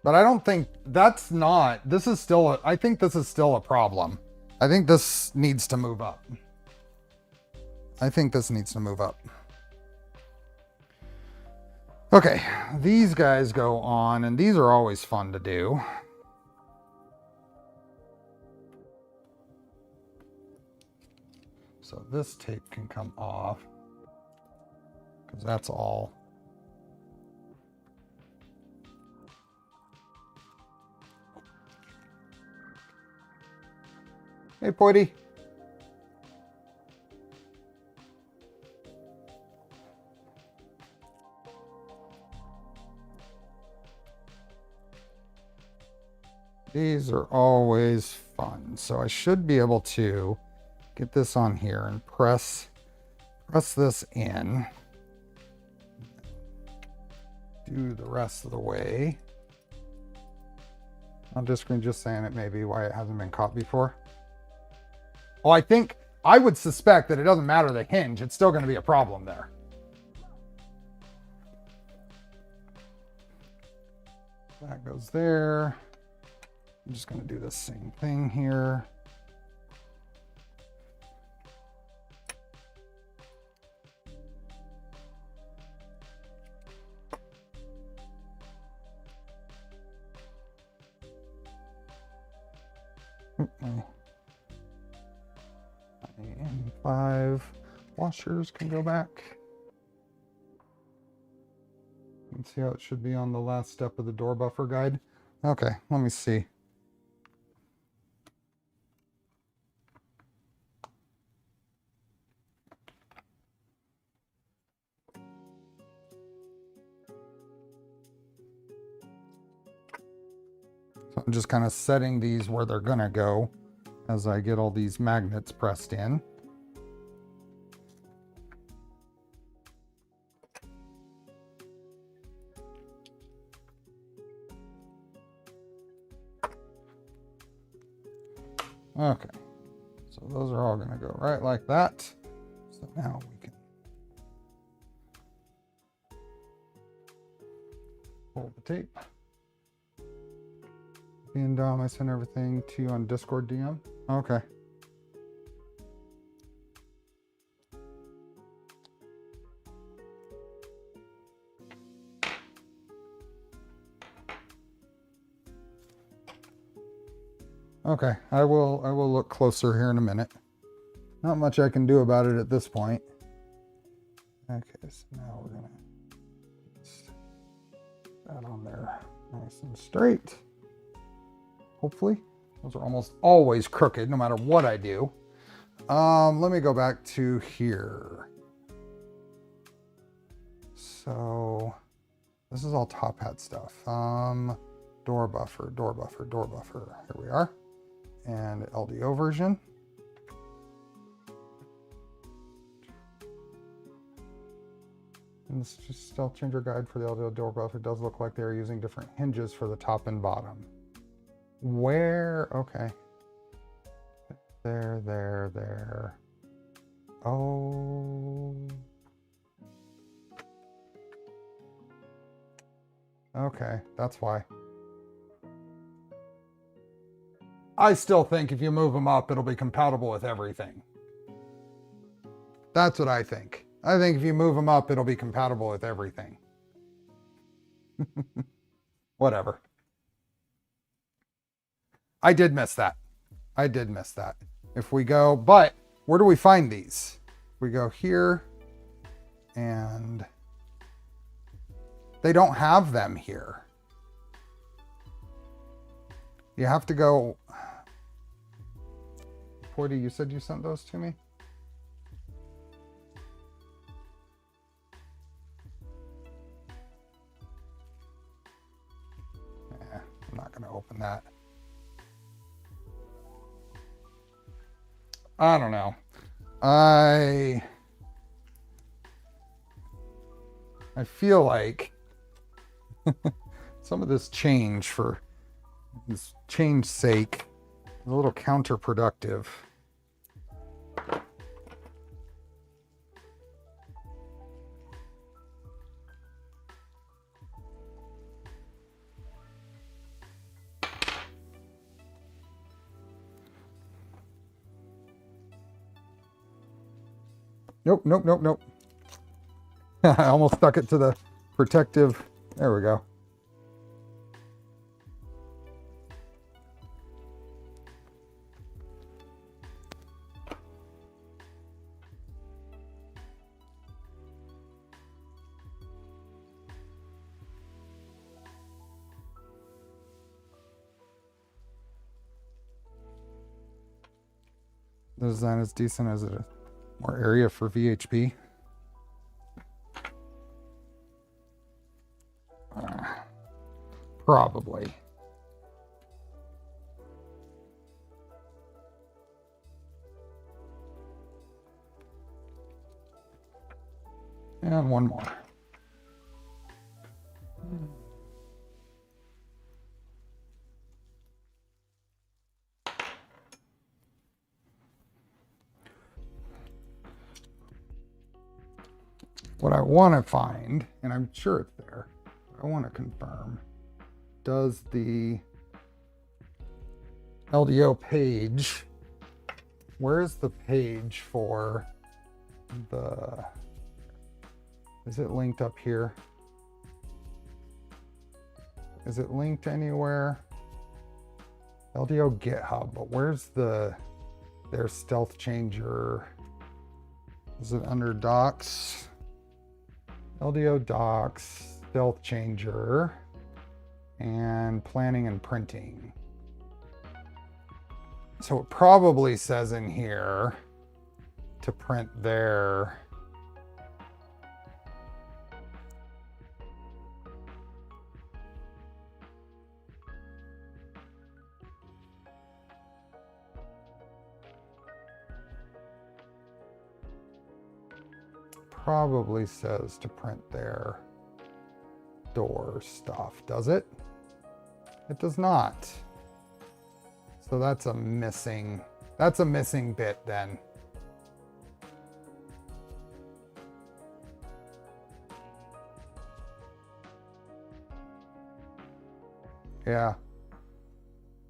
But I don't think that's not. This is still. I think this is still a problem. I think this needs to move up. I think this needs to move up. Okay, these guys go on, and these are always fun to do. So this tape can come off, because that's all. Hey, Poity. These are always fun. So I should be able to get this on here and press this in. Do the rest of the way. On this screen, just saying it may be why it hasn't been caught before. Well, I would suspect that it doesn't matter the hinge. It's still going to be a problem there. That goes there. I'm just going to do the same thing here. And 5 washers can go back. You can see how it should be on the last step of the door buffer guide. Okay, let me see. So I'm just kind of setting these where they're gonna go as I get all these magnets pressed in. Okay, so those are all gonna go right like that. So now we can pull the tape. And I sent everything to you on Discord DM. Okay. Okay, I will look closer here in a minute. Not much I can do about it at this point. Okay, so now we're gonna put that on there nice and straight. Hopefully. Those are almost always crooked no matter what I do. Let me go back to here. So this is all top hat stuff. Door buffer, door buffer, door buffer. Here we are. And LDO version. And this is just StealthChanger guide for the LDO door buffer. It does look like they're using different hinges for the top and bottom. Where? Okay. There. Oh. Okay, that's why. I still think if you move them up, it'll be compatible with everything. That's what I think. I think if you move them up, it'll be compatible with everything. Whatever. I did miss that. I did miss that. If we go, but where do we find these? We go here and they don't have them here. You have to go. Porty, you said you sent those to me? that. I don't know. I feel like some of this change for this change's sake is a little counterproductive. Nope, nope, nope, nope. I almost stuck it to the protective. There we go. The design is decent. Is it more area for VHP? Probably. And one more. What I want to find, and I'm sure it's there, I want to confirm, does the LDO page, where's the page for the, is it linked up here? Is it linked anywhere? LDO GitHub, but where's their StealthChanger? Is it under docs? LDO docs, StealthChanger, and planning and printing. So it probably says in here to print there. Probably says to print their door stuff, does it? It does not. So that's a missing bit then. Yeah.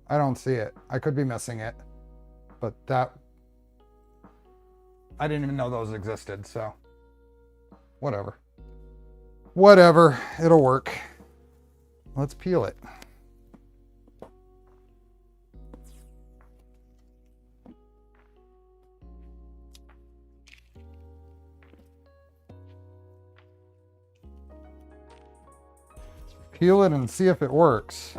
I don't see it. I could be missing it, but I didn't even know those existed, so whatever. Whatever, it'll work. Let's peel it. Peel it and see if it works.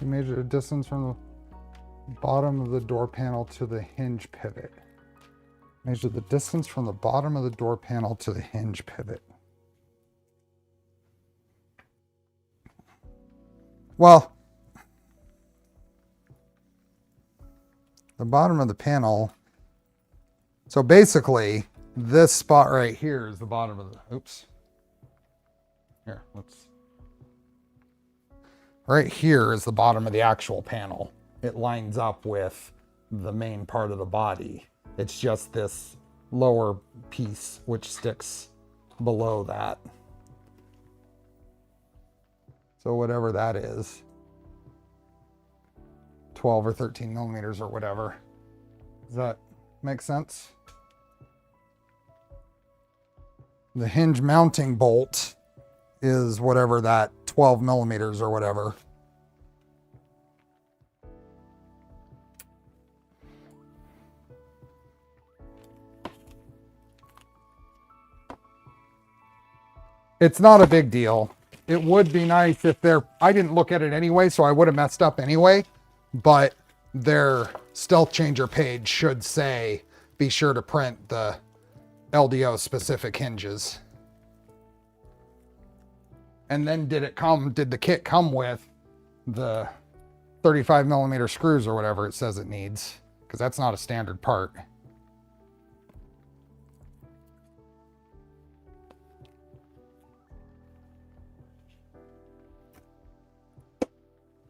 You measure the distance from the bottom of the door panel to the hinge pivot. Measure the distance from the bottom of the door panel to the hinge pivot. Well, the bottom of the panel. So basically, this spot right here is the bottom of the, oops. Here, let's. Right here is the bottom of the actual panel. It lines up with the main part of the body. It's just this lower piece which sticks below that. So whatever that is, 12 or 13 millimeters or whatever. Does that make sense? The hinge mounting bolt is whatever that 12 millimeters or whatever. It's not a big deal. it would be nice if I didn't look at it anyway, so I would have messed up anyway, but their StealthChanger page should say, be sure to print the LDO specific hinges. And then did the kit come with the 35 millimeter screws or whatever it says it needs? Because that's not a standard part.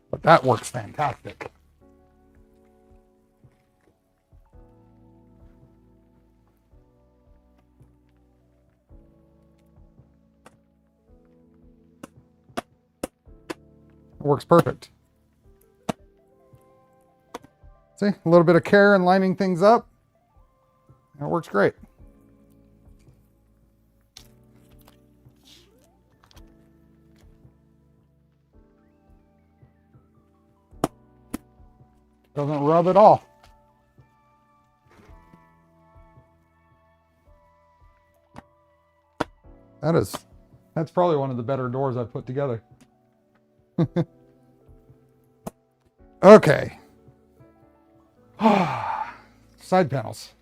But that works fantastic. It works perfect. See, a little bit of care in lining things up. It works great. Doesn't rub at all. That's probably one of the better doors I've put together. Okay. Side panels.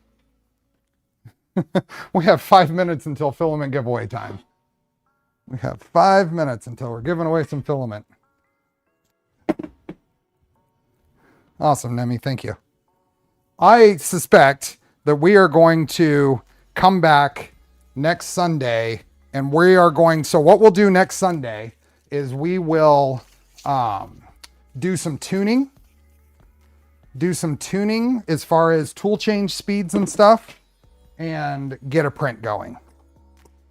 We have 5 minutes until filament giveaway time. We have 5 minutes until we're giving away some filament. Awesome, Nemi. Thank you. I suspect that we are going to come back next Sunday, and we are going, so what we'll do next Sunday is we will do some tuning as far as tool change speeds and stuff, and get a print going.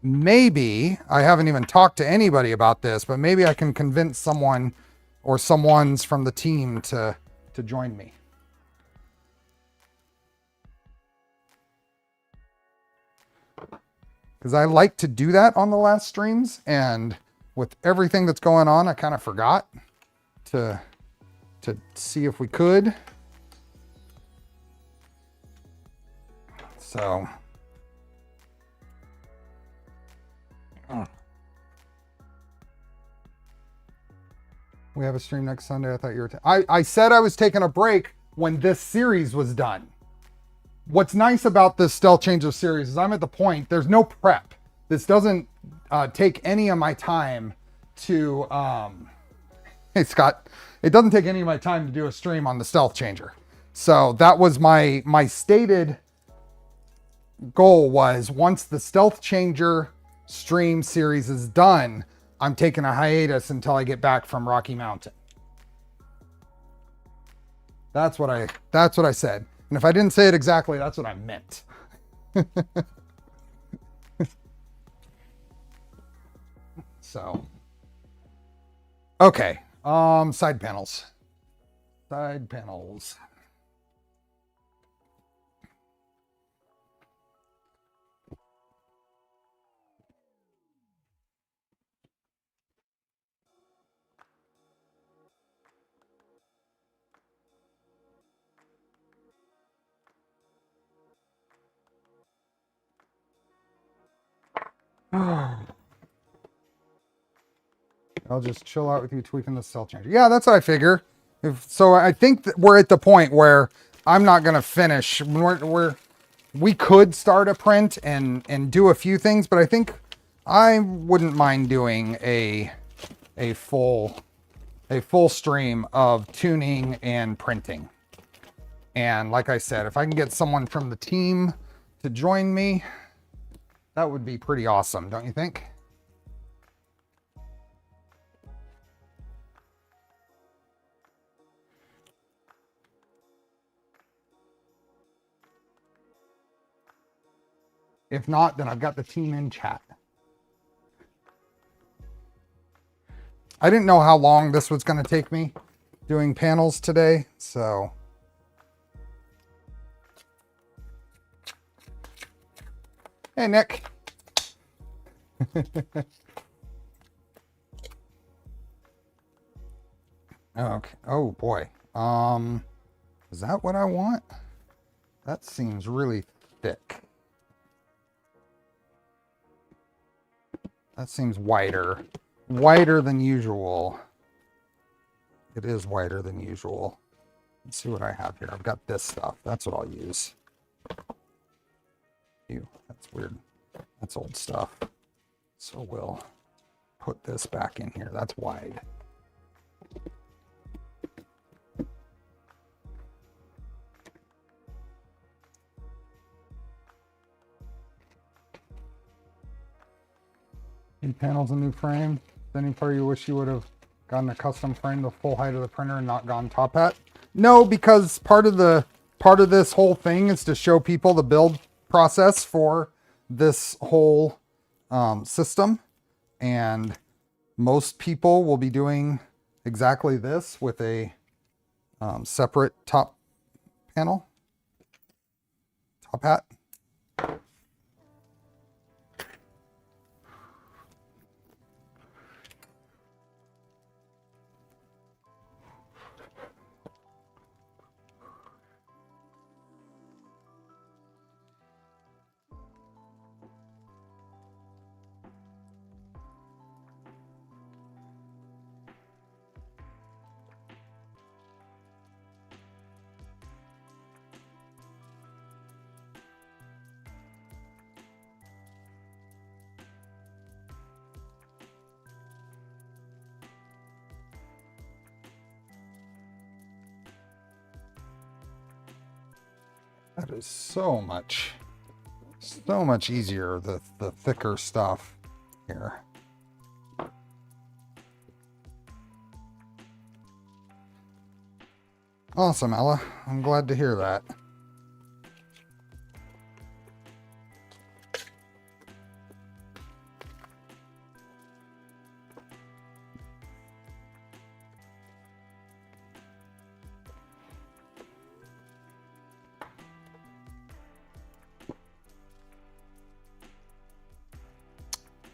Maybe, I haven't even talked to anybody about this, but maybe I can convince someone or someone's from the team to join me. Because I like to do that on the last streams, and with everything that's going on, I kind of forgot to see if we could. So we have a stream next Sunday. I thought you were I said I was taking a break when this series was done. What's nice about this StealthChanger series is I'm at the point, there's no prep. This doesn't take any of my time to, hey Scott, it doesn't take any of my time to do a stream on the StealthChanger. So that was my stated goal, was once the StealthChanger stream series is done, I'm taking a hiatus until I get back from Rocky Mountain. That's what I said. And if I didn't say it exactly, that's what I meant. So, okay. Side panels. Side panels. I'll just chill out with you tweaking the StealthChanger. Yeah, that's what I figure. So I think that we're at the point where I'm not going to finish. We could start a print and do a few things, but I think I wouldn't mind doing a full stream of tuning and printing. And like I said, if I can get someone from the team to join me, that would be pretty awesome, don't you think? If not, then I've got the team in chat. I didn't know how long this was going to take me doing panels today, so. Hey, Nick. Okay. Oh boy. Is that what I want? That seems really thick. That seems wider. wider than usual. It is wider than usual. Let's see what I have here. I've got this stuff. That's what I'll use. Ew, that's weird. That's old stuff. So we'll put this back in here. That's wide. New panels and new frame. Any part you wish you would have gotten a custom frame the full height of the printer and not gone top hat? No, because part of this whole thing is to show people the build process for this whole system, and most people will be doing exactly this with a separate top panel, top hat. That is so much easier, the thicker stuff here. Awesome, Ella. I'm glad to hear that.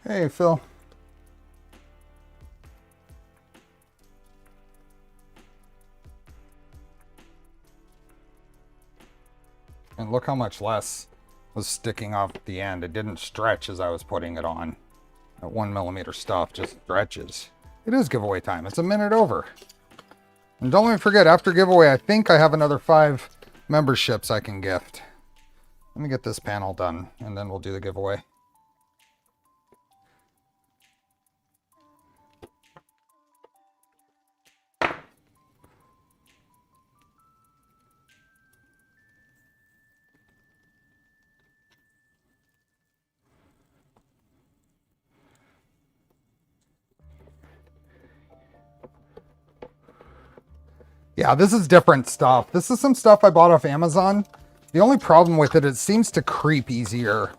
Hey, Phil. And look how much less was sticking off at the end. It didn't stretch as I was putting it on. That 1mm stuff just stretches. It is giveaway time. It's a minute over. And don't let me forget, after giveaway, I think I have another 5 memberships I can gift. Let me get this panel done, and then we'll do the giveaway. Yeah, this is different stuff. This is some stuff I bought off Amazon. The only problem with it, it seems to creep easier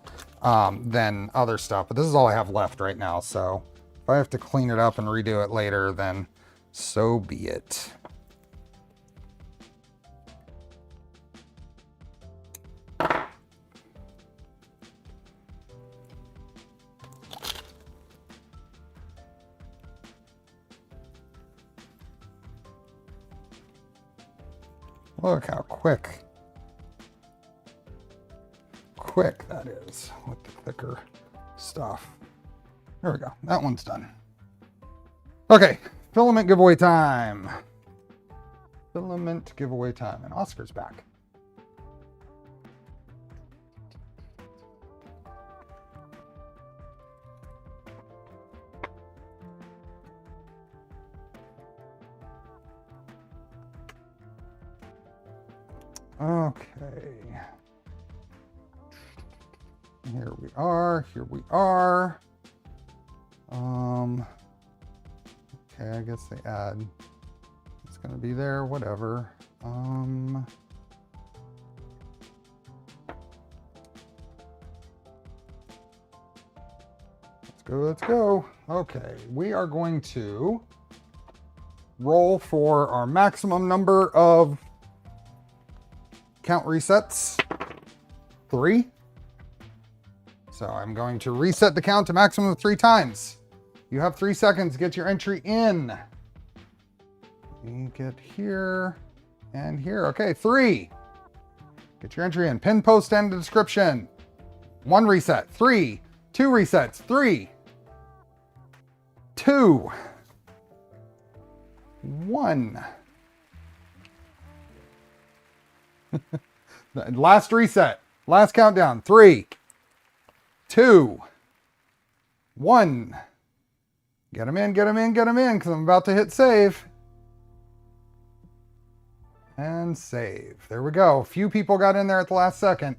than other stuff. But this is all I have left right now. So if I have to clean it up and redo it later, then so be it. Look how quick that is with the thicker stuff. There we go. That one's done. Okay, filament giveaway time. Filament giveaway time. And Oscar's back. Okay. Here we are. Okay, I guess they add. It's gonna be there, whatever. Let's go. Okay, we are going to roll for our maximum number of count resets, 3. So I'm going to reset the count to maximum of 3 times. You have 3 seconds to get your entry in. You get here and here. Okay, 3. Get your entry in. Pin, post, and the description. 1 reset, 3. 2 resets, 3. 2 2, 1. Last reset. Last countdown. 3, 2, 1. Get them in, get them in, get them in, because I'm about to hit save. And save. There we go. A few people got in there at the last second.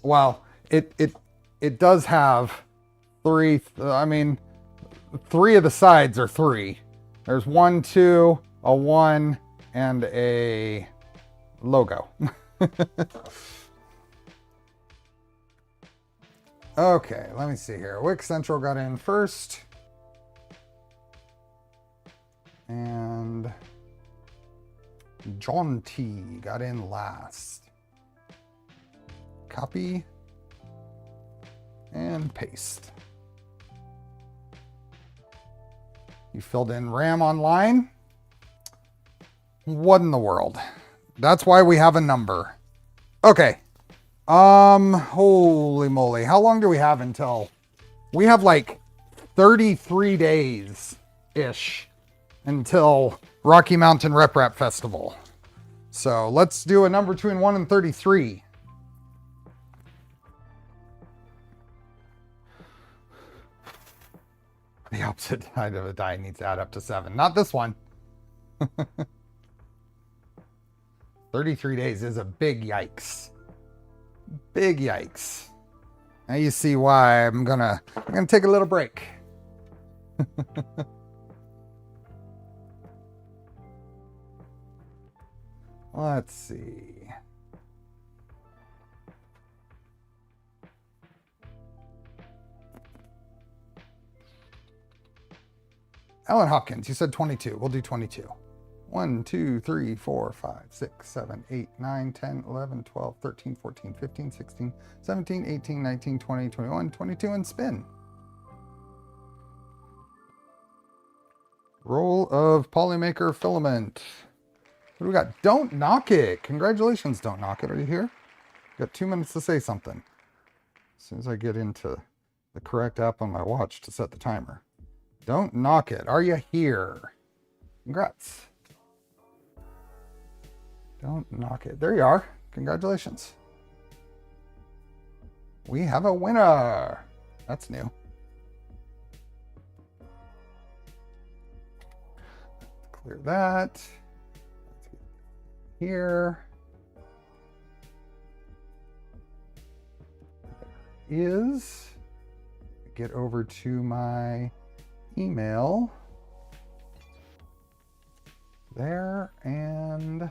Well, it does have 3, I mean, 3 of the sides are 3. There's 1, 2, a 1, and a logo. Okay, let me see here. Wick Central got in first. And John T got in last. Copy and paste. You filled in RAM online? What in the world? That's why we have a number. Okay. Holy moly. How long do we have until? We have like 33 days-ish until Rocky Mountain Rep Rap Festival. So let's do a number between 1 and 33. The opposite side of a die needs to add up to 7. Not this one. 33 days is a big yikes. Big yikes. Now you see why I'm gonna take a little break. Let's see. Alan Hopkins, you said 22. We'll do 22. 1, 2, 3, 4, 5, 6, 7, 8, 9, 10, 11, 12, 13, 14, 15, 16, 17, 18, 19, 20, 21, 22, and spin. Roll of Polymaker Filament. What do we got? Don't Knock It. Congratulations, Don't Knock It. Are you here? Got 2 minutes to say something. As soon as I get into the correct app on my watch to set the timer. Don't Knock It. Are you here? Congrats. Don't Knock It. There you are. Congratulations. We have a winner. That's new. Clear that. Here. Is. Get over to my email. There and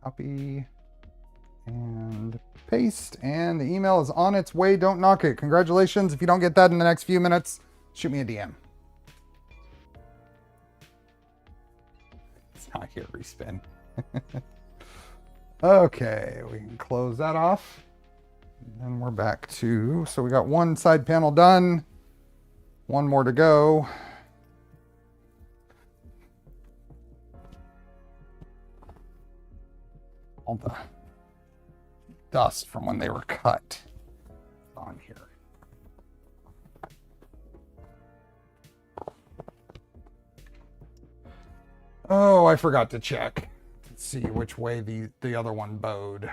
copy and paste, and the email is on its way. Don't Knock It. Congratulations. If you don't get that in the next few minutes, shoot me a DM. It's not here, respin. Okay, we can close that off. And we're back to, so we got 1 side panel done. 1 more to go. All the dust from when they were cut on here. Oh, I forgot to check. Let's see which way the other one bowed.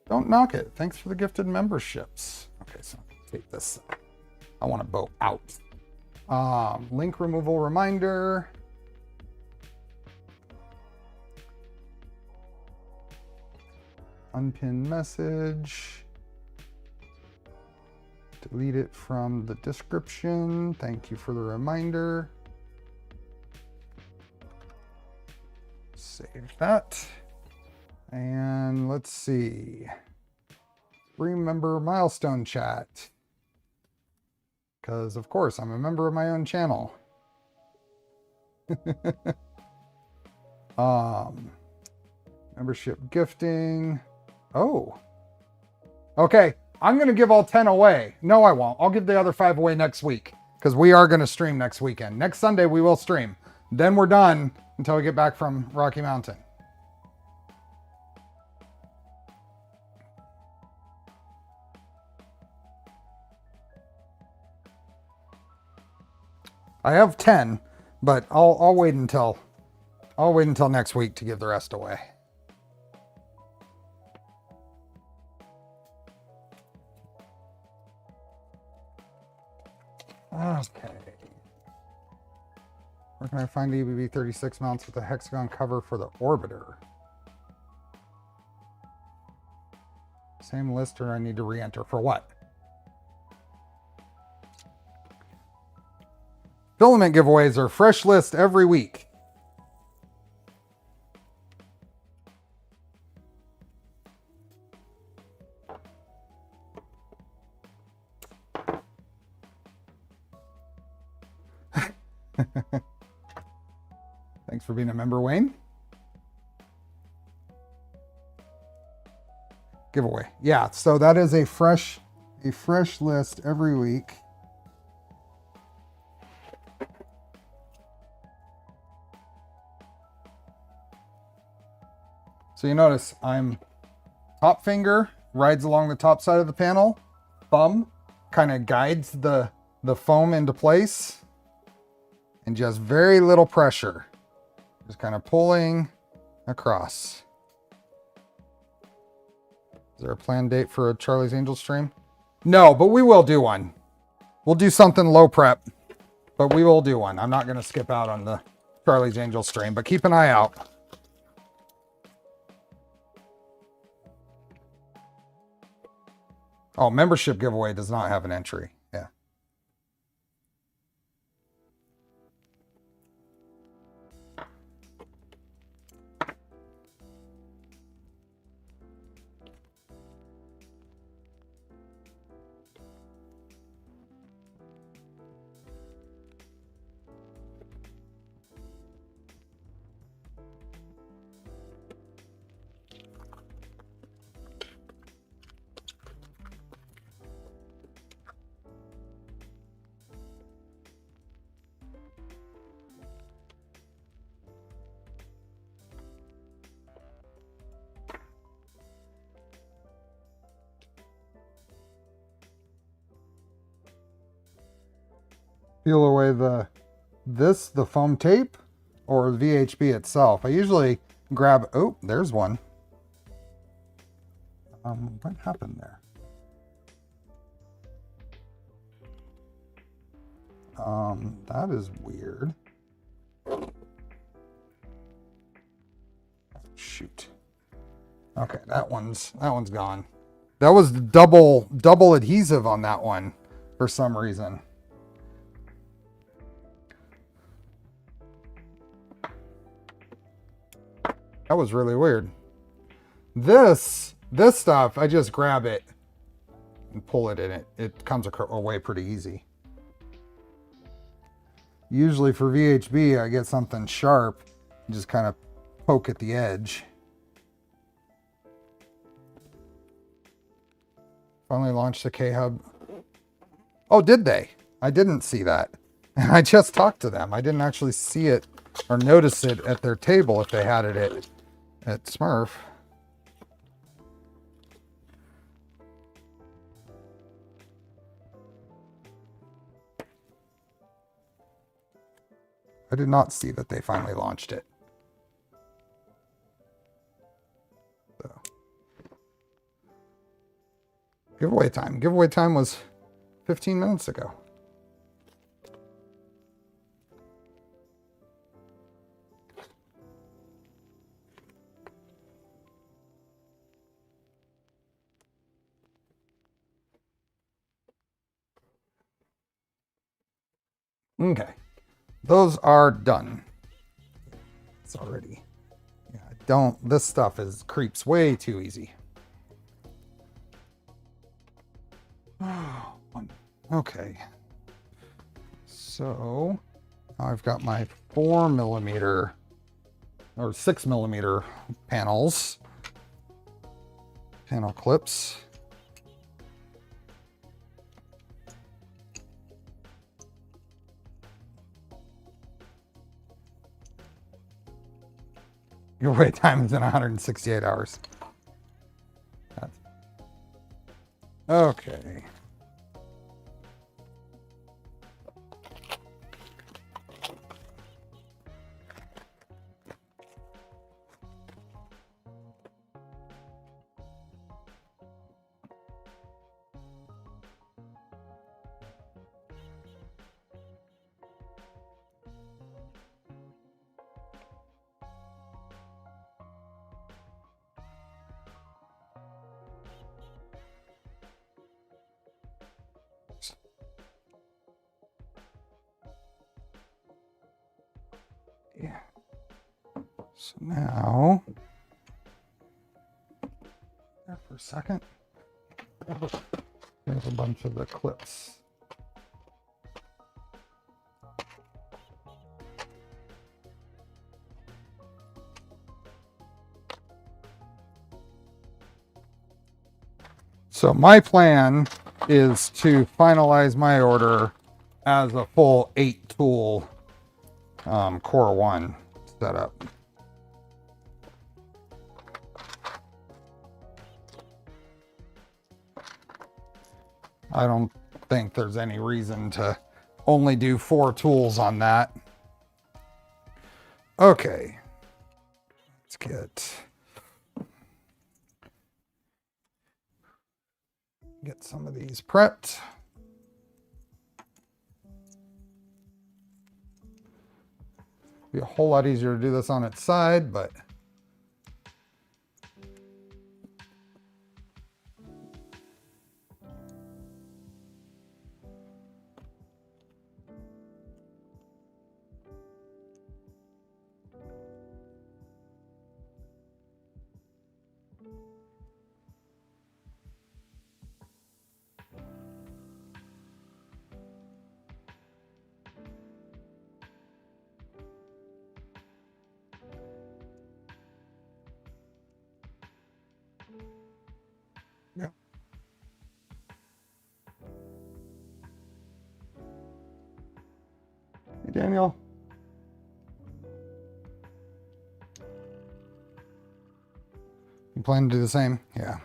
Don't Knock It. Thanks for the gifted memberships. Okay, so take this. I want to bow out. Link removal reminder. Unpinned message. Delete it from the description. Thank you for the reminder. Save that. And let's see. Remember milestone chat. Because, of course, I'm a member of my own channel. Membership gifting. Oh. Okay. I'm going to give all 10 away. No, I won't. I'll give the other 5 away next week. Because we are going to stream next weekend. Next Sunday, we will stream. Then we're done until we get back from Rocky Mountain. I have 10, but I'll wait until next week to give the rest away. Okay. Where can I find EBB 36 mounts with a hexagon cover for the orbiter? Same list, or I need to re-enter for what? Filament giveaways are fresh list every week. Thanks for being a member, Wayne. Giveaway. Yeah, so that is a fresh list every week. So you notice I'm top finger rides along the top side of the panel, thumb kind of guides the foam into place, and just very little pressure. Just kind of pulling across. Is there a planned date for a Charlie's Angels stream? No, but we will do one. We'll do something low prep, but we will do one. I'm not going to skip out on the Charlie's Angels stream, but keep an eye out. Oh, membership giveaway does not have an entry. Yeah. Peel away the foam tape or VHB itself. I usually grab, oh, there's one. What happened there? That is weird. Shoot. Okay, that one's gone. That was double adhesive on that one for some reason. That was really weird. This stuff, I just grab it and pull it in. It comes away pretty easy. Usually for VHB, I get something sharp and just kind of poke at the edge. Finally launched the K-Hub. Oh, did they? I didn't see that. And I just talked to them. I didn't actually see it or notice it at their table if they had it at Smurf. I did not see that they finally launched it. So. Giveaway time. Giveaway time was 15 minutes ago. Okay, those are done. It's already, yeah, this stuff creeps way too easy. Okay, so I've got my 4mm or 6mm panels, panel clips. Your wait time is in 168 hours. That's... Okay. Yeah. So now, there for a second, there's a bunch of the clips. So my plan is to finalize my order as a full 8 tool Core 1 setup. I don't think there's any reason to only do 4 tools on that. Okay, let's get some of these prepped. Be a whole lot easier to do this on its side, but yeah. Hey, Daniel. You plan to do the same? Yeah.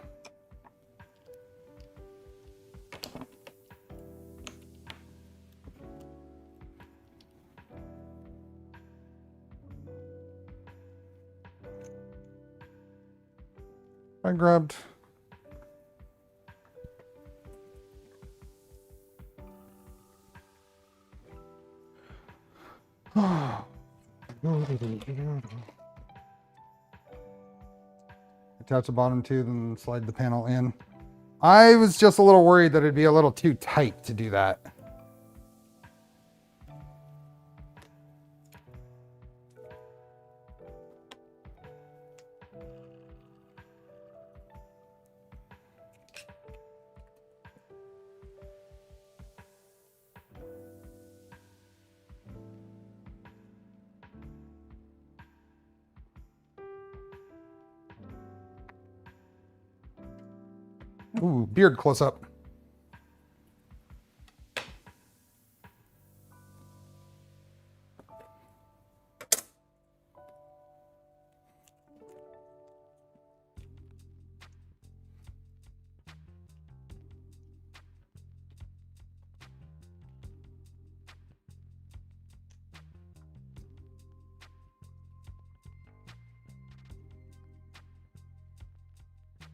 I grabbed attach the bottom two, then slide the panel in. I was just a little worried that it'd be a little too tight to do that. Ooh, beard close up.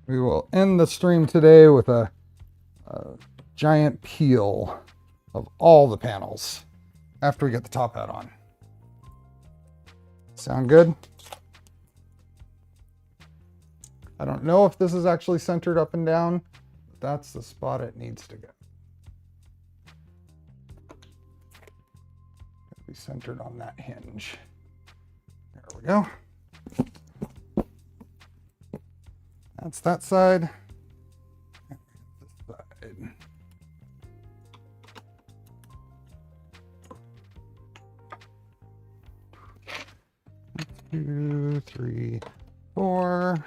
We will end the stream today with a giant peel of all the panels after we get the top hat on. Sound good? I don't know if this is actually centered up and down, but that's the spot it needs to go. Be centered on that hinge. There we go. That's that side. This side. 2, 3, 4.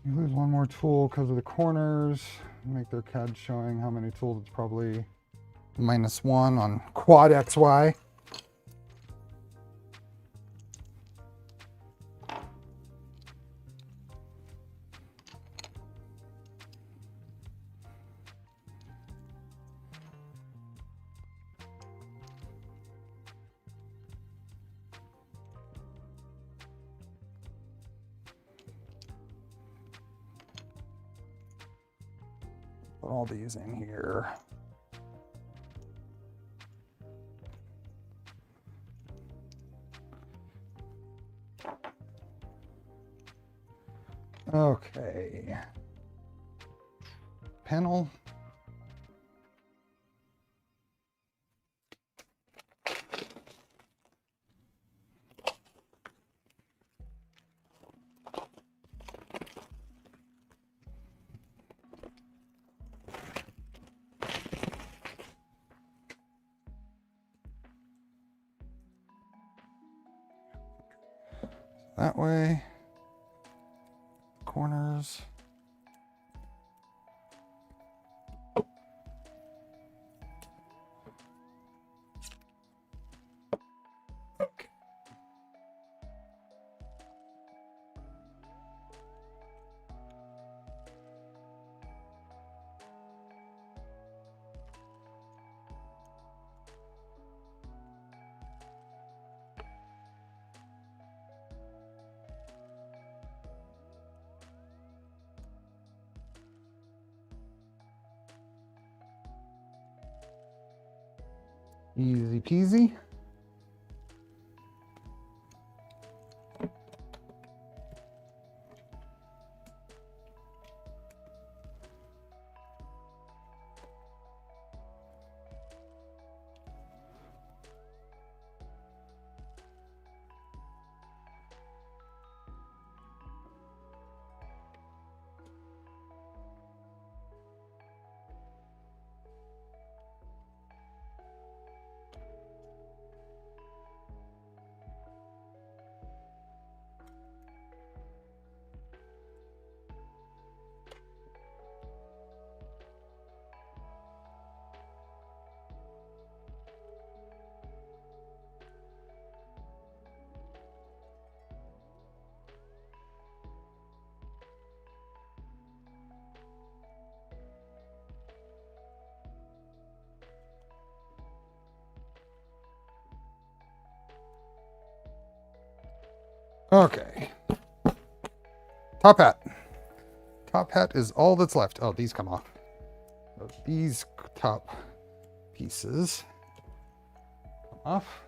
You lose one more tool because of the corners. Make their CAD showing how many tools. It's probably -1 on quad XY. Put all these in here. Okay. Panel. That way. Corners. Okay. Easy peasy. Okay. Top hat. Top hat is all that's left. Oh, these come off. So these top pieces come off.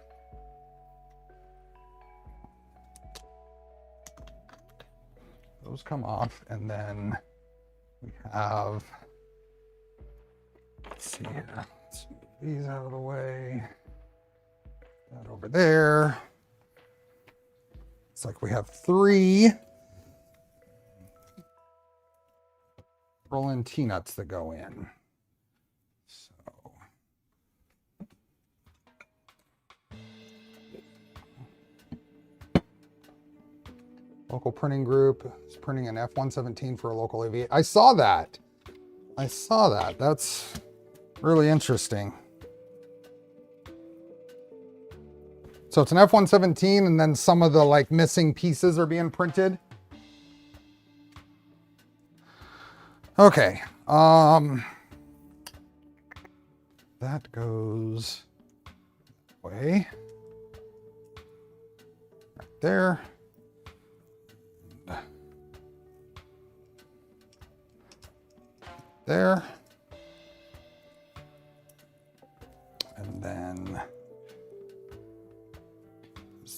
Those come off, and then we have, let's see here. Let's move these out of the way. That over there. It's like we have 3 roll-in T-nuts that go in. So local printing group is printing an F-117 for a local aviation. I saw that. That's really interesting. So it's an F-117, and then some of the like missing pieces are being printed. Okay. That goes away. Right there. There. And then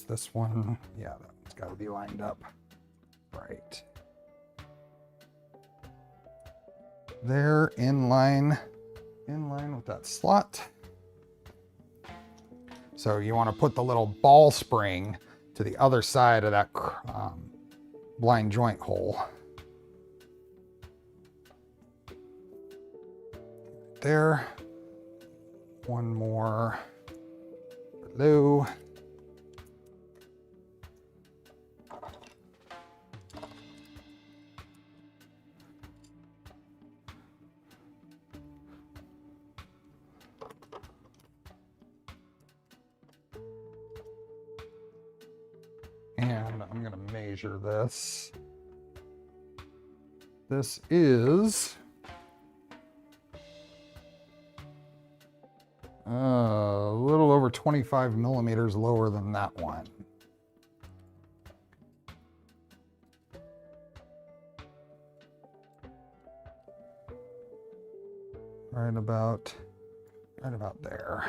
this one, yeah, that one's got to be lined up right there, in line with that slot. So you want to put the little ball spring to the other side of that blind joint hole. There. One more below. And I'm going to measure this. This is a little over 25 millimeters lower than that one. Right about there.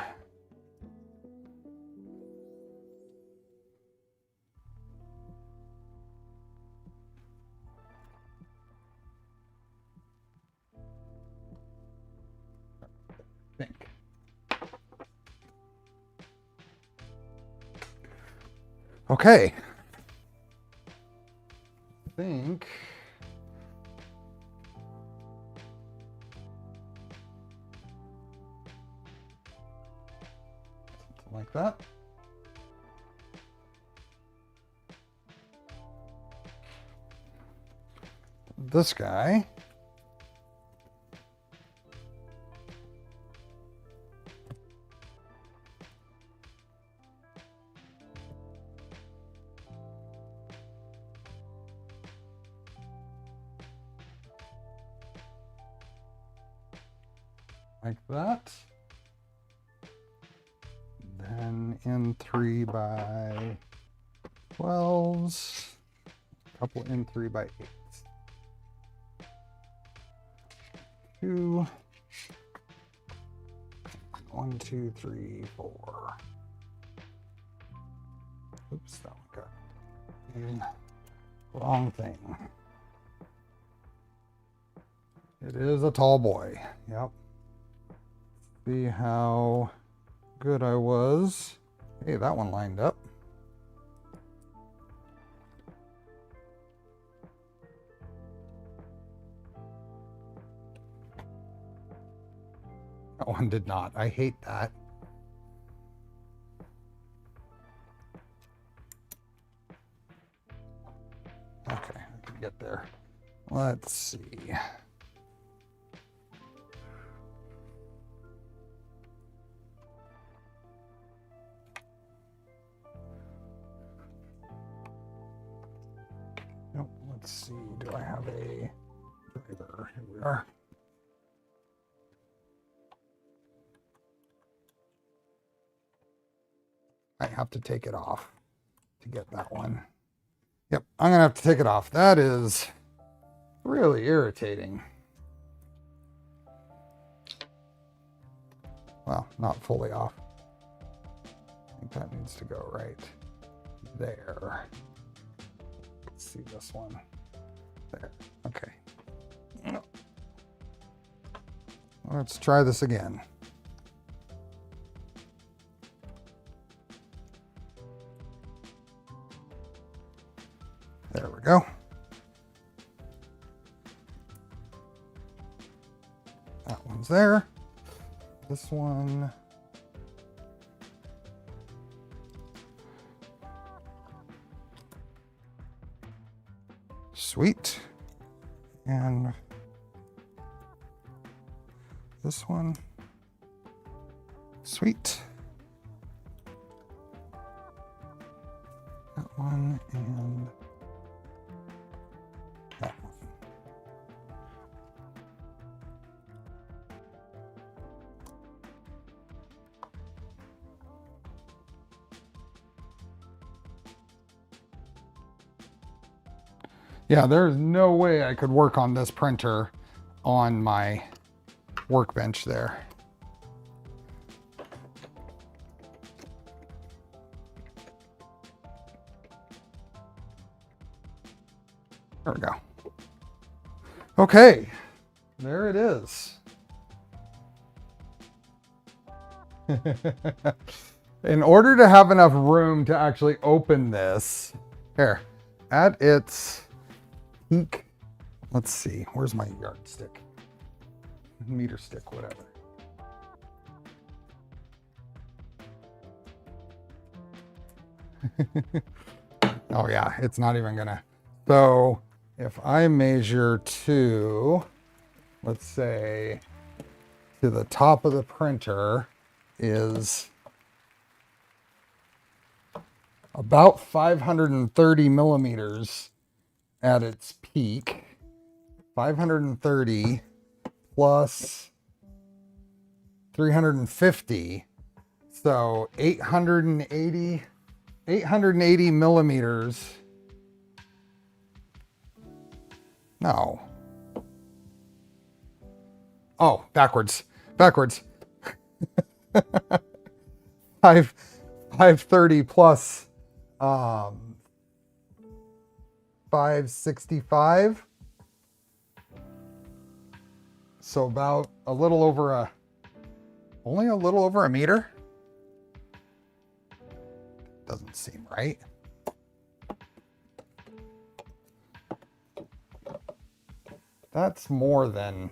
I think. Okay. I think something like that. This guy. Like that. Then in 3 by 12s, a couple in 3 by 8s. 2, 1, 2, 3, 4. Oops, that one got in. Wrong thing. It is a tall boy. Yep. See how good I was. Hey, that one lined up. That one did not. I hate that. Okay, I can get there. Let's see. Nope, let's see. Do I have a driver? Here we are. I have to take it off to get that one. Yep, I'm gonna have to take it off. That is really irritating. Well, not fully off. I think that needs to go right there. Let's see this one. There, okay. Let's try this again. There we go. That one's there. This one. Sweet. And this one. Sweet. That one and that one. Yeah, there's no way I could work on this printer on my workbench there. There we go. Okay, there it is. In order to have enough room to actually open this, here, at its peak, let's see, where's my yardstick? Meter stick, whatever. Oh yeah, it's not even gonna. So if I measure to, let's say, to the top of the printer is about 530 millimeters at its peak. 530 plus 350. So 880 millimeters. No. Oh, backwards. 530 plus 565. So about only a little over a meter. Doesn't seem right. That's more than,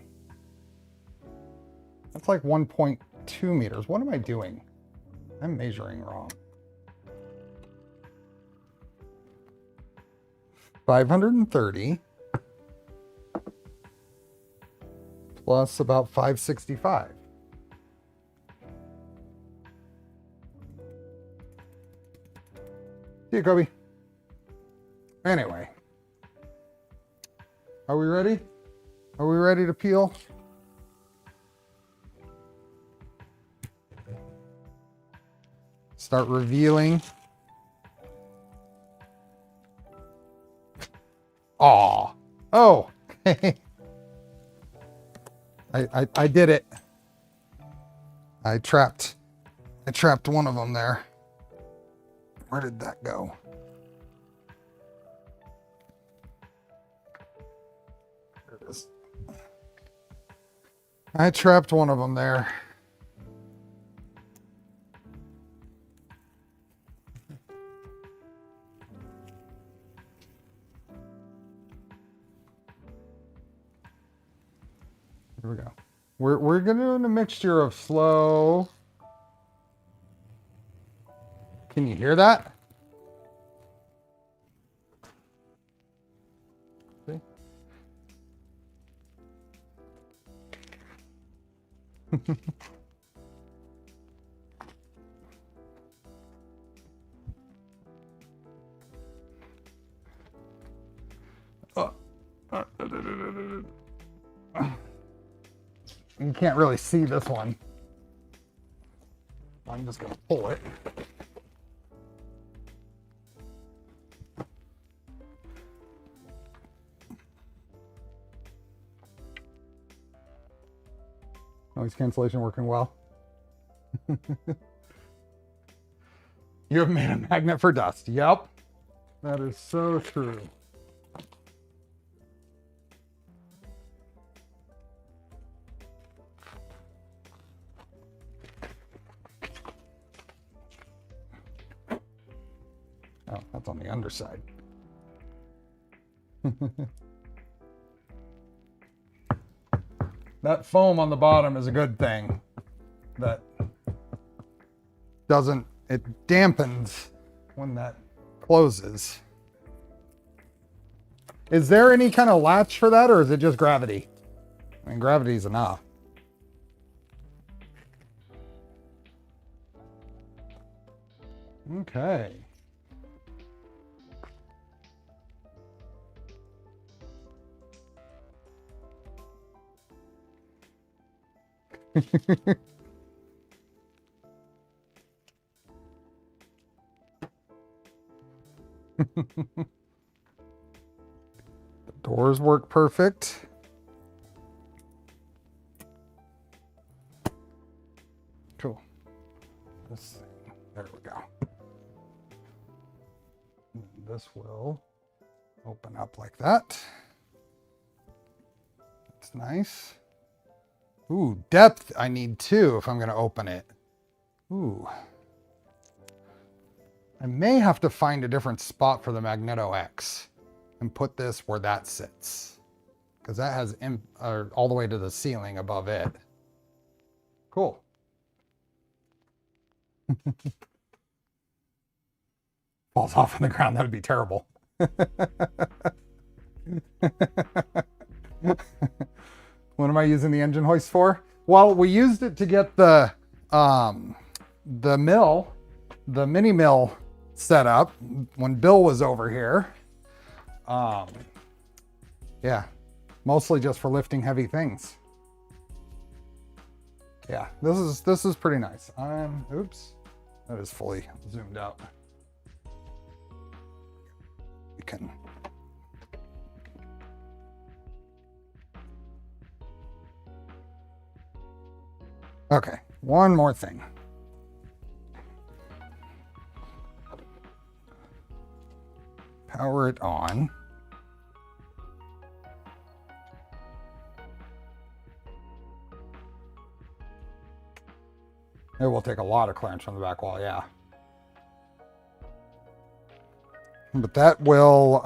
that's like 1.2 meters. What am I doing? I'm measuring wrong. 530 plus about 565. See you, Kobe. Anyway, are we ready? Are we ready to peel? Start revealing. Aw. Oh. I did it. I trapped one of them there. Where did that go? There it is. I trapped one of them there. Here we go. We're gonna do a mixture of slow. Can you hear that? See? You can't really see this one. I'm just gonna pull it. Noise cancellation working well. You have made a magnet for dust. Yep. That is so true. Oh, that's on the underside. That foam on the bottom is a good thing. That doesn't, it dampens when that closes. Is there any kind of latch for that, or is it just gravity? I mean, gravity's enough. Okay. The doors work perfect. Cool. This thing, there we go. This will open up like that. It's nice. Ooh, depth I need too if I'm going to open it. Ooh. I may have to find a different spot for the Magneto X and put this where that sits, because that has all the way to the ceiling above it. Cool. Falls off on the ground, that would be terrible. What am I using the engine hoist for? Well, we used it to get the mill, the mini mill setup when Bill was over here. Yeah, mostly just for lifting heavy things. Yeah, this is pretty nice. Oops, that is fully zoomed out. You can. Okay, one more thing. Power it on. It will take a lot of clearance from the back wall, yeah. But that will,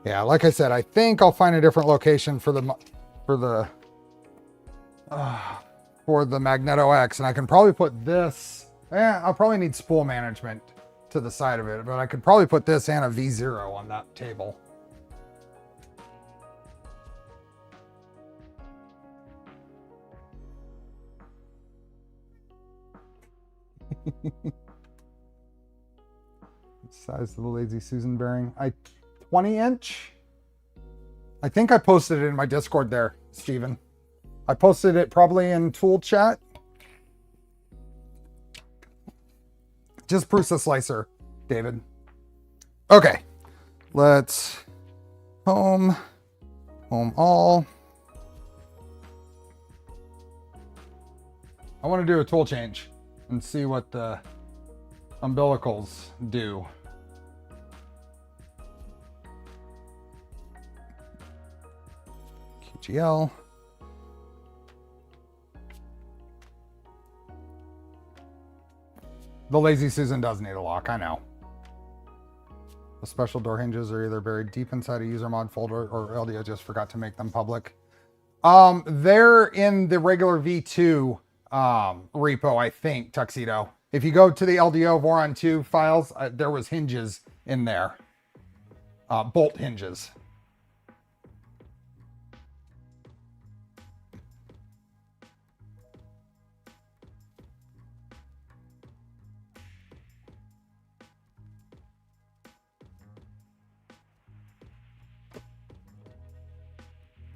yeah, like I said, I think I'll find a different location for the Magneto X, and I can probably put this, I'll probably need spool management to the side of it, but I could probably put this and a V0 on that table. Size of the Lazy Susan bearing. 20-inch. I think I posted it in my Discord there, Steven. I posted it probably in Tool Chat. Just Prusa Slicer, David. Okay, let's home all. I want to do a tool change and see what the umbilicals do. QGL. The Lazy Susan does need a lock, I know. The special door hinges are either buried deep inside a user mod folder or LDO just forgot to make them public. They're in the regular V2 repo, I think, Tuxedo. If you go to the LDO Voron 2 files, there was hinges in there. Bolt hinges.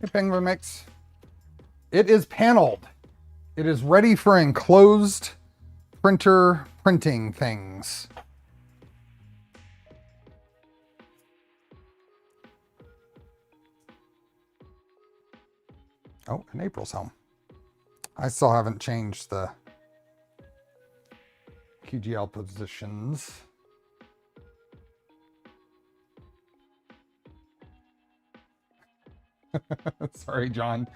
Hey, Penguin Mix. It is paneled. It is ready for enclosed printer printing things. Oh, and April's home. I still haven't changed the QGL positions. Sorry, John.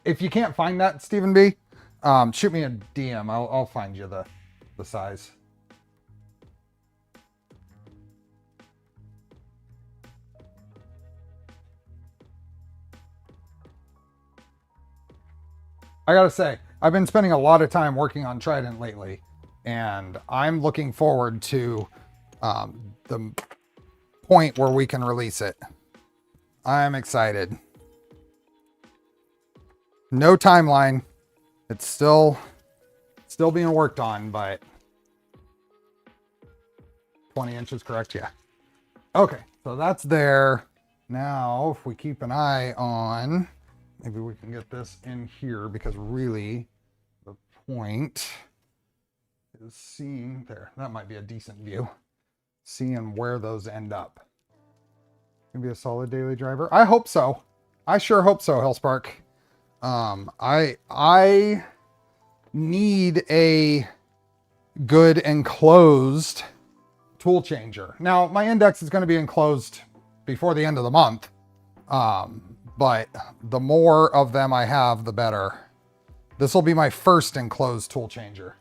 If you can't find that, Stephen B, shoot me a DM. I'll find you the size. I gotta say, I've been spending a lot of time working on Trident lately, and I'm looking forward to the point where we can release it. I'm excited. No timeline. It's still being worked on, but 20 inches, correct? Yeah. Okay, so that's there. Now, if we keep an eye on, maybe we can get this in here, because really the point is seeing there. That might be a decent view. Seeing where those end up. Maybe a solid daily driver. I hope so. I sure hope so, Hellspark. I need a good enclosed tool changer. Now, my index is going to be enclosed before the end of the month. But the more of them I have, the better. This will be my first enclosed tool changer.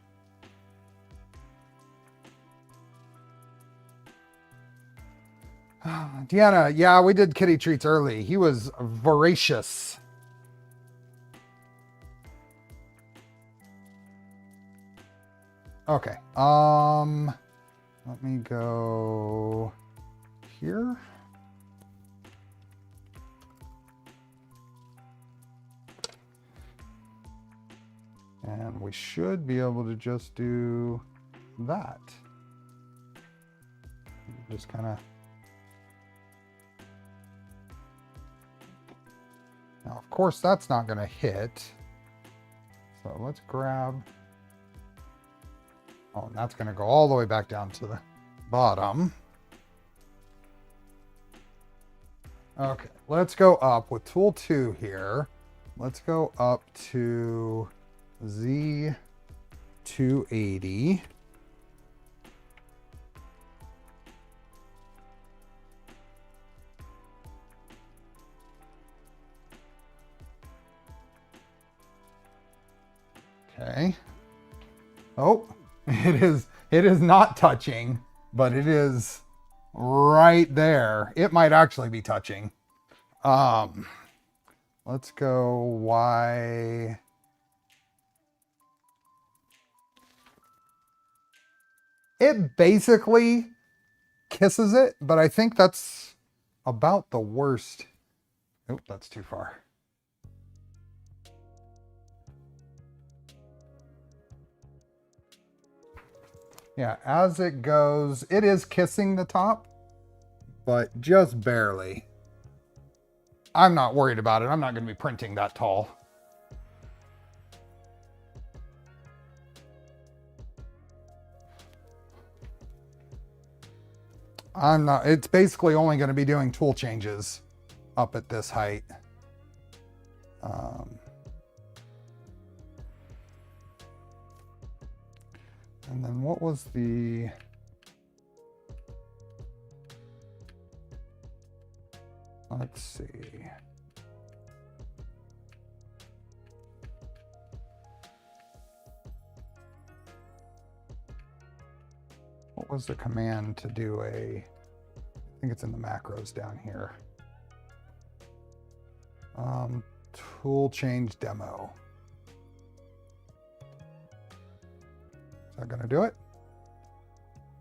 Deanna, yeah, we did kitty treats early. He was voracious. Okay, let me go here. And we should be able to just do that. Just kind of. Now, of course, that's not going to hit. So let's grab. Oh, and that's going to go all the way back down to the bottom. Okay, let's go up with tool 2 here. Let's go up to Z280. Okay. Oh, it is not touching, but it is right there. It might actually be touching. Let's go Y. It basically kisses it, but I think that's about the worst. Oh, that's too far. Yeah, as it goes, it is kissing the top, but just barely. I'm not worried about it. I'm not going to be printing that tall. I'm not, it's basically only going to be doing tool changes up at this height. And then what was the... Let's see. What was the command to do a... I think it's in the macros down here. Tool change demo. Is that going to do it?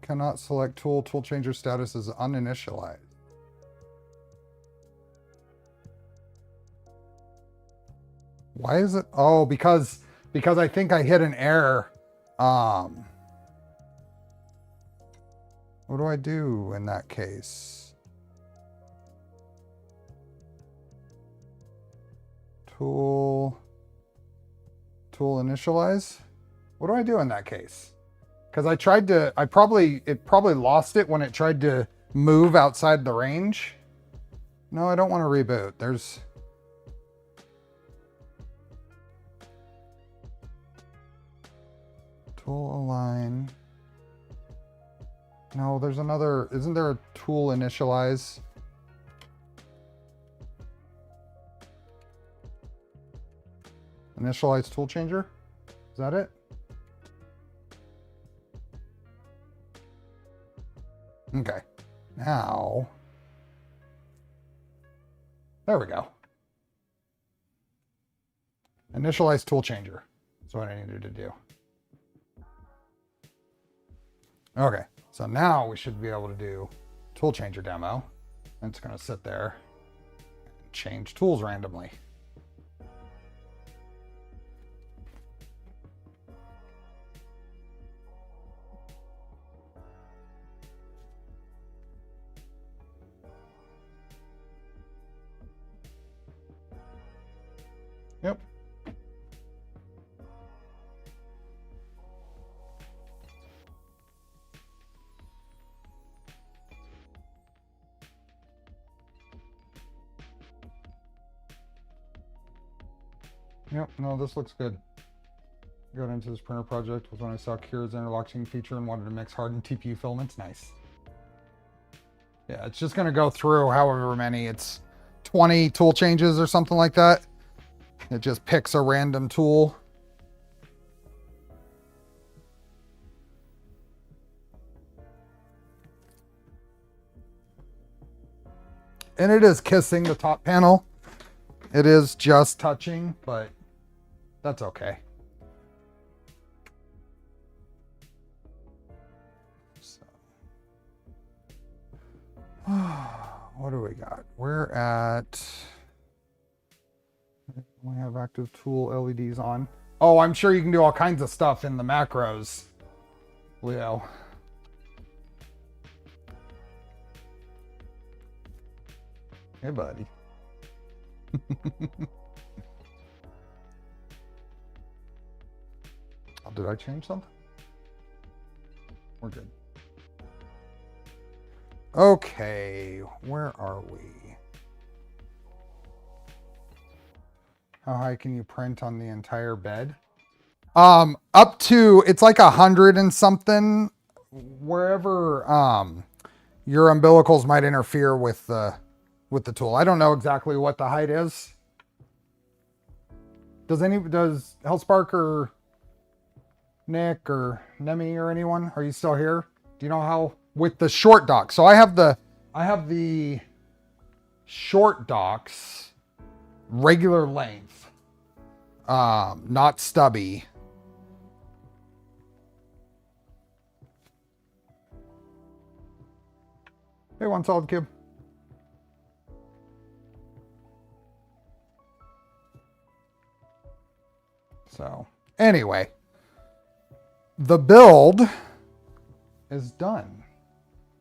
Cannot select tool. Tool changer status is uninitialized. Why is it? Oh, because I think I hit an error. What do I do in that case? Tool initialize? What do I do in that case? Because I tried to, it probably lost it when it tried to move outside the range. No, I don't want to reboot. There's... Tool align. No, there's another, isn't there a tool initialize? Initialize tool changer? Is that it? Okay. Now, there we go. Initialize tool changer. That's what I needed to do. Okay, so now we should be able to do tool changer demo. And it's going to sit there and change tools randomly. Yep. Yep, no, this looks good. Got into this printer project was when I saw Kira's interlocking feature and wanted to mix hardened TPU filaments. Nice. Yeah, it's just going to go through however many. It's 20 tool changes or something like that. It just picks a random tool. And it is kissing the top panel. It is just touching, but that's okay. So, what do we got? We're at... We have active tool LEDs on. Oh, I'm sure you can do all kinds of stuff in the macros, Leo. Hey, buddy. Oh, did I change something? We're good. Okay, where are we? How high can you print on the entire bed? Up to, it's like 100 and something, wherever your umbilicals might interfere with the tool. I don't know exactly what the height is. Does Hellspark or Nick or Nemi or anyone, are you still here? Do you know how with the short dock? So I have the short docks, regular length, not stubby. Hey, one solid cube. So anyway, the build is done.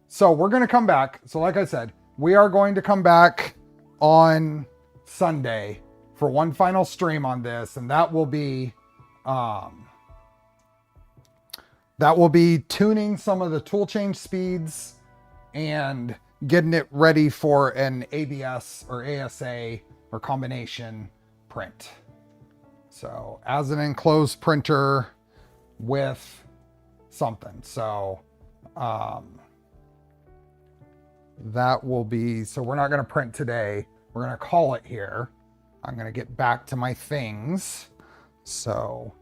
So we're going to come back. So like I said, we are going to come back on Sunday for one final stream on this. And that will be tuning some of the tool change speeds and getting it ready for an ABS or ASA or combination print. So as an enclosed printer with something. So that will be, so we're not going to print today. We're going to call it here. I'm going to get back to my things. So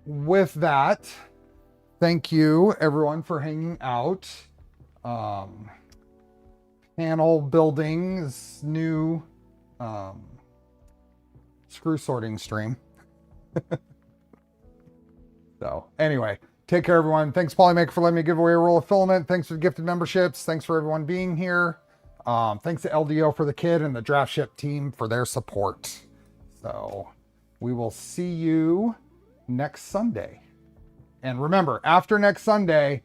with that, thank you everyone for hanging out. Panel building is new screw sorting stream. So anyway, take care everyone. Thanks Polymaker for letting me give away a roll of filament. Thanks for the gifted memberships. Thanks for everyone being here. Thanks to LDO for the kit and the draft ship team for their support. So we will see you next Sunday. And remember, after next Sunday,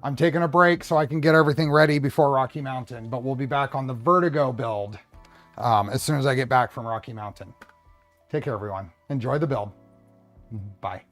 I'm taking a break so I can get everything ready before Rocky Mountain, but we'll be back on the Vertigo build as soon as I get back from Rocky Mountain. Take care, everyone. Enjoy the build. Bye.